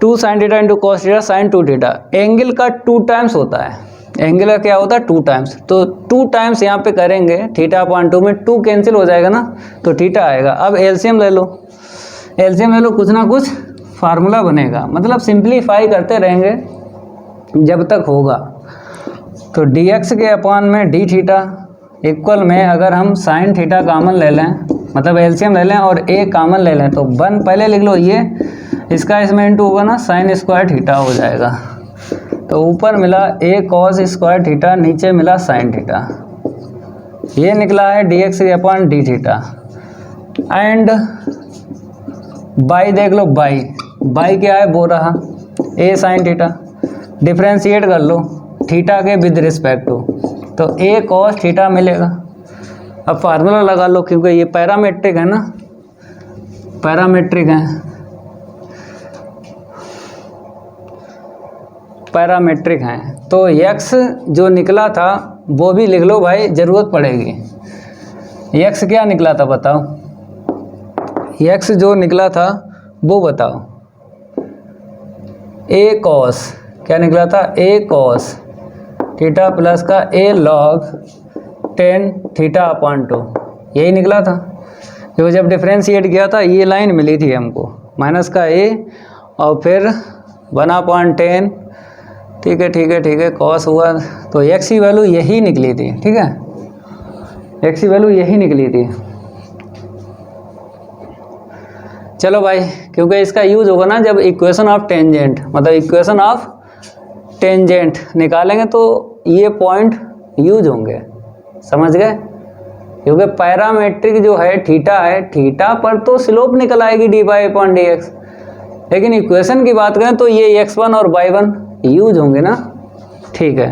Speaker 1: 2 sine theta into cos theta sine 2 theta. Angle का 2 टाइम्स होता है। एंगल का क्या होता है? 2 टाइम्स। तो 2 टाइम्स यहाँ पे करेंगे, θ/2 में 2 कैंसिल हो जाएगा ना, तो थीटा आएगा। अब एलसीएम ले लो, एलसीएम ले लो, कुछ ना कुछ फार्मूला बनेगा। मतलब सिंप्लीफाई करते रहेंगे जब तक होगा। तो dx के अपॉन में डी थीटा इक्वल में अगर हम साइन थीटा कामन ले लें, मतलब एलसीएम ले लें और a कामन ले लें, तो 1 पहले लिख लो, ये इसका इसमें इंटू होगा ना, साइन स्क्वायर थीटा हो जाएगा। तो ऊपर मिला a कॉस स्क्वायर थीटा, नीचे मिला साइन थीटा। ये निकला है dx के upon d theta. And by देख लो, बाई क्या है? वो रहा a साइन थीटा। डिफ्रेंशिएट कर लो थीटा के विद रिस्पेक्ट टू, तो a कॉस थीटा मिलेगा। अब फार्मूला लगा लो, क्योंकि ये पैरामेट्रिक है ना, पैरामेट्रिक है, पैरामेट्रिक हैं। तो x जो निकला था वो भी लिख लो भाई, ज़रूरत पड़ेगी। x क्या निकला था बताओ? x जो निकला था वो बताओ। a कॉस, क्या निकला था? a कॉस थीटा प्लस का a लॉग 10 θ/2, यही निकला था। जो जब डिफ्रेंशिएट किया था ये लाइन मिली थी हमको, माइनस का a और फिर 1/10। ठीक है, कॉस हुआ। तो x की वैल्यू यही निकली थी। ठीक है, x की वैल्यू यही निकली थी। चलो भाई, क्योंकि इसका यूज होगा ना जब इक्वेशन ऑफ टेंजेंट, मतलब इक्वेशन ऑफ टेंजेंट निकालेंगे तो ये पॉइंट यूज होंगे, समझ गए? क्योंकि पैरामेट्रिक जो है थीटा है, थीटा पर तो स्लोप निकल आएगी dy/dx, लेकिन इक्वेशन की बात करें तो ये x1 और y1 यूज होंगे ना। ठीक है,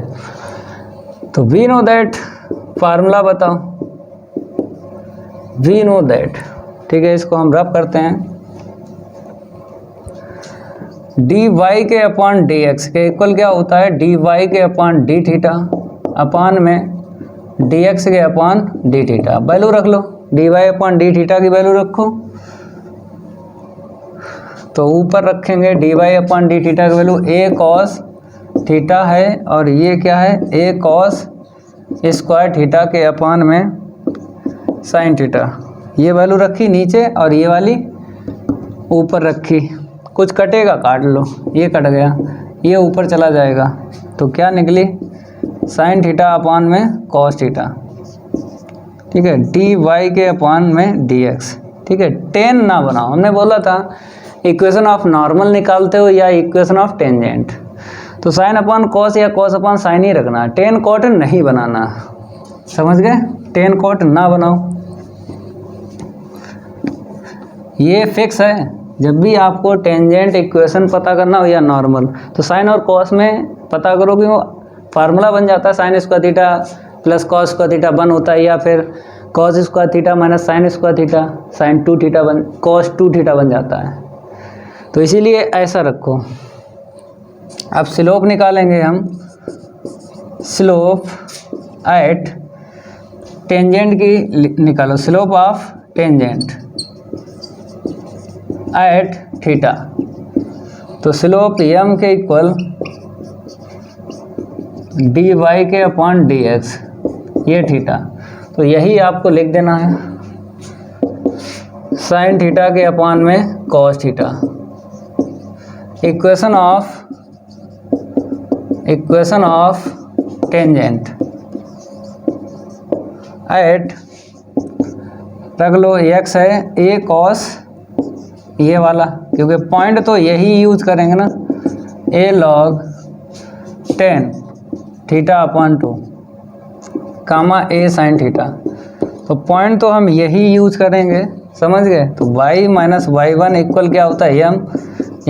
Speaker 1: तो वी नो दैट, फार्मूला बताओ। वी नो दैट, ठीक है, इसको हम रब करते हैं। dy के अपॉन dx के इक्वल क्या होता है? dy के अपॉन डी थीटा अपॉन में dx के अपॉन डी थीटा। वैल्यू रख लो, dy अपॉन डी थीटा की वैल्यू रखो, तो ऊपर रखेंगे dy अपॉन डी थीटा की वैल्यू a कॉस थीटा है, और ये क्या है? a कॉस स्क्वायर थीटा के अपॉन में साइन थीटा। ये वैल्यू रखी नीचे और ये वाली ऊपर रखी। कुछ कटेगा काट लो, ये कट गया, ये ऊपर चला जाएगा, तो क्या निकली? साइन थीटा अपॉन में कॉस थीटा। ठीक है, dy के अपॉन में dx। ठीक है, 10 ना बनाओ, हमने बोला था इक्वेशन ऑफ नॉर्मल निकालते हो या इक्वेशन ऑफ टेंजेंट, तो साइन अपॉन कॉस या कॉस अपॉन साइन ही रखना, 10 कॉट नहीं बनाना, समझ गए? 10 कॉट ना बनाओ, ये फिक्स है। जब भी आपको टेंजेंट इक्वेशन पता करना हो या नॉर्मल, तो साइन और कॉस में पता करो कि वो फार्मूला बन जाता है, sign square theta plus cos square theta 1 होता है, या फिर cos square theta minus sine square theta sine 2 theta बन कॉस 2 थीटा बन जाता है। तो इसीलिए ऐसा रखो। अब स्लोप निकालेंगे हम, स्लोप एट टेंजेंट की निकालो, slope of tangent at theta. तो स्लोप m के इक्वल dy के अपॉन dx, ये थीटा। तो यही आपको लिख देना है, साइन थीटा के अपॉन में cos theta. Equation of equation of tangent at, रख लो x है a cos ये वाला, क्योंकि पॉइंट तो यही यूज करेंगे ना, a log 10 theta upon 2 comma a sin theta, तो पॉइंट तो हम यही यूज करेंगे, समझ गए। तो y माइनस y1 इक्वल क्या होता है m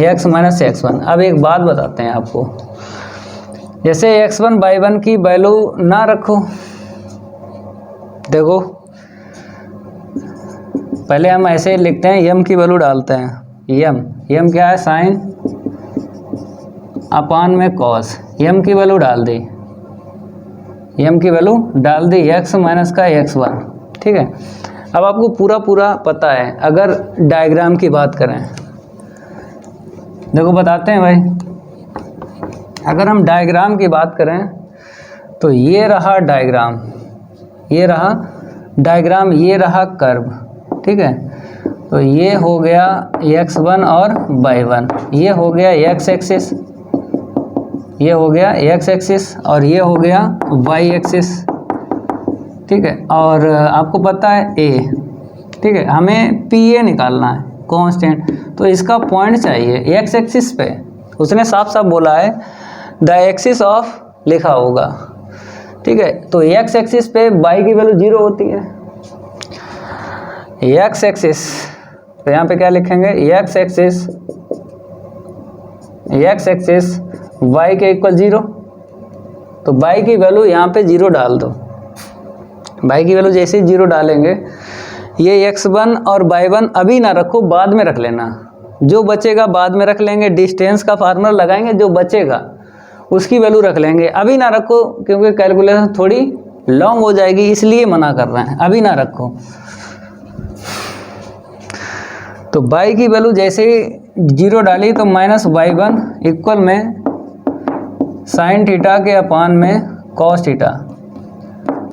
Speaker 1: x माइनस x1। अब एक बात बताते हैं आपको, जैसे x1 y1 की वैल्यू ना रखो, देखो पहले हम ऐसे लिखते हैं, m की वैल्यू डालते हैं, m क्या है साइन अपान में कॉस, m की वैल्यू डाल दी, m की वैल्यू डाल दी x माइनस का x1, ठीक है। अब आपको पूरा पता है। अगर डायग्राम की बात करें, देखो बताते हैं भाई, अगर हम डायग्राम की बात करें तो ये रहा डायग्राम, ये रहा डायग्राम, ये रहा कर्व, ठीक है। तो ये हो गया x1 और y1, ये हो गया x एक्सिस, ये हो गया x एक्सिस और ये हो गया y एक्सिस, ठीक है। और आपको पता है a, ठीक है, हमें PA निकालना है कांस्टेंट, तो इसका पॉइंट चाहिए x एक्सिस पे। उसने साफ साफ बोला है द एक्सिस ऑफ लिखा होगा, ठीक है। तो x एक्सिस पे y की वैल्यू 0 होती है, x एक्सिस, तो यहाँ पे क्या लिखेंगे, x एक्सिस y के इक्वल 0, तो y की वैल्यू यहाँ पे 0 डाल दो, y की वैल्यू जैसे ही 0 डालेंगे, ये x1 और y1 अभी ना रखो, बाद में रख लेना, जो बचेगा बाद में रख लेंगे, डिस्टेंस का फार्मूला लगाएंगे, जो बचेगा उसकी वैल्यू रख लेंगे, अभी ना रखो क्योंकि कैलकुलेशन थोड़ी लॉन्ग हो जाएगी, इसलिए मना कर रहे हैं, अभी ना रखो। तो y की वैल्यू जैसे ही 0 डाली तो माइनस y1 इक्वल में साइन थीटा के अपान में कॉस थीटा,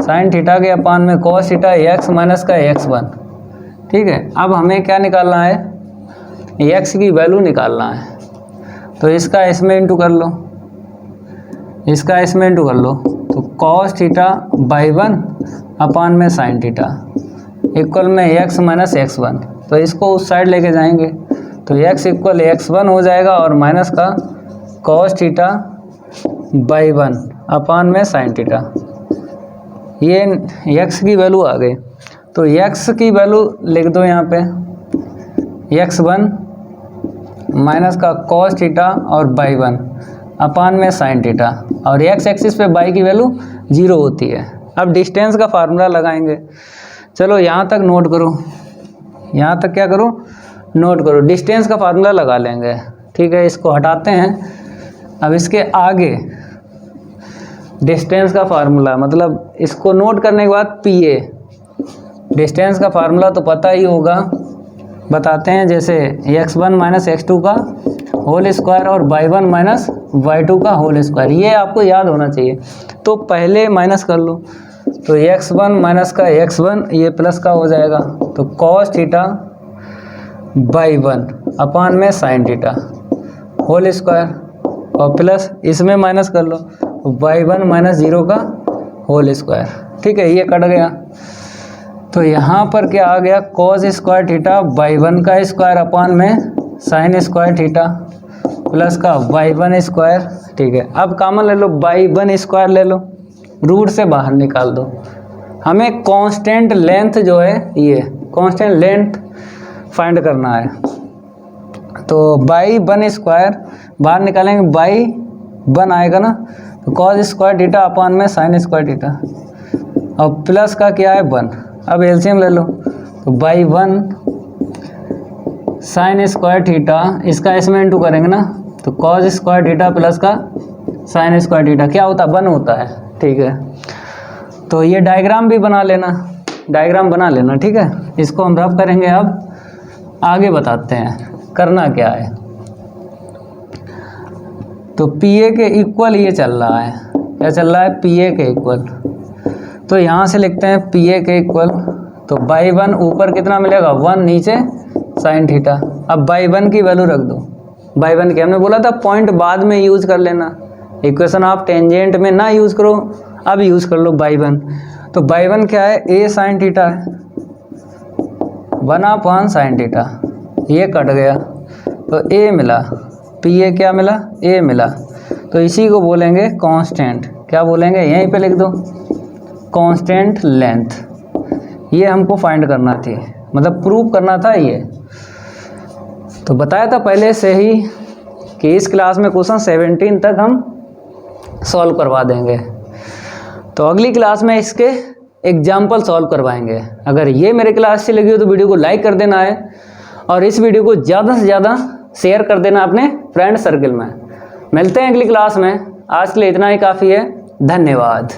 Speaker 1: साइन थीटा के अपान में कॉस थीटा x माइनस का x1, ठीक है। अब हमें क्या निकालना है, x की वैल्यू निकालना है, तो इसका इसमें इंटू कर लो, इसका इसमें इंटू कर लो, तो कॉस थीटा बाई 1 अपान में साइन थीटा इक्वल में x माइनस x1, तो इसको उस साइड लेके जाएंगे, तो x इक्वल x1 हो जाएगा और माइनस का कॉस थीटा बाई 1 अपान में साइन थीटा, ये x की वैल्यू आ गई। तो x की वैल्यू लिख दो यहाँ पे, x1 माइनस का कॉस थीटा और बाई 1 अपान में साइन थीटा, और x एक्सिस पे y की वैल्यू 0 होती है। अब डिस्टेंस का फार्मूला लगाएंगे, चलो यहाँ तक नोट करो, यहाँ तक क्या करो, नोट करो, डिस्टेंस का फार्मूला लगा लेंगे, ठीक है। इसको हटाते हैं, अब इसके आगे डिस्टेंस का फार्मूला, मतलब इसको नोट करने के बाद PA, डिस्टेंस का फार्मूला तो पता ही होगा, बताते हैं, जैसे x1 माइनस x2 का होल स्क्वायर और y1 माइनस y2 का होल स्क्वायर, ये आपको याद होना चाहिए। तो पहले माइनस कर लो, तो x1 माइनस का x1 ये प्लस का हो जाएगा, तो कॉस थीटा बाई 1 अपान में साइन थीटा होल स्क्वायर, और प्लस इसमें माइनस कर लो, y1 माइनस 0 का होल स्क्वायर, ठीक है, ये कट गया। तो यहाँ पर क्या आ गया, कॉस स्क्वायर थीटा बाई 1 का स्क्वायर अपान में साइन स्क्वायर थीटा प्लस का y1 स्क्वायर, ठीक है। अब कॉमन ले लो, y1 स्क्वायर ले लो, रूट से बाहर निकाल दो, हमें कांस्टेंट लेंथ जो है, ये कांस्टेंट लेंथ फाइंड करना है। तो y1 स्क्वायर बाहर निकालेंगे, y1 आएगा ना, तो कॉस स्क्वायर थीटा अपान में साइन स्क्वायर थीटा, और प्लस का क्या है 1, अब एलसीएम ले लो, तो y1 साइन स्क्वायर थीटा, इसका इसमें इंटू करेंगे ना, तो कॉस स्क्वायर थीटा प्लस का साइन स्क्वायर थीटा क्या होता है, 1 होता है, ठीक है। तो ये डायग्राम भी बना लेना, डायग्राम बना लेना, ठीक है। इसको हम रफ करेंगे, अब आगे बताते हैं करना क्या है। तो PA के इक्वल ये चल रहा है, क्या चल रहा है, PA के इक्वल, तो यहाँ से लिखते हैं PA के इक्वल, तो बाई 1 ऊपर कितना मिलेगा 1, नीचे साइन थीटा। अब बाई 1 की वैल्यू रख दो, बाई 1 की हमने बोला था पॉइंट बाद में यूज कर लेना, इक्वेशन आप टेंजेंट में ना यूज़ करो, अब यूज़ कर लो y1। तो y1 क्या है, a sin थीटा है, 1/1 sin थीटा, ये कट गया तो a मिला, pa क्या मिला, a मिला। तो इसी को बोलेंगे कांस्टेंट, क्या बोलेंगे, यहीं पे लिख दो कांस्टेंट लेंथ। ये हमको फाइंड करना थी, मतलब प्रूव करना था ये। तो बताया था पहले से ही कि इस क्लास में क्वेश्चन 17 तक हम सॉल्व करवा देंगे। तो अगली क्लास में इसके एग्जाम्पल सॉल्व करवाएंगे। अगर ये मेरे क्लास अच्छी लगी हो तो वीडियो को लाइक कर देना है और इस वीडियो को ज़्यादा से ज़्यादा शेयर कर देना अपने फ्रेंड सर्कल में। मिलते हैं अगली क्लास में, आज के लिए इतना ही काफ़ी है। धन्यवाद।